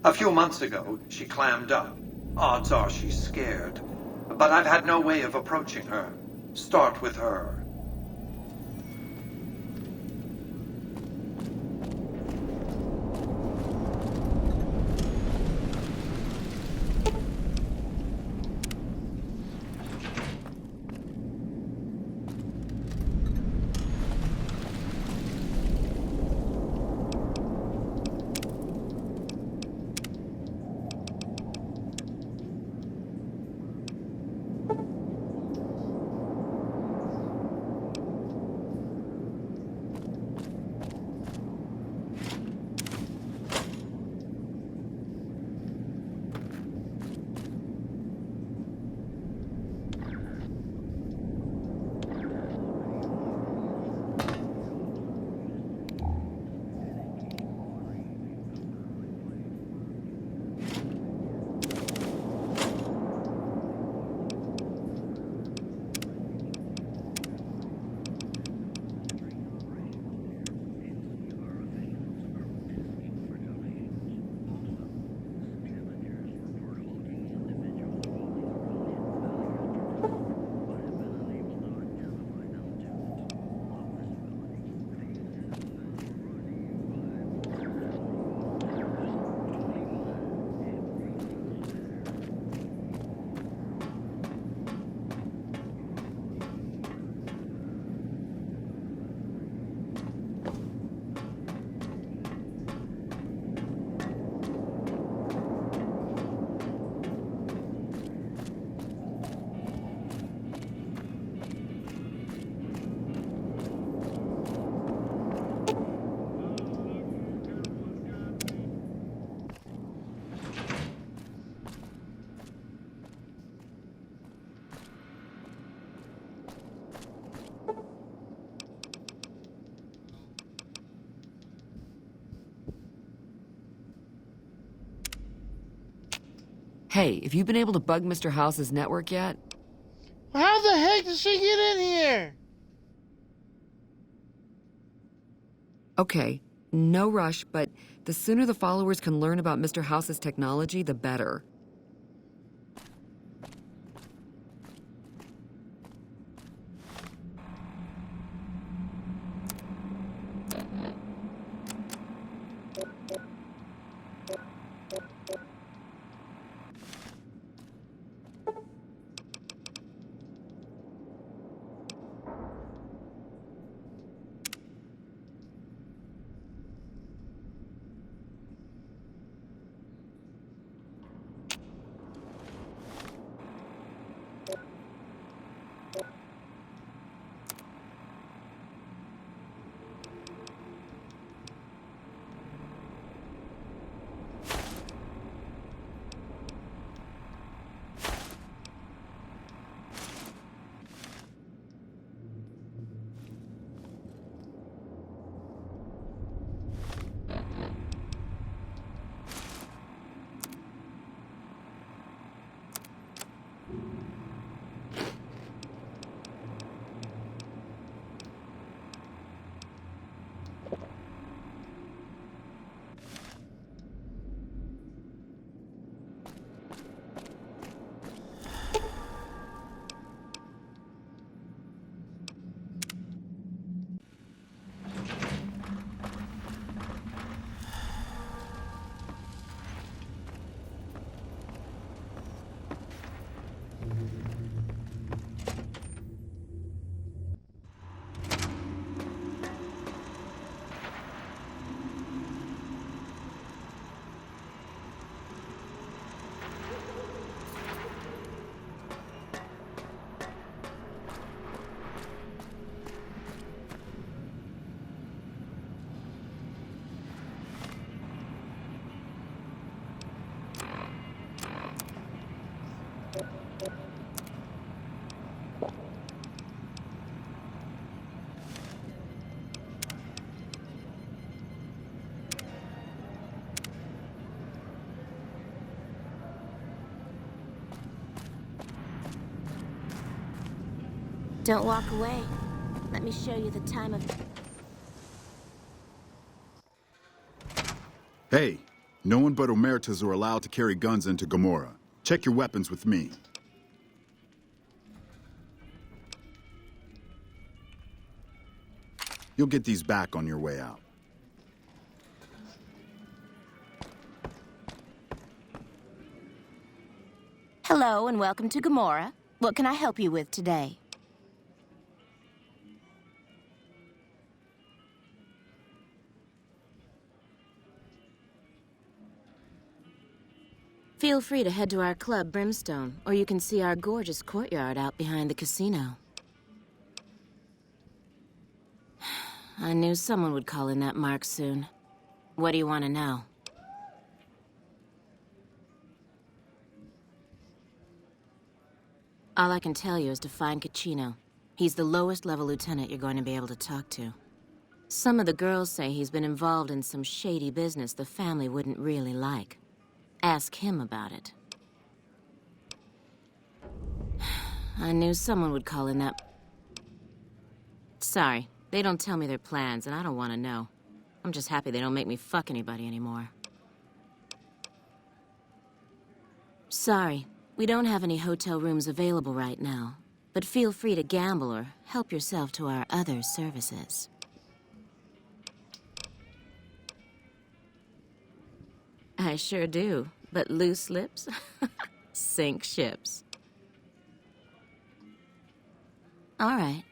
A few months ago, she clammed up. Odds are she's scared. But I've had no way of approaching her. Start with her. Hey, have you been able to bug Mr. House's network yet? How the heck did she get in here? Okay, no rush, but the sooner the followers can learn about Mr. House's technology, the better. Don't walk away. Let me show you the time of... Hey, no one but Omertas are allowed to carry guns into Gomorrah. Check your weapons with me. You'll get these back on your way out. Hello and welcome to Gomorrah. What can I help you with today? Feel free to head to our club, Brimstone, or you can see our gorgeous courtyard out behind the casino. I knew someone would call in that mark soon. What do you want to know? All I can tell you is to find Caccino. He's the lowest level lieutenant you're going to be able to talk to. Some of the girls say he's been involved in some shady business the family wouldn't really like. Ask him about it. I knew someone would call in that... Sorry, they don't tell me their plans, and I don't want to know. I'm just happy they don't make me fuck anybody anymore. Sorry, we don't have any hotel rooms available right now, but feel free to gamble or help yourself to our other services. I sure do, but loose lips sink ships. All right,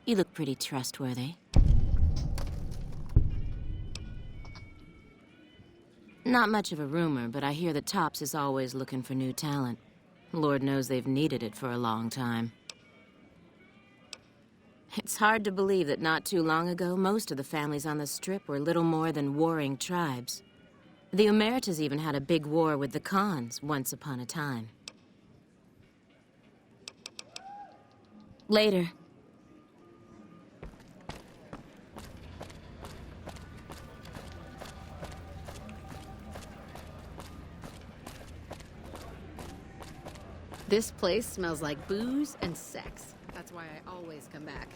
you look pretty trustworthy. Not much of a rumor, but I hear the Tops is always looking for new talent. Lord knows they've needed it for a long time. It's hard to believe that not too long ago, most of the families on the Strip were little more than warring tribes. The Omertas even had a big war with the Khans once upon a time. Later. This place smells like booze and sex. That's why I always come back.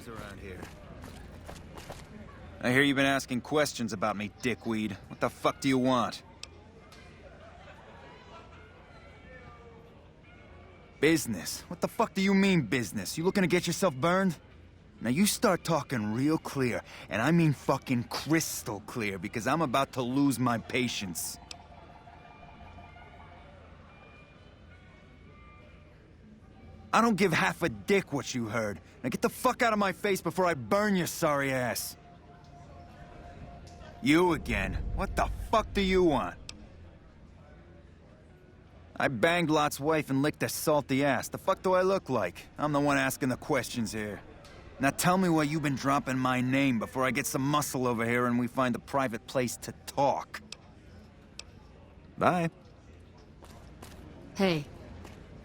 Around here. I hear you've been asking questions about me, dickweed. What the fuck do you want? Business? What the fuck do you mean business? You looking to get yourself burned? Now you start talking real clear, and I mean fucking crystal clear, because I'm about to lose my patience. I don't give half a dick what you heard. Now get the fuck out of my face before I burn your sorry ass. You again. What the fuck do you want? I banged Lot's wife and licked her salty ass. The fuck do I look like? I'm the one asking the questions here. Now tell me why you've been dropping my name before I get some muscle over here and we find a private place to talk. Bye. Hey.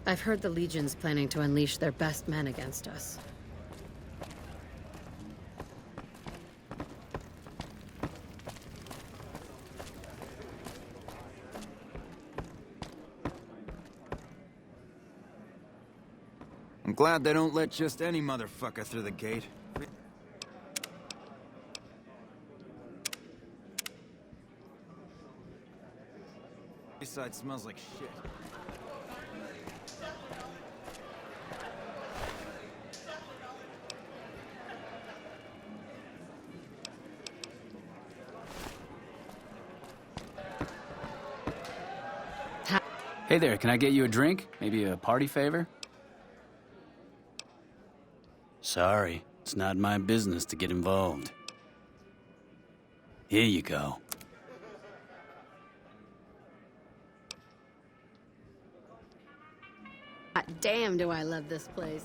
I've heard the Legion's planning to unleash their best men against us. I'm glad they don't let just any motherfucker through the gate. This side smells like shit. Hey there, can I get you a drink? Maybe a party favor? Sorry, it's not my business to get involved. Here you go. Damn, do I love this place.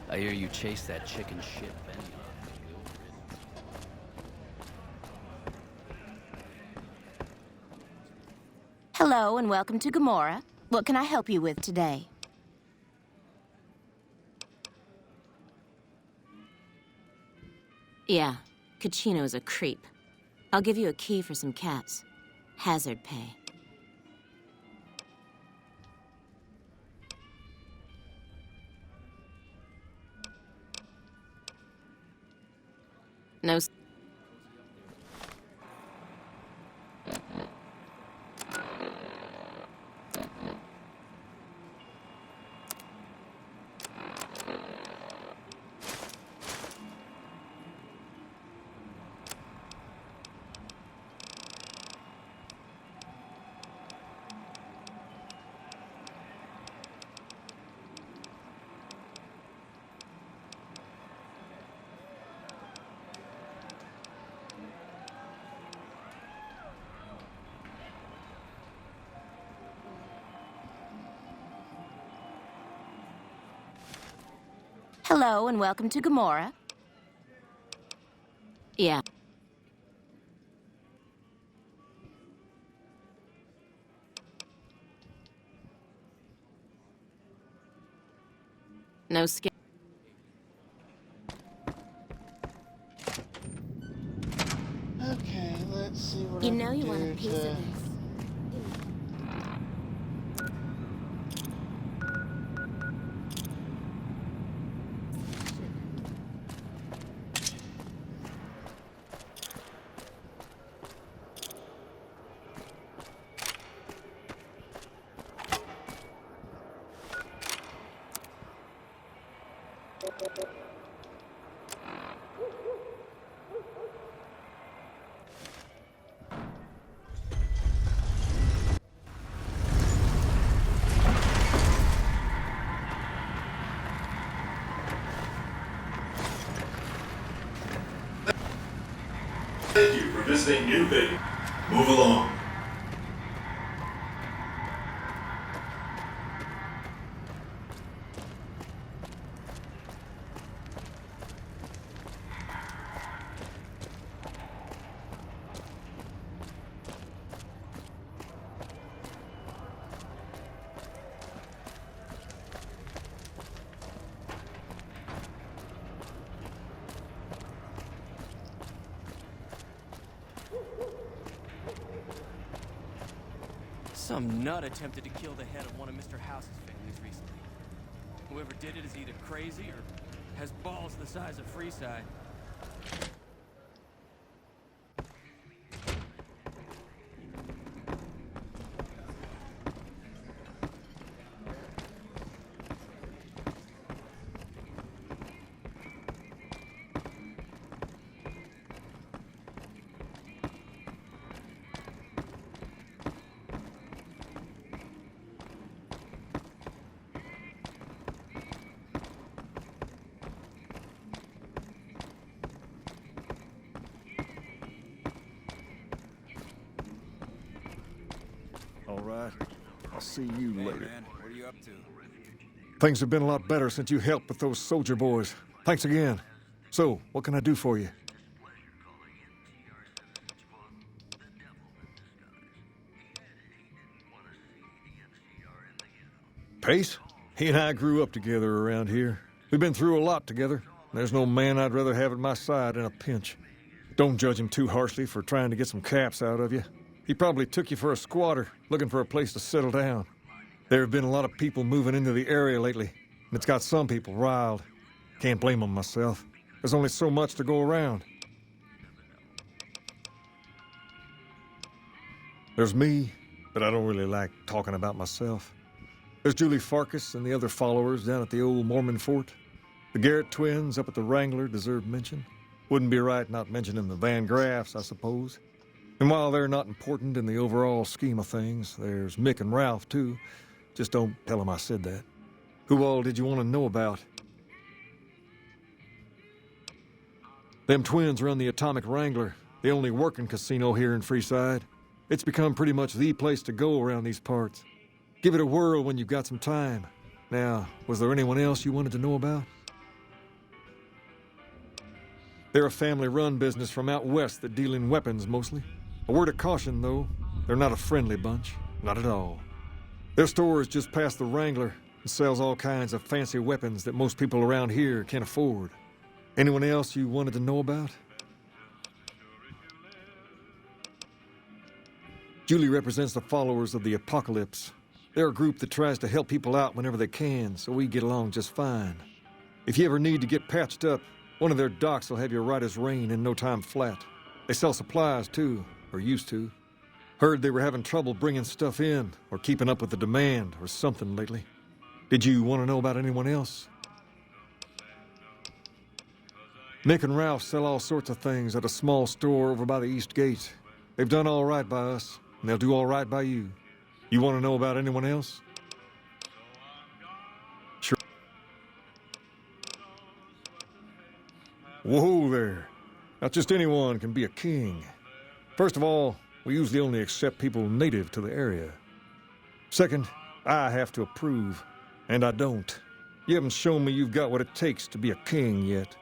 I hear you chase that chicken shit, Benny. Hello and welcome to Gomorrah. What can I help you with today? Yeah, Kachino's a creep. I'll give you a key for some cats. Hazard pay. No. Hello and welcome to Gomorrah. Yeah. No skin. Okay, let's see what You I know can you want a do piece of to... this. Thank you for visiting NewVegas. Move along. Some nut attempted to kill the head of one of Mr. House's families recently. Whoever did it is either crazy or has balls the size of Freeside. All right. I'll see you later. Man, what are you up to? Things have been a lot better since you helped with those soldier boys. Thanks again. So, what can I do for you? Pace? He and I grew up together around here. We've been through a lot together. There's no man I'd rather have at my side in a pinch. Don't judge him too harshly for trying to get some caps out of you. He probably took you for a squatter, looking for a place to settle down. There have been a lot of people moving into the area lately, and it's got some people riled. Can't blame them myself. There's only so much to go around. There's me, but I don't really like talking about myself. There's Julie Farkas and the other followers down at the old Mormon fort. The Garrett twins up at the Wrangler deserve mention. Wouldn't be right not mentioning the Van Graffs, I suppose. And while they're not important in the overall scheme of things, there's Mick and Ralph, too. Just don't tell them I said that. Who all did you want to know about? Them twins run the Atomic Wrangler, the only working casino here in Freeside. It's become pretty much the place to go around these parts. Give it a whirl when you've got some time. Now, was there anyone else you wanted to know about? They're a family-run business from out west that deal in weapons mostly. A word of caution, though, they're not a friendly bunch. Not at all. Their store is just past the Wrangler and sells all kinds of fancy weapons that most people around here can't afford. Anyone else you wanted to know about? Julie represents the followers of the Apocalypse. They're a group that tries to help people out whenever they can, so we get along just fine. If you ever need to get patched up, one of their docs will have you right as rain in no time flat. They sell supplies, too, or used to. Heard they were having trouble bringing stuff in, or keeping up with the demand, or something lately. Did you want to know about anyone else? Mick and Ralph sell all sorts of things at a small store over by the East Gate. They've done all right by us, and they'll do all right by you. You want to know about anyone else? Sure. Whoa there. Not just anyone can be a king. First of all, we usually only accept people native to the area. Second, I have to approve, and I don't. You haven't shown me you've got what it takes to be a king yet.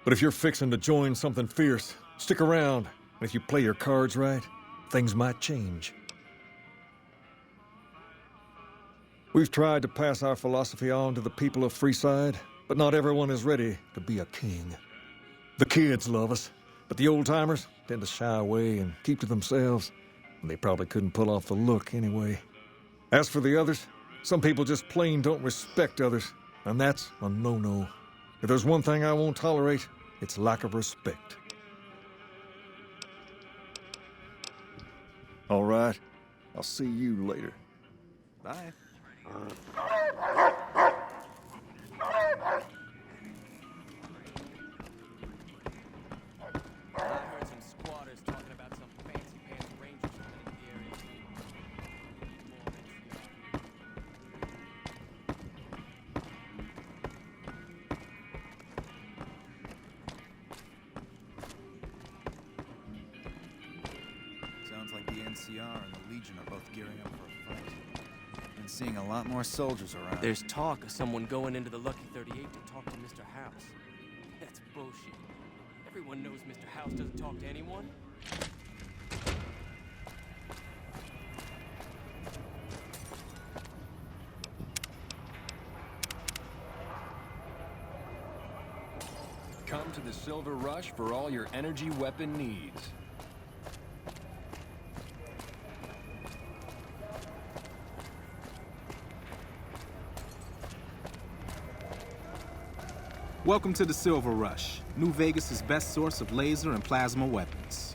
But if you're fixing to join something fierce, stick around. And if you play your cards right, things might change. We've tried to pass our philosophy on to the people of Freeside, but not everyone is ready to be a king. The kids love us, but the old-timers tend to shy away and keep to themselves, and they probably couldn't pull off the look anyway. As for the others, some people just plain don't respect others, and that's a no-no. If there's one thing I won't tolerate, it's lack of respect. All right, I'll see you later. Bye. Sounds like the NCR and the Legion are both gearing up for a fight. Been seeing a lot more soldiers around. There's talk of someone going into the Lucky 38 to talk to Mr. House. That's bullshit. Everyone knows Mr. House doesn't talk to anyone. Come to the Silver Rush for all your energy weapon needs. Welcome to the Silver Rush, NewVegas' best source of laser and plasma weapons.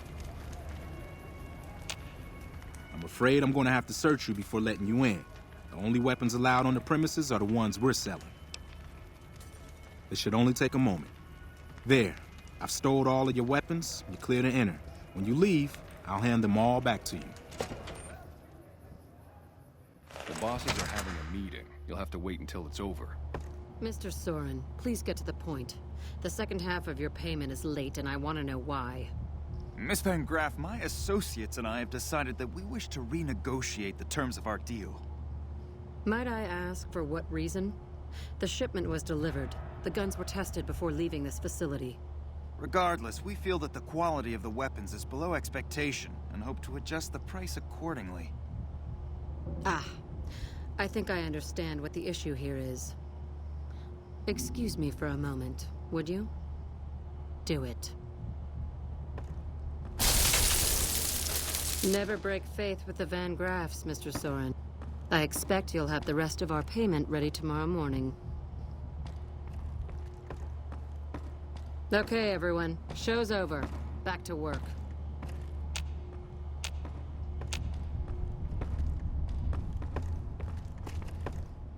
I'm afraid I'm going to have to search you before letting you in. The only weapons allowed on the premises are the ones we're selling. This should only take a moment. There, I've stowed all of your weapons. You're clear to enter. When you leave, I'll hand them all back to you. The bosses are having a meeting. You'll have to wait until it's over. Mr. Soren, please get to the point. The second half of your payment is late, and I want to know why. Miss Van Graff, my associates and I have decided that we wish to renegotiate the terms of our deal. Might I ask for what reason? The shipment was delivered. The guns were tested before leaving this facility. Regardless, we feel that the quality of the weapons is below expectation and hope to adjust the price accordingly. Ah, I think I understand what the issue here is. Excuse me for a moment, would you? Do it. Never break faith with the Van Graffs, Mr. Soren. I expect you'll have the rest of our payment ready tomorrow morning. Okay, everyone. Show's over. Back to work.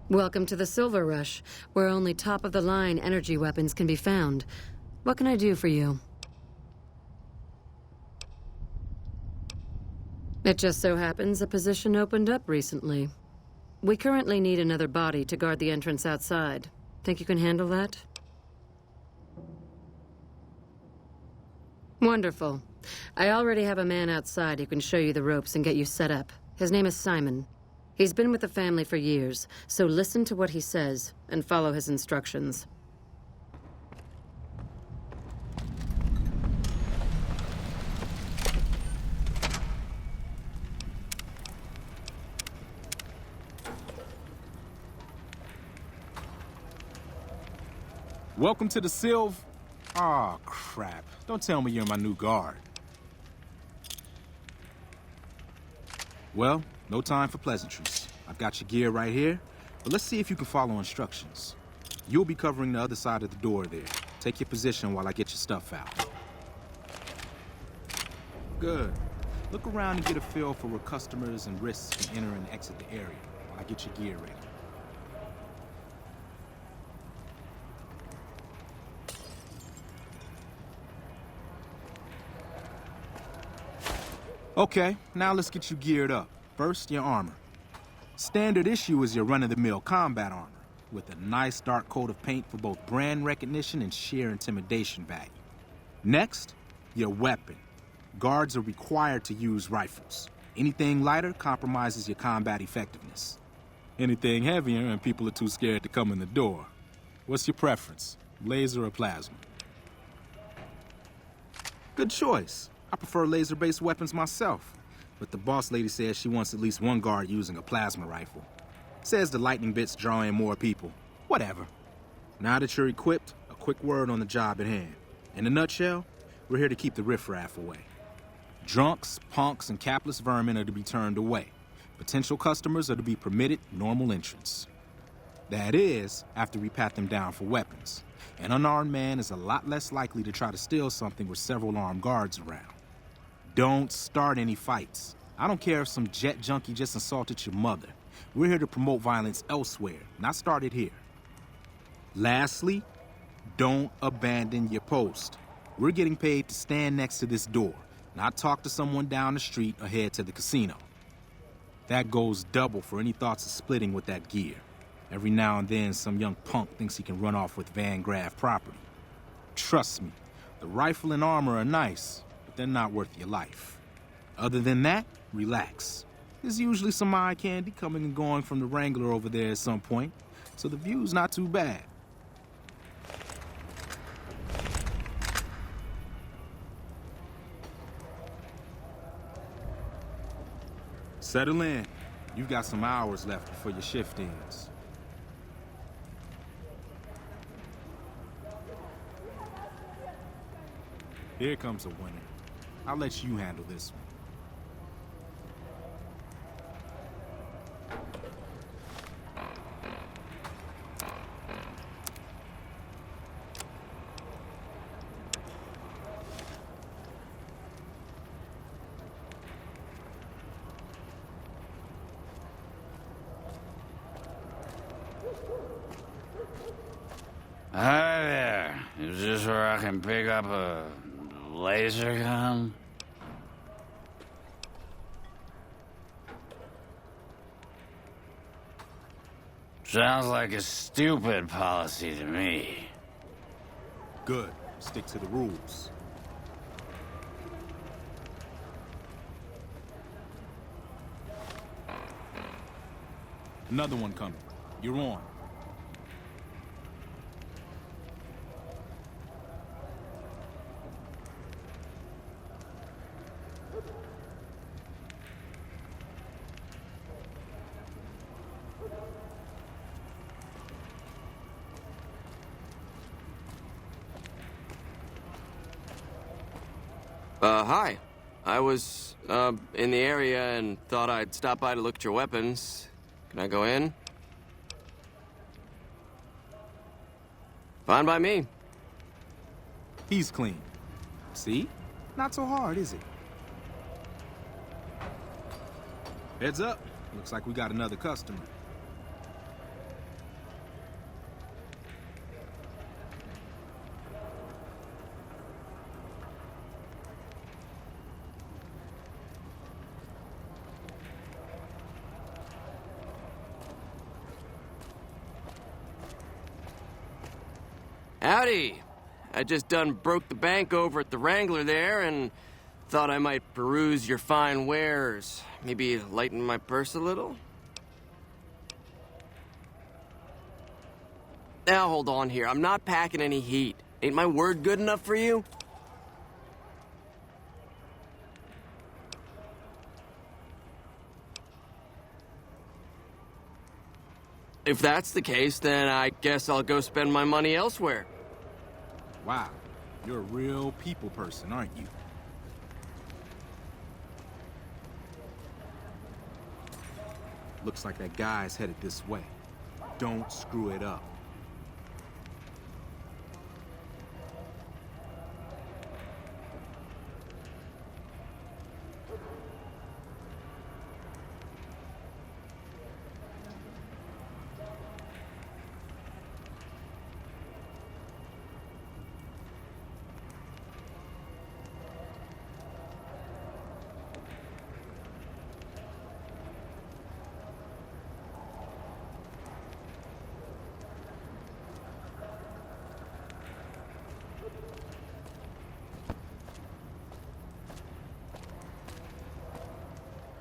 Welcome to the Silver Rush, where only top-of-the-line energy weapons can be found. What can I do for you? It just so happens a position opened up recently. We currently need another body to guard the entrance outside. Think you can handle that? Wonderful. I already have a man outside who can show you the ropes and get you set up. His name is Simon. He's been with the family for years, so listen to what he says and follow his instructions. Welcome to the Aw, crap. Don't tell me you're my new guard. Well, no time for pleasantries. I've got your gear right here, but let's see if you can follow instructions. You'll be covering the other side of the door there. Take your position while I get your stuff out. Good. Look around and get a feel for where customers and risks can enter and exit the area while I get your gear ready. Okay, now let's get you geared up. First, your armor. Standard issue is your run-of-the-mill combat armor, with a nice dark coat of paint for both brand recognition and sheer intimidation value. Next, your weapon. Guards are required to use rifles. Anything lighter compromises your combat effectiveness. Anything heavier and people are too scared to come in the door. What's your preference, laser or plasma? Good choice. I prefer laser-based weapons myself, but the boss lady says she wants at least one guard using a plasma rifle. Says the lightning bits draw in more people. Whatever. Now that you're equipped, a quick word on the job at hand. In a nutshell, we're here to keep the riffraff away. Drunks, punks, and capless vermin are to be turned away. Potential customers are to be permitted normal entrance. That is, after we pat them down for weapons. An unarmed man is a lot less likely to try to steal something with several armed guards around. Don't start any fights. I don't care if some jet junkie just insulted your mother. We're here to promote violence elsewhere, not start it here. Lastly, don't abandon your post. We're getting paid to stand next to this door, not talk to someone down the street or head to the casino. That goes double for any thoughts of splitting with that gear. Every now and then, some young punk thinks he can run off with Van Graff property. Trust me, the rifle and armor are nice, but they're not worth your life. Other than that, relax. There's usually some eye candy coming and going from the Wrangler over there at some point, so the view's not too bad. Settle in. You've got some hours left before your shift ends. Here comes a winner. I'll let you handle this one. Hi there. Is this where I can pick up a laser gun? Sounds like a stupid policy to me. Good. Stick to the rules. Another one coming. You're on. Hi. I was, in the area and thought I'd stop by to look at your weapons. Can I go in? Fine by me. He's clean. See? Not so hard, is it? Heads up. Looks like we got another customer. Howdy. I just done broke the bank over at the Wrangler there and thought I might peruse your fine wares. Maybe lighten my purse a little? Now hold on here. I'm not packing any heat. Ain't my word good enough for you? If that's the case, then I guess I'll go spend my money elsewhere. Wow, you're a real people person, aren't you? Looks like that guy's headed this way. Don't screw it up.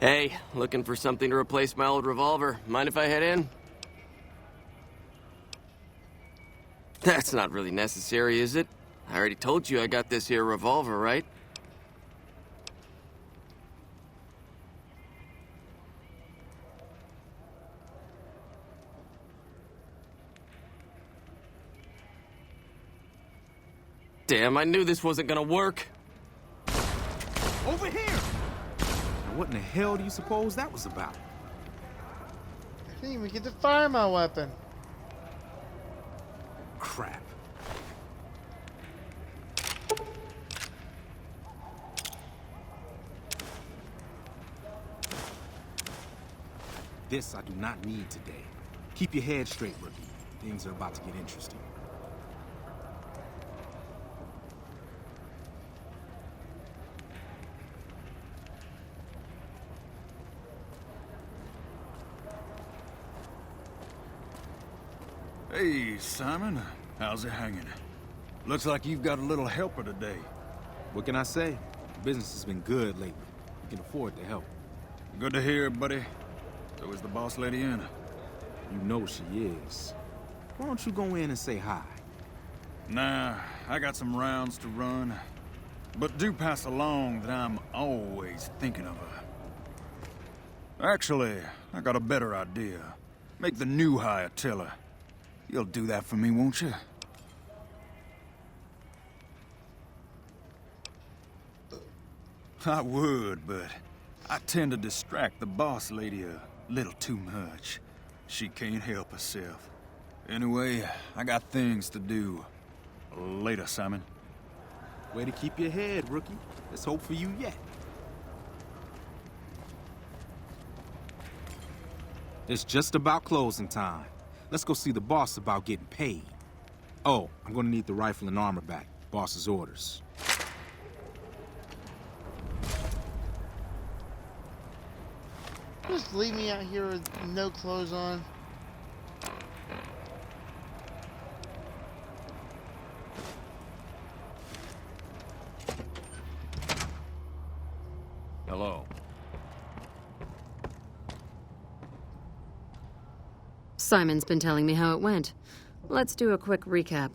Hey, looking for something to replace my old revolver. Mind if I head in? That's not really necessary, is it? I already told you I got this here revolver, right? Damn, I knew this wasn't gonna work. Over here! Now what in the hell do you suppose that was about? I didn't even get to fire my weapon. Crap. This I do not need today. Keep your head straight, rookie. Things are about to get interesting. Hey, Simon. How's it hanging? Looks like you've got a little helper today. What can I say? Business has been good lately. We can afford the help. Good to hear, buddy. So is the boss lady in? You know she is. Why don't you go in and say hi? Nah, I got some rounds to run. But do pass along that I'm always thinking of her. Actually, I got a better idea. Make the new hire tell her. You'll do that for me, won't you? I would, but I tend to distract the boss lady a little too much. She can't help herself. Anyway, I got things to do. Later, Simon. Way to keep your head, rookie. There's hope for you yet. It's just about closing time. Let's go see the boss about getting paid. Oh, I'm gonna need the rifle and armor back. Boss's orders. Just leave me out here with no clothes on. Hello. Simon's been telling me how it went. Let's do a quick recap.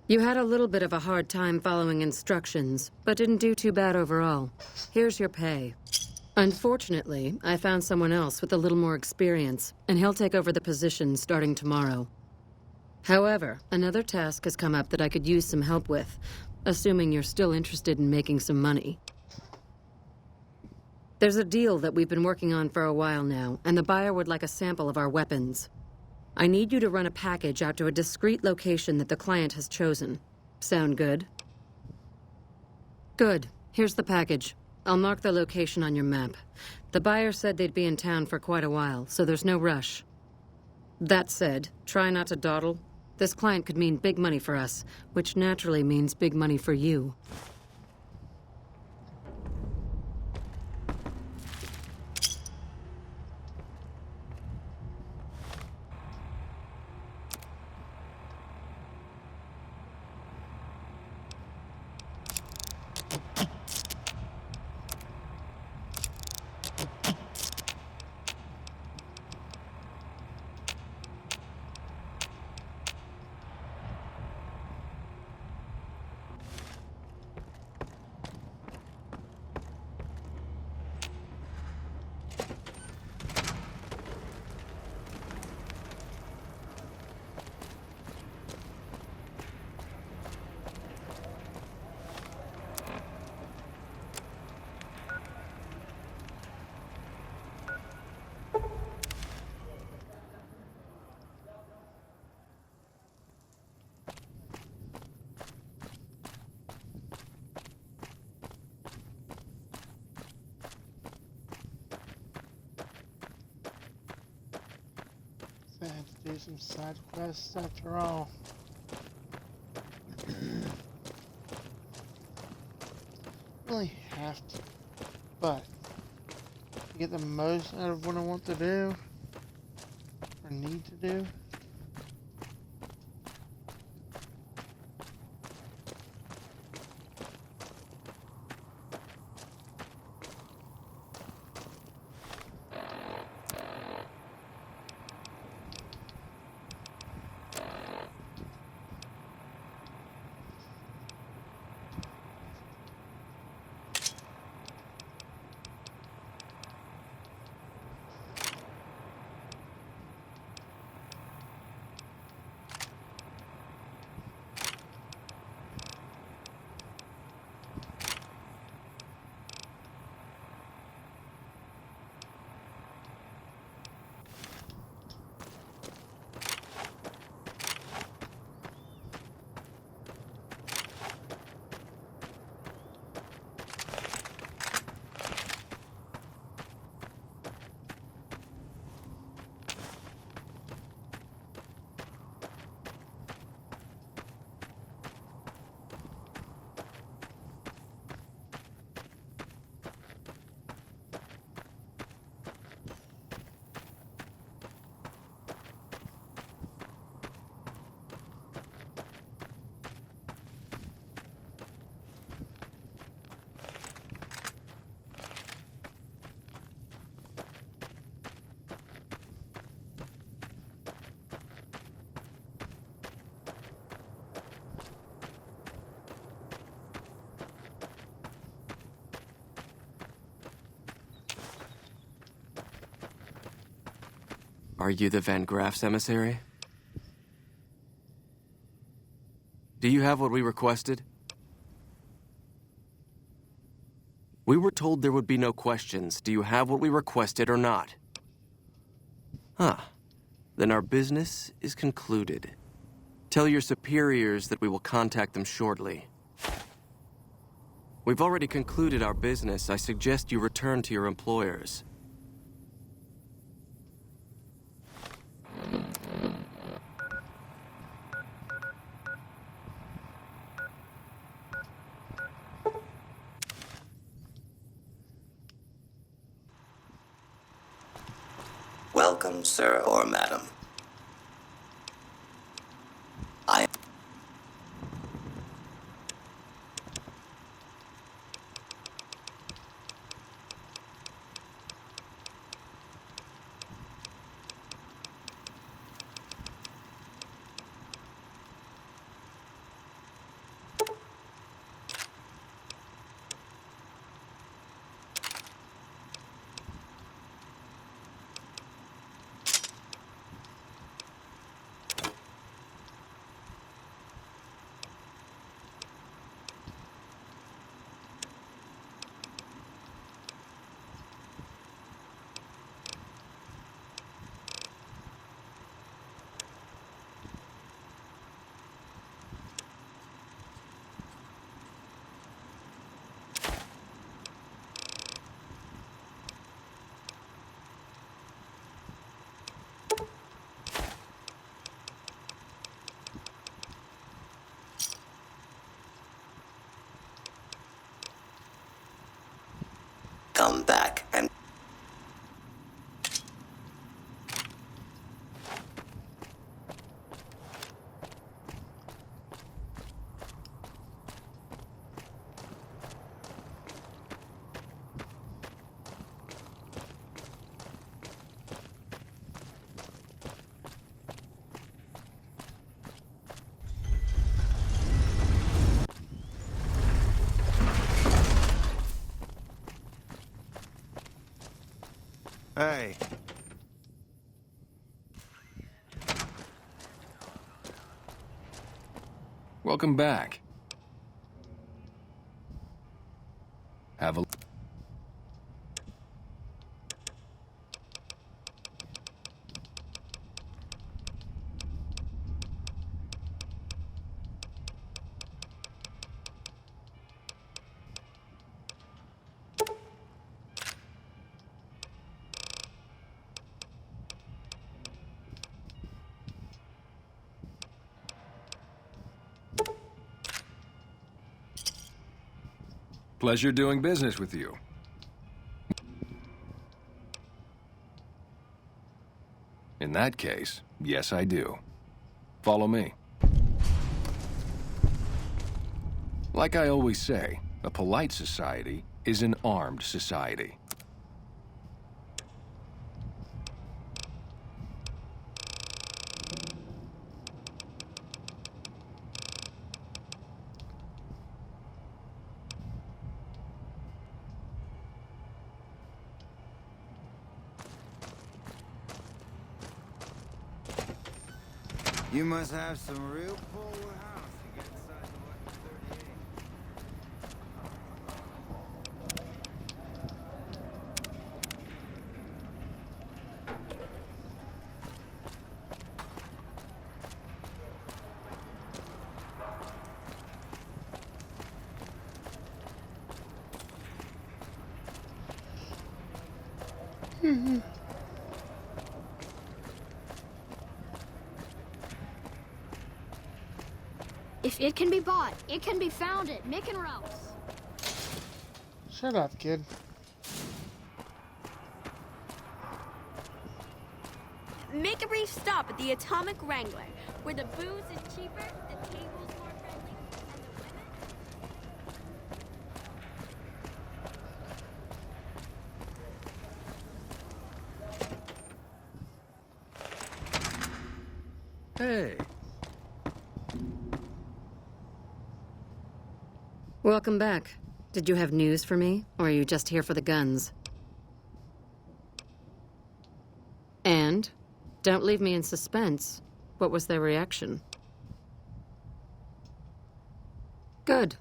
You had a little bit of a hard time following instructions, but didn't do too bad overall. Here's your pay. Unfortunately, I found someone else with a little more experience, and he'll take over the position starting tomorrow. However, another task has come up that I could use some help with, assuming you're still interested in making some money. There's a deal that we've been working on for a while now, and the buyer would like a sample of our weapons. I need you to run a package out to a discreet location that the client has chosen. Sound good? Good. Here's the package. I'll mark the location on your map. The buyer said they'd be in town for quite a while, so there's no rush. That said, try not to dawdle. This client could mean big money for us, which naturally means big money for you. do some side quests after all. Really have to, but to get the most out of what I want to do or need to do. Are you the Van Graff's emissary? Do you have what we requested? We were told there would be no questions. Do you have what we requested or not? Huh. Then our business is concluded. Tell your superiors that we will contact them shortly. We've already concluded our business. I suggest you return to your employers. Welcome, sir or madam. I come back and Hey. Welcome back. Have a... Pleasure doing business with you. In that case, yes, I do. Follow me. Like I always say, a polite society is an armed society. You must have some real pull with house to get inside the Weapon 38. If it can be bought, it can be found at Mick and Ralph's. Shut up, kid. Make a brief stop at the Atomic Wrangler, where the booze is cheaper, the table's more friendly, and the women... Hey. Welcome back. Did you have news for me, or are you just here for the guns? And? Don't leave me in suspense. What was their reaction? Good.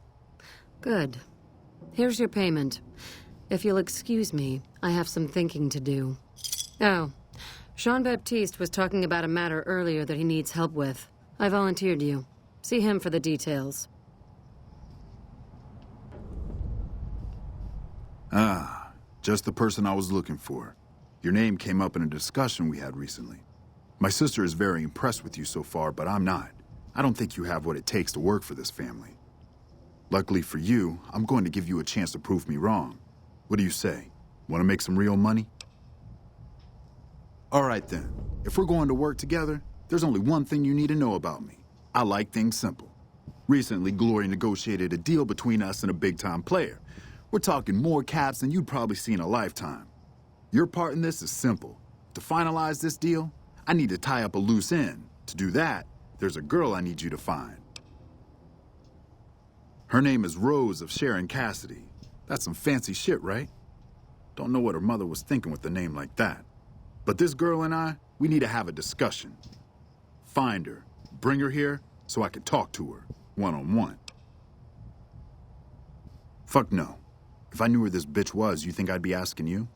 Good. Here's your payment. If you'll excuse me, I have some thinking to do. Oh, Jean-Baptiste was talking about a matter earlier that he needs help with. I volunteered you. See him for the details. Ah, just the person I was looking for. Your name came up in a discussion we had recently. My sister is very impressed with you so far, but I'm not. I don't think you have what it takes to work for this family. Luckily for you, I'm going to give you a chance to prove me wrong. What do you say? Want to make some real money? All right then. If we're going to work together, there's only one thing you need to know about me. I like things simple. Recently, Glory negotiated a deal between us and a big-time player. We're talking more caps than you'd probably see in a lifetime. Your part in this is simple. To finalize this deal, I need to tie up a loose end. To do that, there's a girl I need you to find. Her name is Rose of Sharon Cassidy. That's some fancy shit, right? Don't know what her mother was thinking with a name like that. But this girl and I, we need to have a discussion. Find her, bring her here, so I can talk to her, one-on-one. Fuck no. If I knew where this bitch was, you think I'd be asking you?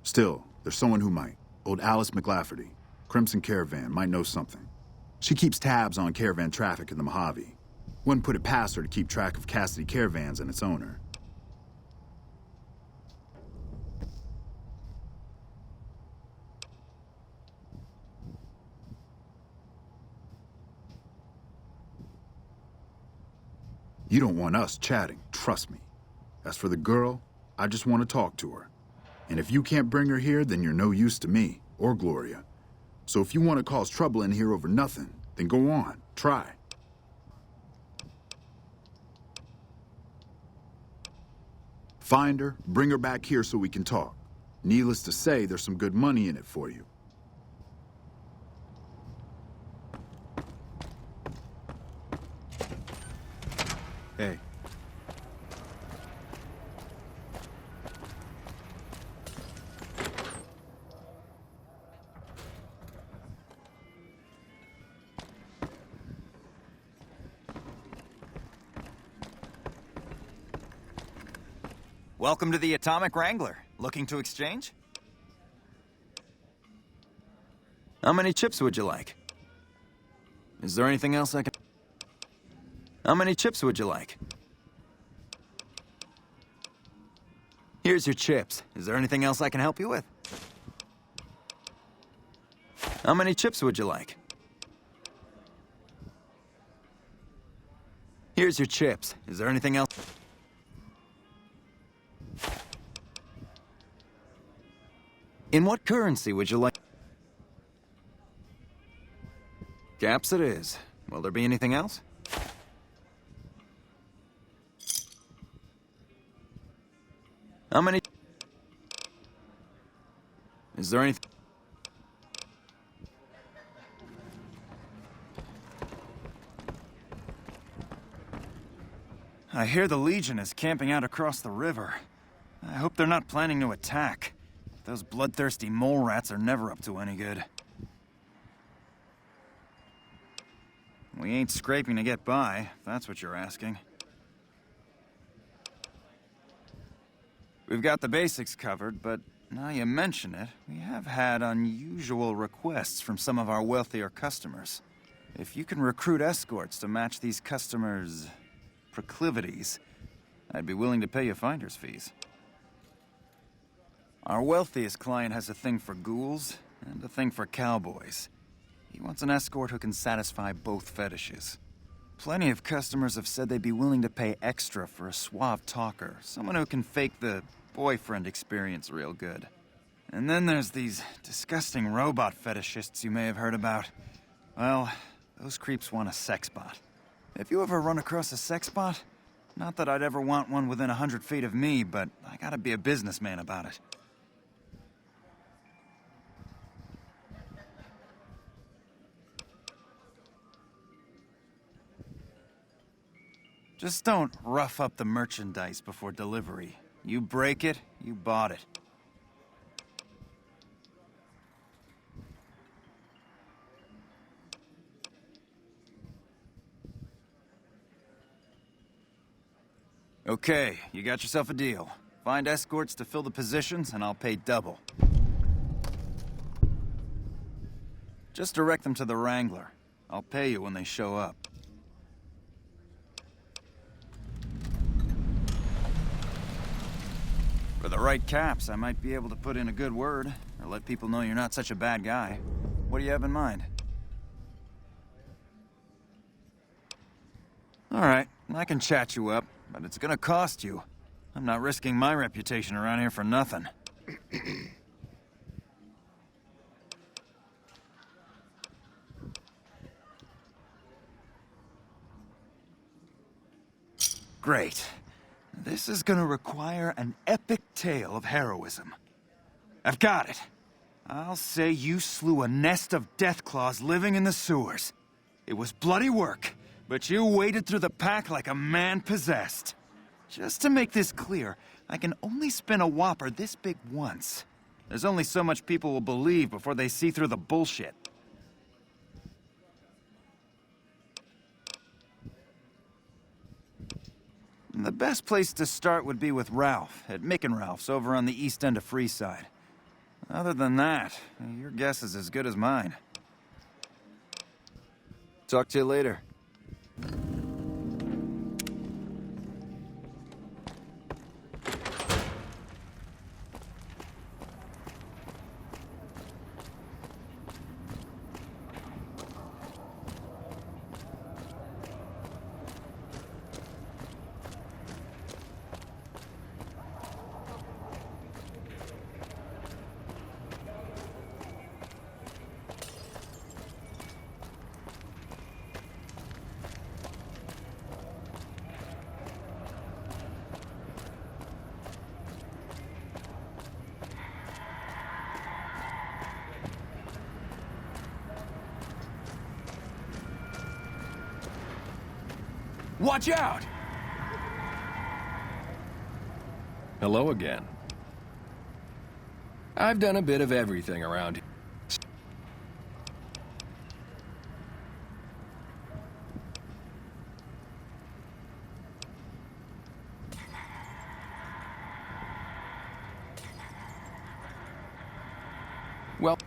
Still, there's someone who might. Old Alice McLafferty. Crimson Caravan might know something. She keeps tabs on caravan traffic in the Mojave. Wouldn't put it past her to keep track of Cassidy Caravans and its owner. You don't want us chatting, trust me. As for the girl, I just want to talk to her. And if you can't bring her here, then you're no use to me, or Gloria. So if you want to cause trouble in here over nothing, then go on, try. Find her, bring her back here so we can talk. Needless to say, there's some good money in it for you. Hey. Welcome to the Atomic Wrangler. Looking to exchange? How many chips would you like? Is there anything else I can... How many chips would you like? Here's your chips. Is there anything else I can help you with? How many chips would you like? Here's your chips. Is there anything else? In what currency would you like? Caps it is. Will there be anything else? How many? Is there anything? I hear the Legion is camping out across the river. I hope they're not planning to attack. Those bloodthirsty mole rats are never up to any good. We ain't scraping to get by, if that's what you're asking. We've got the basics covered, but now you mention it, we have had unusual requests from some of our wealthier customers. If you can recruit escorts to match these customers' proclivities, I'd be willing to pay you finder's fees. Our wealthiest client has a thing for ghouls and a thing for cowboys. He wants an escort who can satisfy both fetishes. Plenty of customers have said they'd be willing to pay extra for a suave talker, someone who can fake the boyfriend experience real good. And then there's these disgusting robot fetishists you may have heard about. Well, those creeps want a sex bot. If you ever run across a sex bot, not that I'd ever want one within 100 feet of me, but I gotta be a businessman about it. Just don't rough up the merchandise before delivery. You break it, you bought it. Okay, you got yourself a deal. Find escorts to fill the positions, and I'll pay double. Just direct them to the Wrangler. I'll pay you when they show up. For the right caps, I might be able to put in a good word, or let people know you're not such a bad guy. What do you have in mind? All right, I can chat you up, but it's gonna cost you. I'm not risking my reputation around here for nothing. Great. This is gonna require an epic tale of heroism. I've got it. I'll say you slew a nest of deathclaws living in the sewers. It was bloody work, but you waded through the pack like a man possessed. Just to make this clear, I can only spin a whopper this big once. There's only so much people will believe before they see through the bullshit. The best place to start would be with Ralph, at Mick and Ralph's over on the east end of Freeside. Other than that, your guess is as good as mine. Talk to you later. Watch out! Hello again. I've done a bit of everything around here. Well,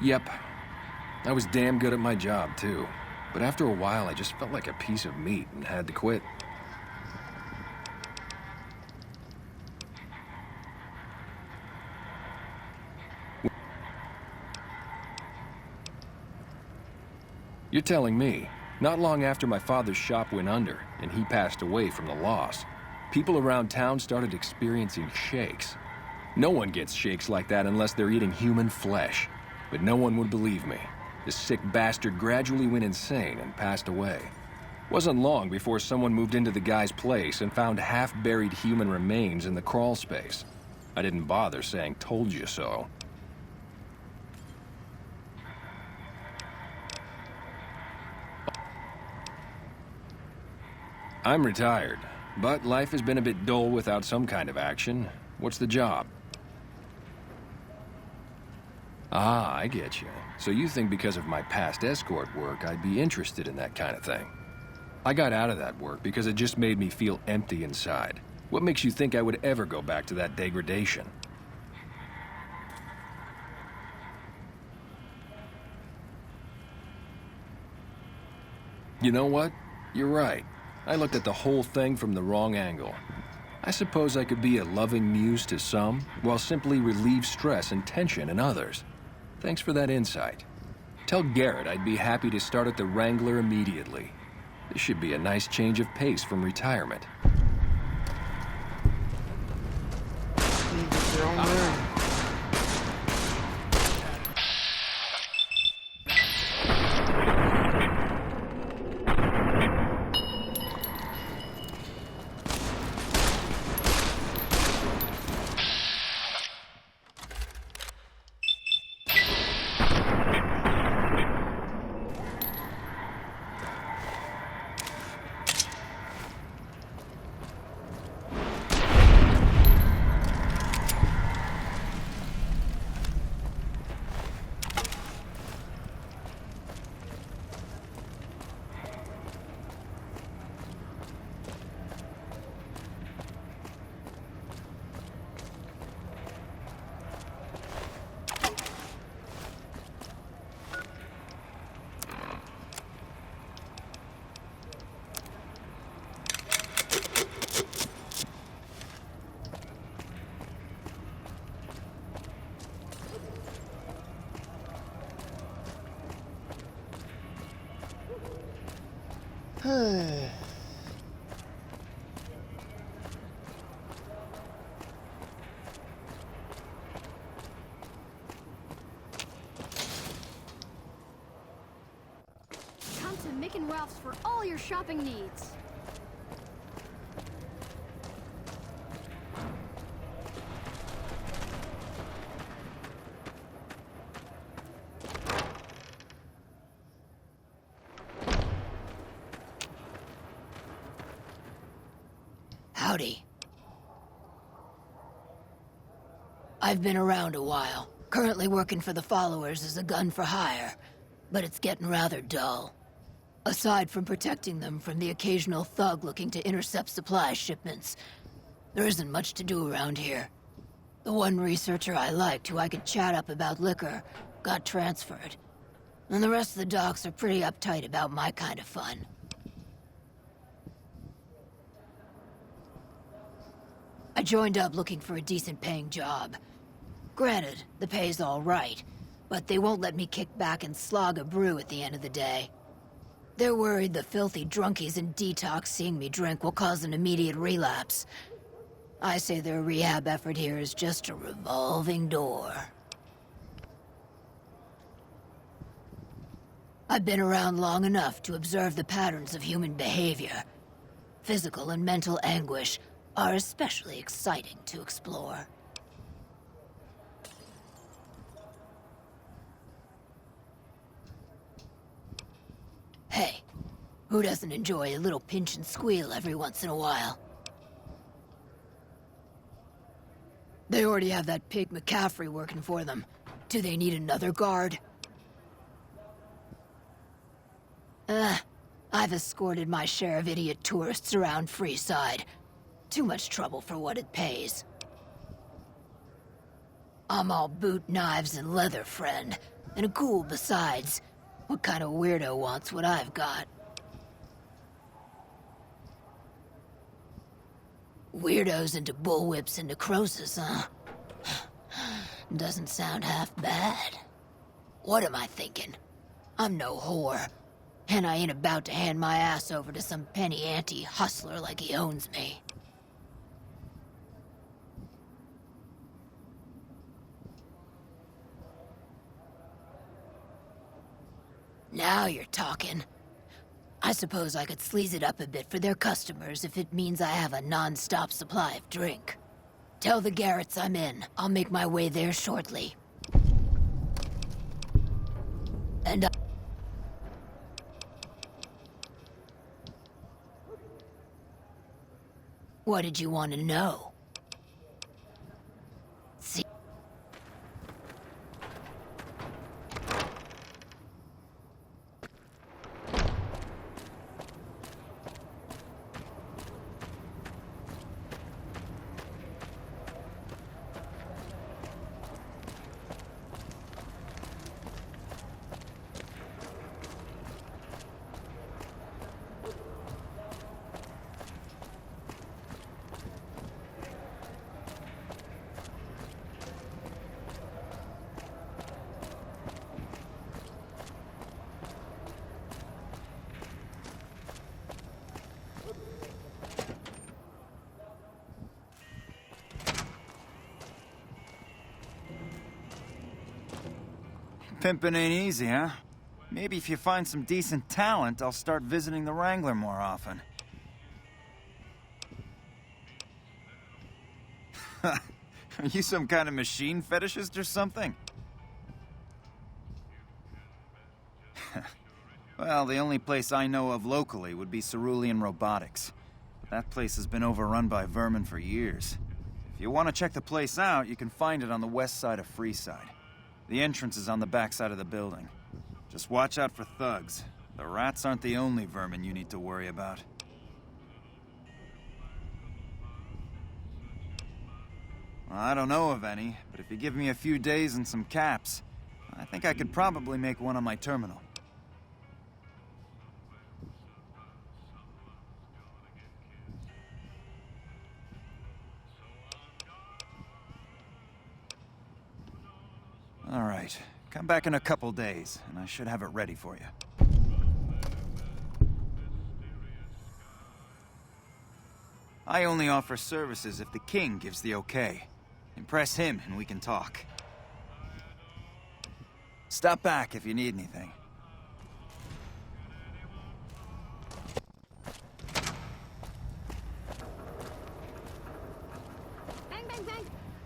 yep. I was damn good at my job, too. But after a while, I just felt like a piece of meat and had to quit. You're telling me, not long after my father's shop went under and he passed away from the loss, people around town started experiencing shakes. No one gets shakes like that unless they're eating human flesh. But no one would believe me. The sick bastard gradually went insane and passed away. Wasn't long before someone moved into the guy's place and found half-buried human remains in the crawl space. I didn't bother saying "told you so." I'm retired, but life has been a bit dull without some kind of action. What's the job? Ah, I get you. So you think because of my past escort work, I'd be interested in that kind of thing. I got out of that work because it just made me feel empty inside. What makes you think I would ever go back to that degradation? You know what? You're right. I looked at the whole thing from the wrong angle. I suppose I could be a loving muse to some, while simply relieve stress and tension in others. Thanks for that insight. Tell Garrett I'd be happy to start at the Wrangler immediately. This should be a nice change of pace from retirement. Come to Mick and Ralph's for all your shopping needs. Howdy. I've been around a while. Currently working for the followers as a gun for hire, but it's getting rather dull. Aside from protecting them from the occasional thug looking to intercept supply shipments, there isn't much to do around here. The one researcher I liked who I could chat up about liquor got transferred, and the rest of the docs are pretty uptight about my kind of fun. I joined up looking for a decent paying job. Granted, the pay's all right, but they won't let me kick back and slog a brew at the end of the day. They're worried the filthy drunkies in detox seeing me drink will cause an immediate relapse. I say their rehab effort here is just a revolving door. I've been around long enough to observe the patterns of human behavior. Physical and mental anguish are especially exciting to explore. Hey, who doesn't enjoy a little pinch and squeal every once in a while? They already have that pig McCaffrey working for them. Do they need another guard? I've escorted my share of idiot tourists around Freeside. Too much trouble for what it pays. I'm all boot, knives, and leather, friend. And cool besides. What kind of weirdo wants what I've got? Weirdos into bullwhips and necrosis, huh? Doesn't sound half bad. What am I thinking? I'm no whore. And I ain't about to hand my ass over to some penny ante hustler like he owns me. Now you're talking. I suppose I could sleaze it up a bit for their customers if it means I have a non-stop supply of drink. Tell the Garretts I'm in. I'll make my way there shortly. And what did you want to know? See? Pimping ain't easy, huh? Maybe if you find some decent talent, I'll start visiting the Wrangler more often. Are you some kind of machine fetishist or something? Well, the only place I know of locally would be Cerulean Robotics. That place has been overrun by vermin for years. If you want to check the place out, you can find it on the west side of Freeside. The entrance is on the back side of the building. Just watch out for thugs. The rats aren't the only vermin you need to worry about. Well, I don't know of any, but if you give me a few days and some caps, I think I could probably make one on my terminal. All right. Come back in a couple days, and I should have it ready for you. I only offer services if the king gives the okay. Impress him, and we can talk. Stop back if you need anything.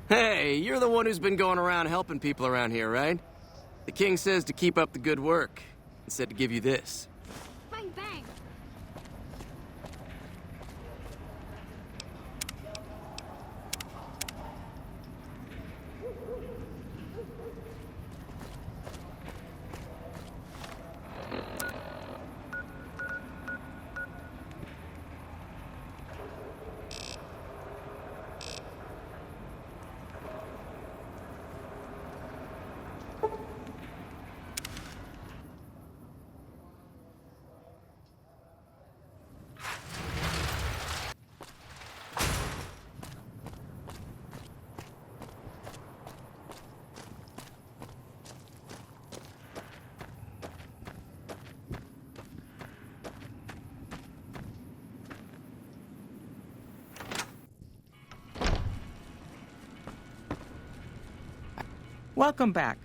Hey, you're the one who's been going around helping people around here, right? The king says to keep up the good work, and said to give you this. Bang, bang. Welcome back.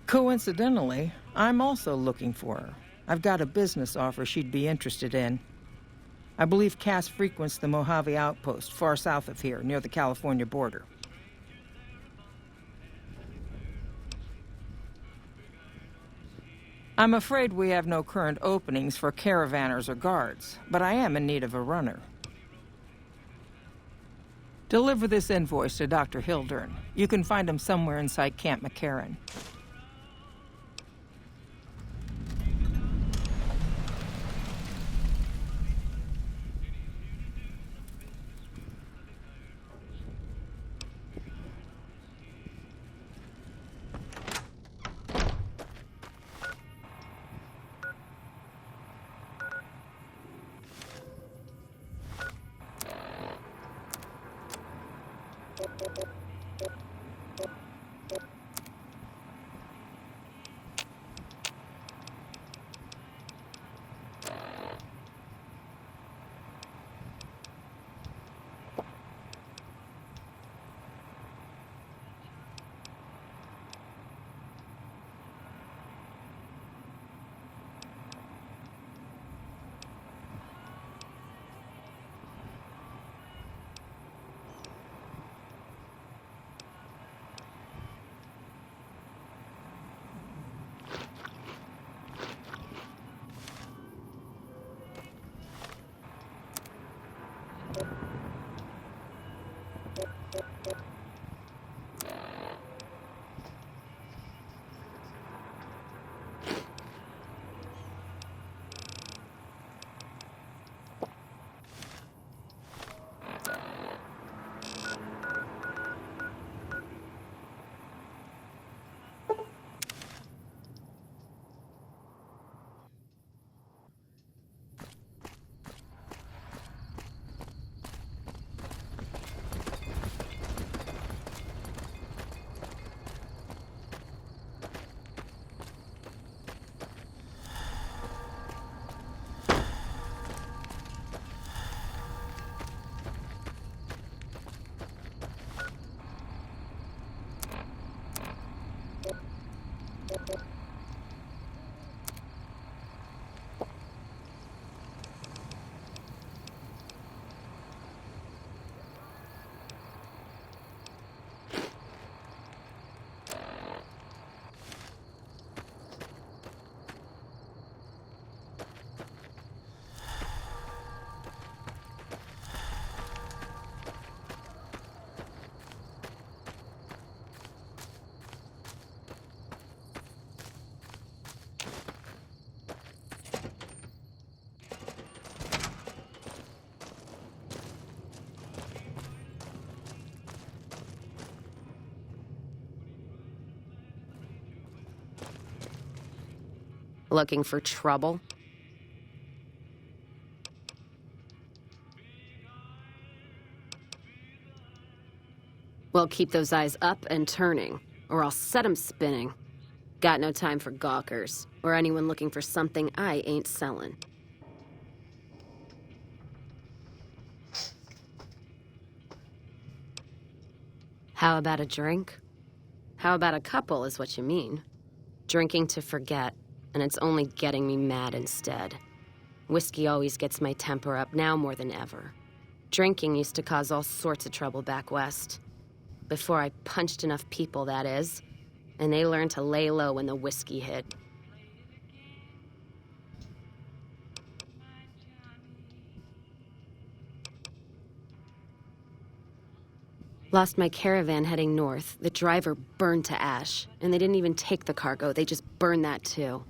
Coincidentally, I'm also looking for her. I've got a business offer she'd be interested in. I believe Cass frequents the Mojave Outpost, far south of here, near the California border. I'm afraid we have no current openings for caravanners or guards, but I am in need of a runner. Deliver this invoice to Dr. Hildern. You can find him somewhere inside Camp McCarran. Looking for trouble? Well, keep those eyes up and turning, or I'll set 'em spinning. Got no time for gawkers, or anyone looking for something I ain't selling. How about a drink? How about a couple is what you mean. Drinking to forget, and it's only getting me mad instead. Whiskey always gets my temper up, now more than ever. Drinking used to cause all sorts of trouble back west. Before I punched enough people, that is. And they learned to lay low when the whiskey hit. Lost my caravan heading north. The driver burned to ash. And they didn't even take the cargo, they just burned that too.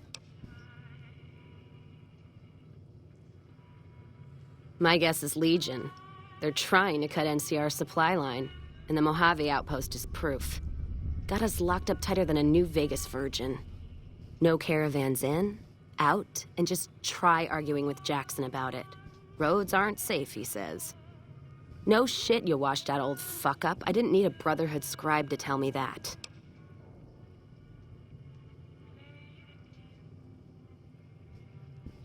My guess is Legion. They're trying to cut NCR's supply line, and the Mojave outpost is proof. Got us locked up tighter than a NewVegas virgin. No caravans in, out, and just try arguing with Jackson about it. Roads aren't safe, he says. No shit, you washed out old fuck-up. I didn't need a Brotherhood scribe to tell me that.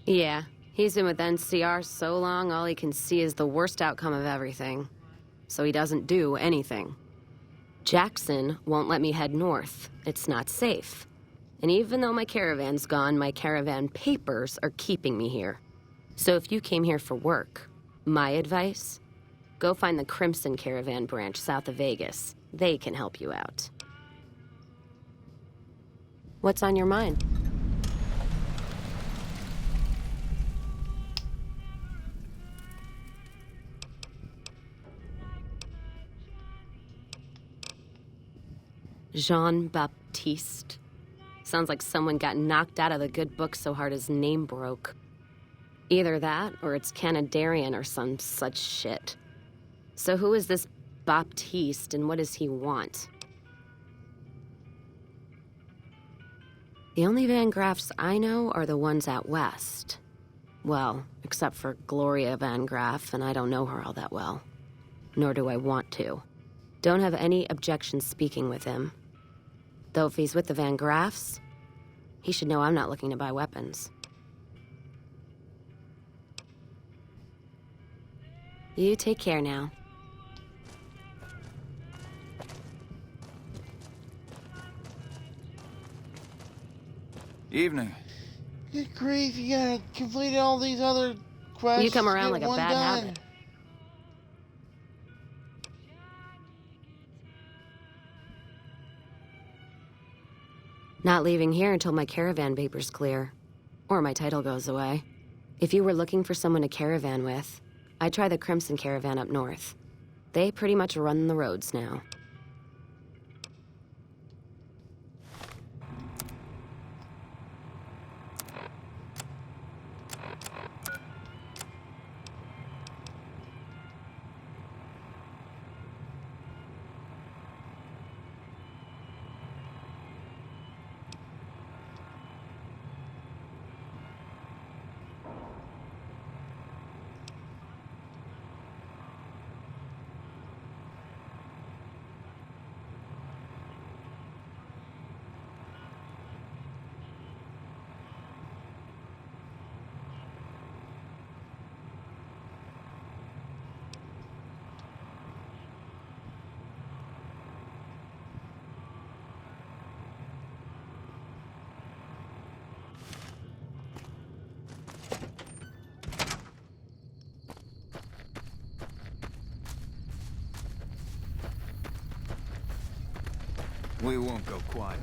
Yeah. He's been with NCR so long, all he can see is the worst outcome of everything. So he doesn't do anything. Jackson won't let me head north. It's not safe. And even though my caravan's gone, my caravan papers are keeping me here. So if you came here for work, my advice, go find the Crimson Caravan branch south of Vegas. They can help you out. What's on your mind? Jean-Baptiste. Sounds like someone got knocked out of the good book so hard his name broke. Either that, or it's Canadarian or some such shit. So who is this Baptiste, and what does he want? The only Van Graffs I know are the ones out west. Well, except for Gloria Van Graff, and I don't know her all that well. Nor do I want to. Don't have any objection speaking with him. Though if he's with the Van Graffs, he should know I'm not looking to buy weapons. You take care now. Evening. Good grief, you gotta complete all these other quests. You come around to like get a one bad done. habit. Not leaving here until my caravan paper's clear. Or my title goes away. If you were looking for someone to caravan with, I'd try the Crimson Caravan up north. They pretty much run the roads now. We won't go quiet.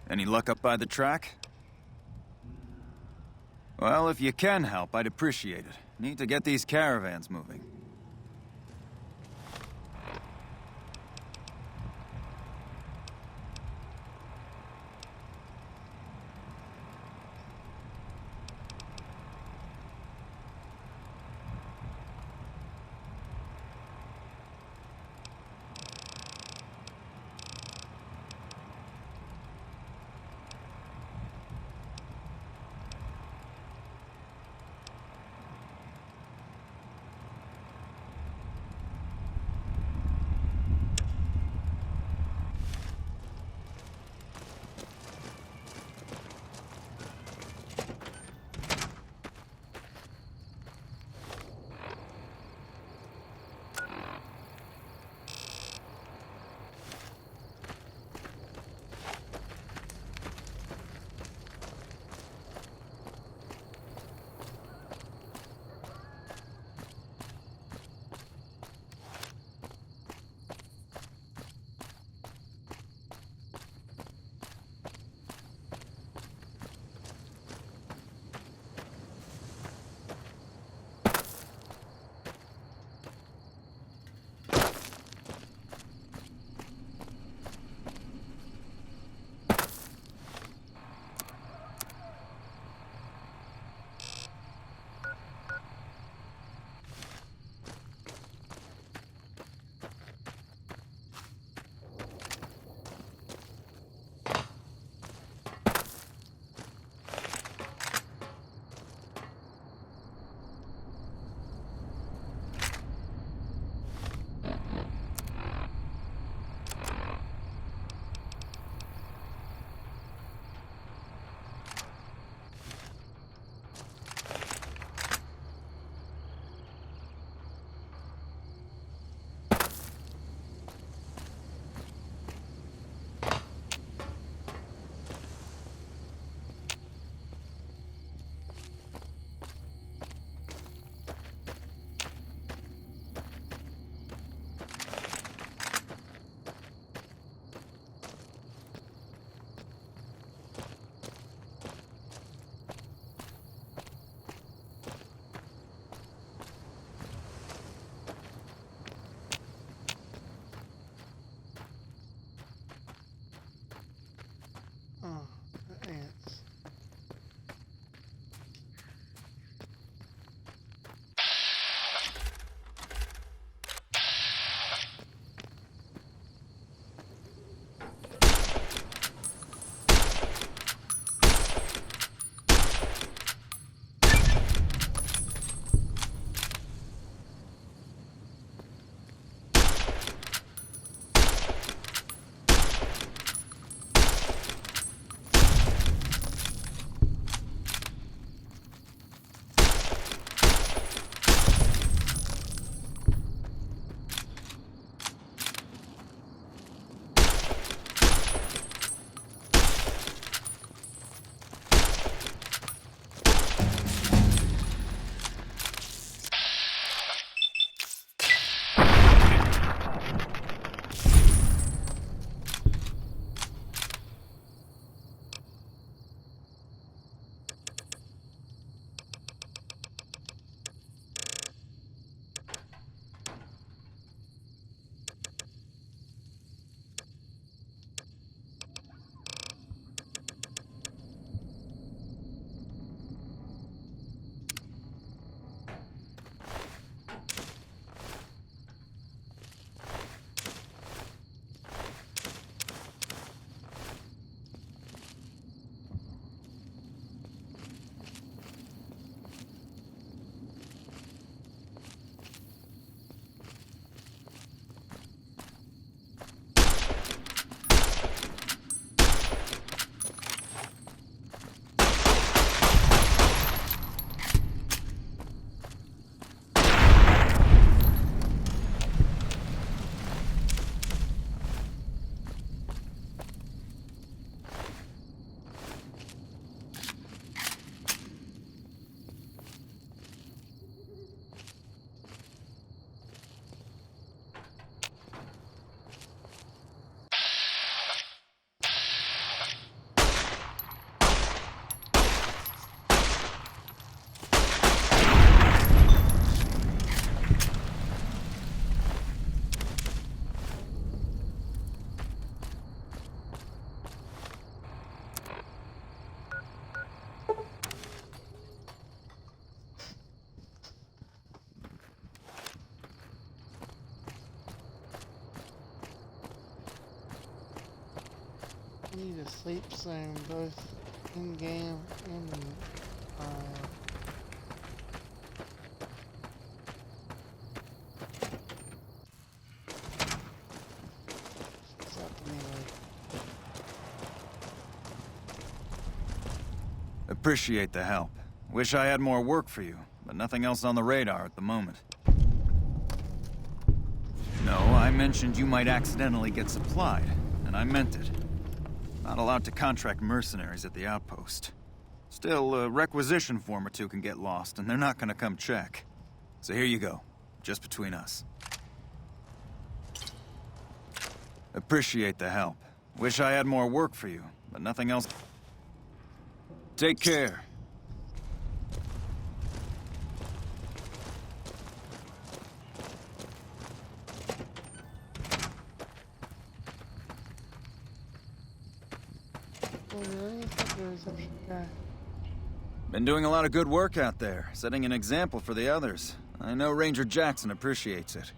Any luck up by the track? Well, if you can help, I'd appreciate it. Need to get these caravans moving. I need to sleep soon, both in game and what's up anyway? Appreciate the help. Wish I had more work for you, but nothing else on the radar at the moment. No, I mentioned you might accidentally get supplied, and I meant it. Not allowed to contract mercenaries at the outpost. Still, a requisition form or two can get lost, and they're not gonna come check. So here you go, just between us. Appreciate the help. Wish I had more work for you, but nothing else. Take care. Oh, really? I thought there was a guy. Been doing a lot of good work out there, setting an example for the others. I know Ranger Jackson appreciates it.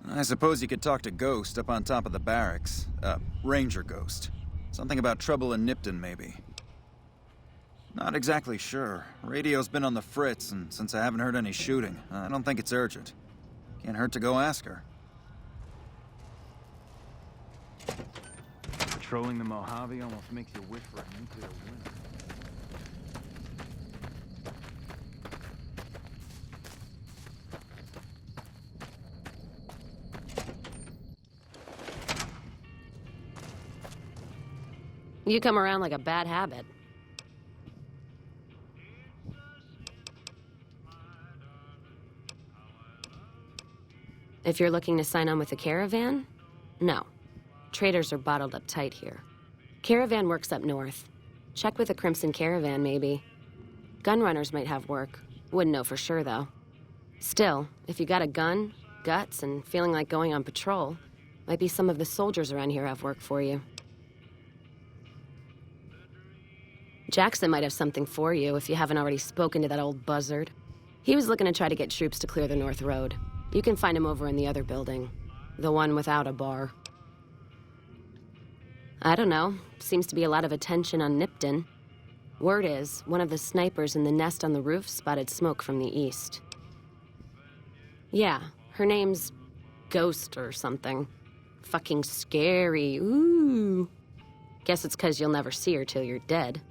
I suppose you could talk to Ghost up on top of the barracks. Ranger Ghost. Something about trouble in Nipton, maybe. Not exactly sure. Radio's been on the fritz, and since I haven't heard any shooting, I don't think it's urgent. Can't hurt to go ask her. Patrolling the Mojave almost makes you wish for a nuclear winter. You come around like a bad habit. If you're looking to sign on with the caravan, no. Traders are bottled up tight here. Caravan works up north. Check with the Crimson Caravan, maybe. Gunrunners might have work. Wouldn't know for sure, though. Still, if you got a gun, guts, and feeling like going on patrol, might be some of the soldiers around here have work for you. Jackson might have something for you if you haven't already spoken to that old buzzard. He was looking to try to get troops to clear the North Road. You can find him over in the other building. The one without a bar. I don't know. Seems to be a lot of attention on Nipton. Word is, one of the snipers in the nest on the roof spotted smoke from the east. Yeah, her name's Ghost or something. Fucking scary. Ooh. Guess it's 'cause you'll never see her till you're dead.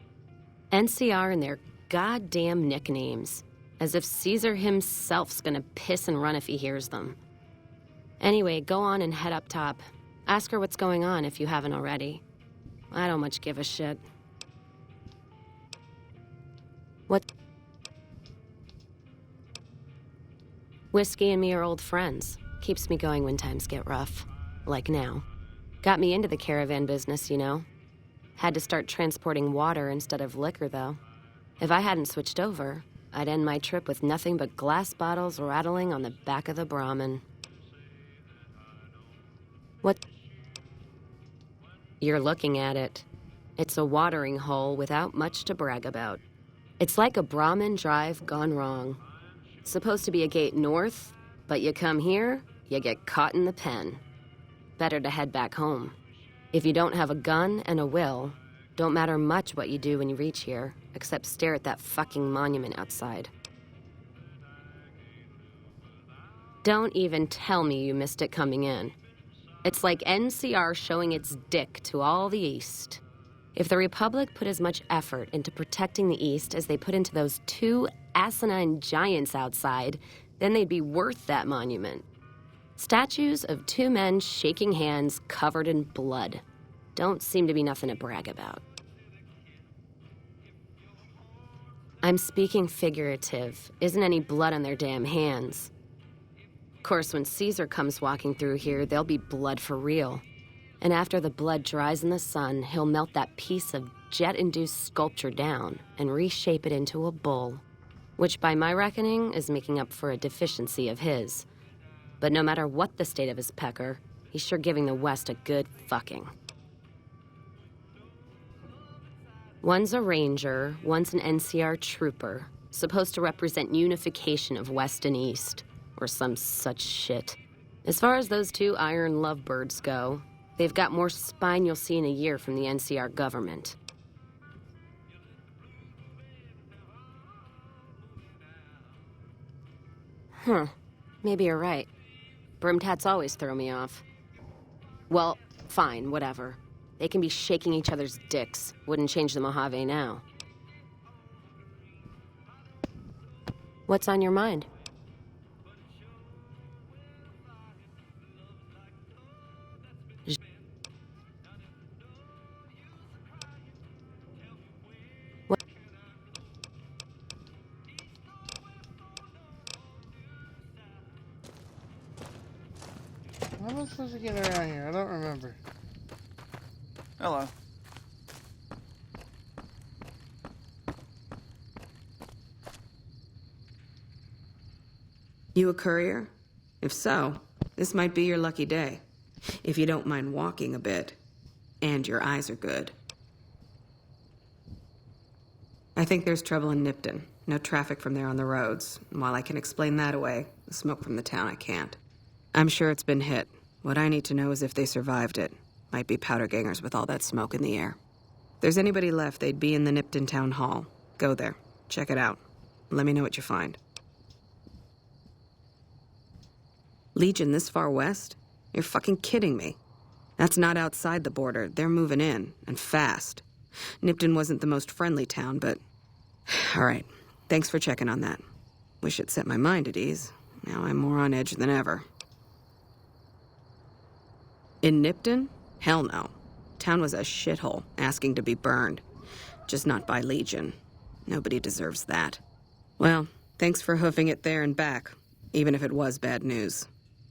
NCR and their goddamn nicknames. As if Caesar himself's gonna piss and run if he hears them. Anyway, go on and head up top. Ask her what's going on if you haven't already. I don't much give a shit. What? Whiskey and me are old friends. Keeps me going when times get rough. Like now. Got me into the caravan business, you know. Had to start transporting water instead of liquor, though. If I hadn't switched over, I'd end my trip with nothing but glass bottles rattling on the back of the Brahmin. What? You're looking at it. It's a watering hole without much to brag about. It's like a Brahmin drive gone wrong. Supposed to be a gate north, but you come here, you get caught in the pen. Better to head back home. If you don't have a gun and a will, don't matter much what you do when you reach here, except stare at that fucking monument outside. Don't even tell me you missed it coming in. It's like NCR showing its dick to all the East. If the Republic put as much effort into protecting the East as they put into those two asinine giants outside, then they'd be worth that monument. Statues of two men shaking hands covered in blood. Don't seem to be nothing to brag about. I'm speaking figurative. Isn't any blood on their damn hands. Of course, when Caesar comes walking through here, there'll be blood for real. And after the blood dries in the sun, he'll melt that piece of jet-induced sculpture down and reshape it into a bull, which by my reckoning is making up for a deficiency of his. But no matter what the state of his pecker, he's sure giving the West a good fucking. One's a ranger, one's an NCR trooper, supposed to represent unification of West and East, or some such shit. As far as those two iron lovebirds go, they've got more spine you'll see in a year from the NCR government. Huh. Maybe you're right. Brimmed hats always throw me off. Well, fine, whatever. They can be shaking each other's dicks. Wouldn't change the Mojave now. What's on your mind? How am I supposed to get around here? I don't remember. Hello. You a courier? If so, this might be your lucky day. If you don't mind walking a bit. And your eyes are good. I think there's trouble in Nipton. No traffic from there on the roads. And while I can explain that away, the smoke from the town I can't. I'm sure it's been hit. What I need to know is if they survived it. Might be powder gangers with all that smoke in the air. If there's anybody left, they'd be in the Nipton Town Hall. Go there. Check it out. Let me know what you find. Legion this far west? You're fucking kidding me. That's not outside the border. They're moving in, and fast. Nipton wasn't the most friendly town, but... All right. Thanks for checking on that. Wish it set my mind at ease. Now I'm more on edge than ever. In Nipton? Hell no. Town was a shithole, asking to be burned. Just not by Legion. Nobody deserves that. Well, thanks for hoofing it there and back, even if it was bad news.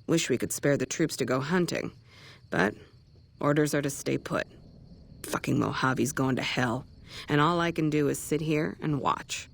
Wish we could spare the troops to go hunting, but orders are to stay put. Fucking Mojave's going to hell, and all I can do is sit here and watch.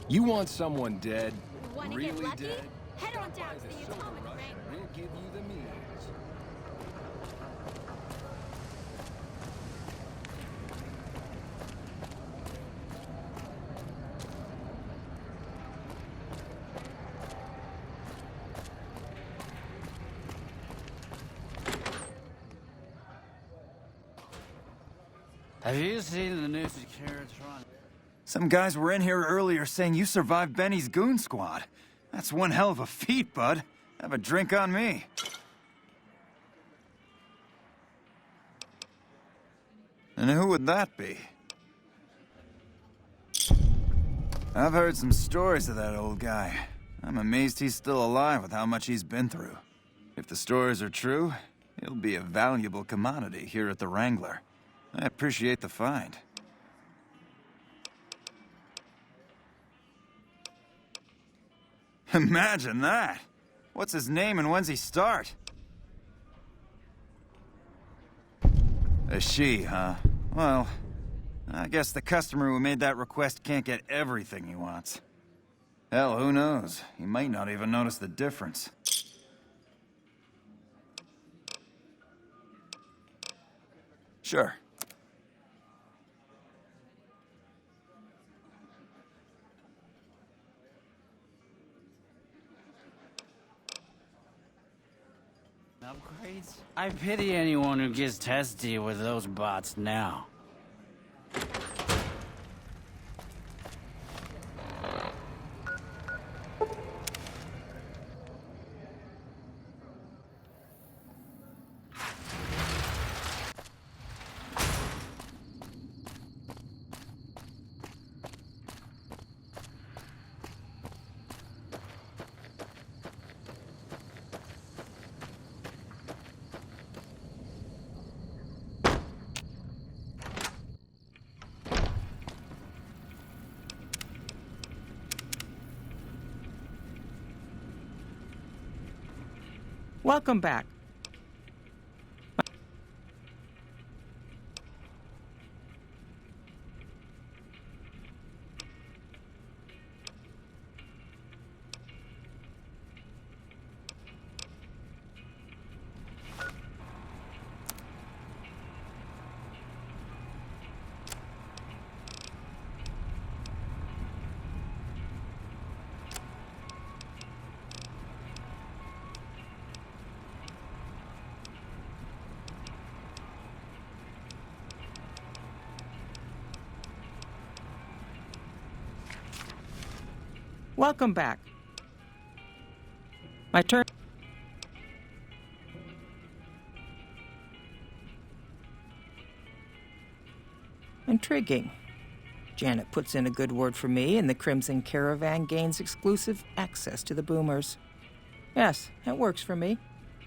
You want someone dead? Wanna Really get lucky? dead? Head on down to the Atomic Wrangler. We'll give you the means. Have you seen the new Securitron? Some guys were in here earlier saying you survived Benny's goon squad. That's one hell of a feat, bud. Have a drink on me. And who would that be? I've heard some stories of that old guy. I'm amazed he's still alive with how much he's been through. If the stories are true, he'll be a valuable commodity here at the Wrangler. I appreciate the find. Imagine that! What's his name and when's he start? A she, huh? Well, I guess the customer who made that request can't get everything he wants. Hell, who knows? He might not even notice the difference. Sure. Upgrades? I pity anyone who gets testy with those bots now. Welcome back. Welcome back. My turn. Intriguing. Janet puts in a good word for me, and the Crimson Caravan gains exclusive access to the boomers. Yes, that works for me.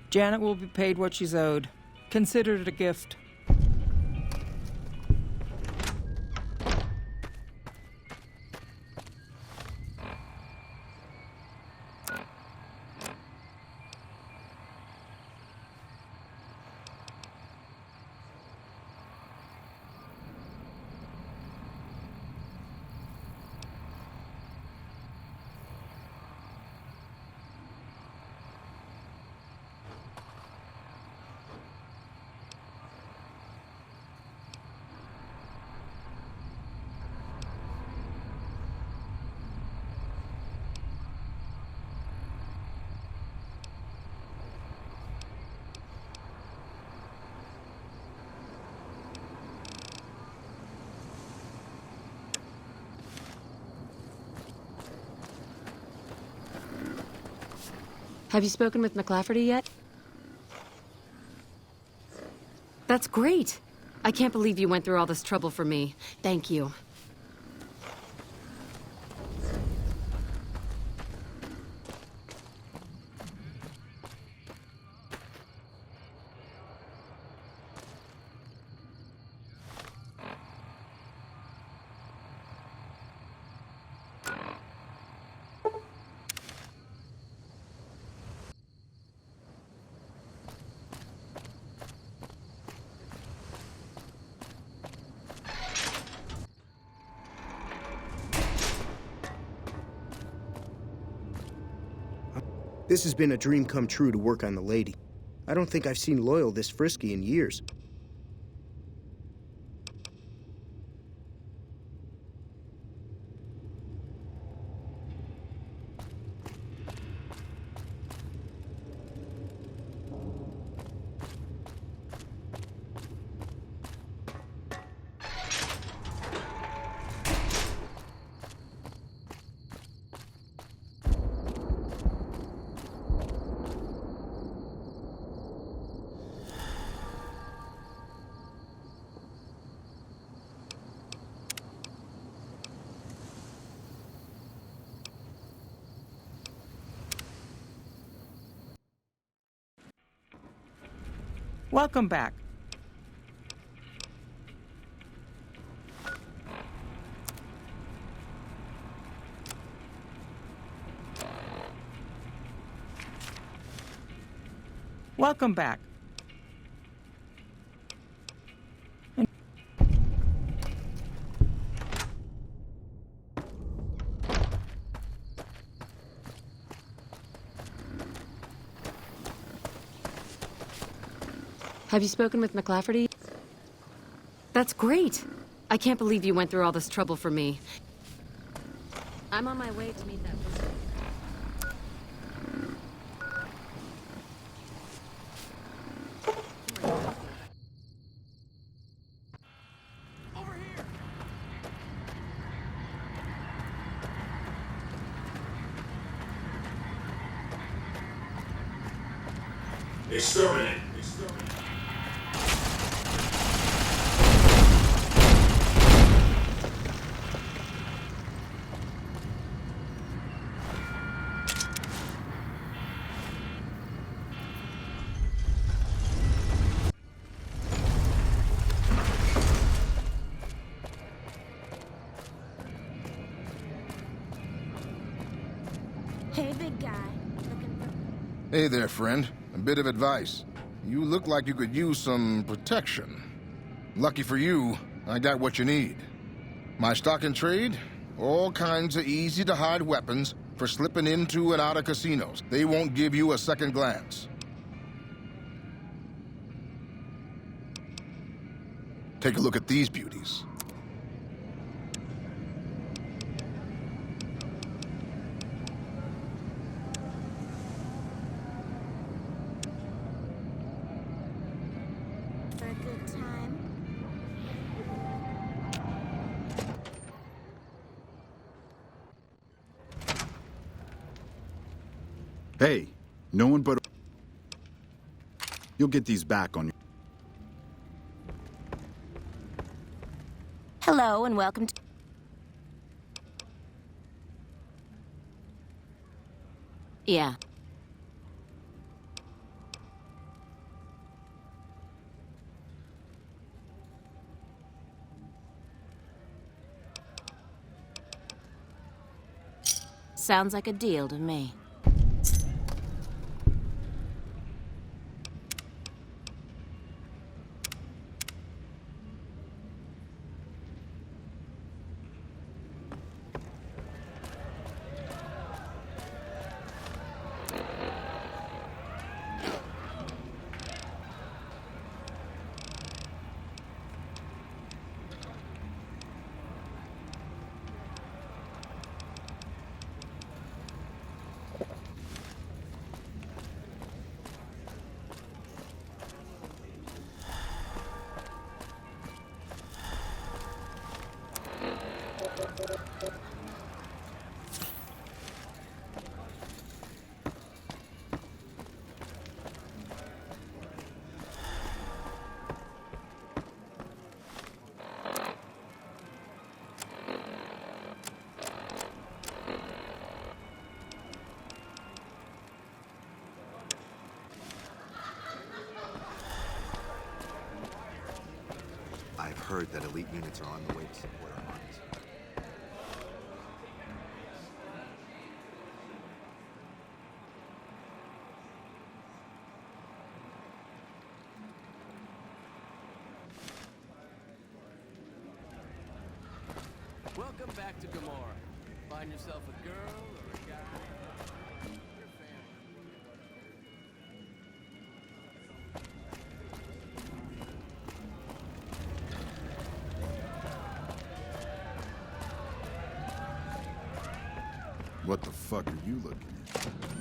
Janet will be paid what she's owed. Consider it a gift. Have you spoken with McLafferty yet? That's great! I can't believe you went through all this trouble for me. Thank you. This has been a dream come true to work on the lady. I don't think I've seen Loyal this frisky in years. Welcome back. Welcome back. Have you spoken with McLafferty? That's great. I can't believe you went through all this trouble for me. I'm on my way to meet that person. Exterminate. Hey, big guy. Hey there, friend. A bit of advice. You look like you could use some protection. Lucky for you, I got what you need. My stock and trade? All kinds of easy-to-hide weapons for slipping into and out of casinos. They won't give you a second glance. Take a look at these beauties. For a good time. Hey, no one but... You'll get these back on your... Hello and welcome to... Yeah. Sounds like a deal to me. I've heard that elite units are on the way to support our armies. Welcome back to Gomorrah. Find yourself a girl or a guy. Your family. What the fuck are you looking at?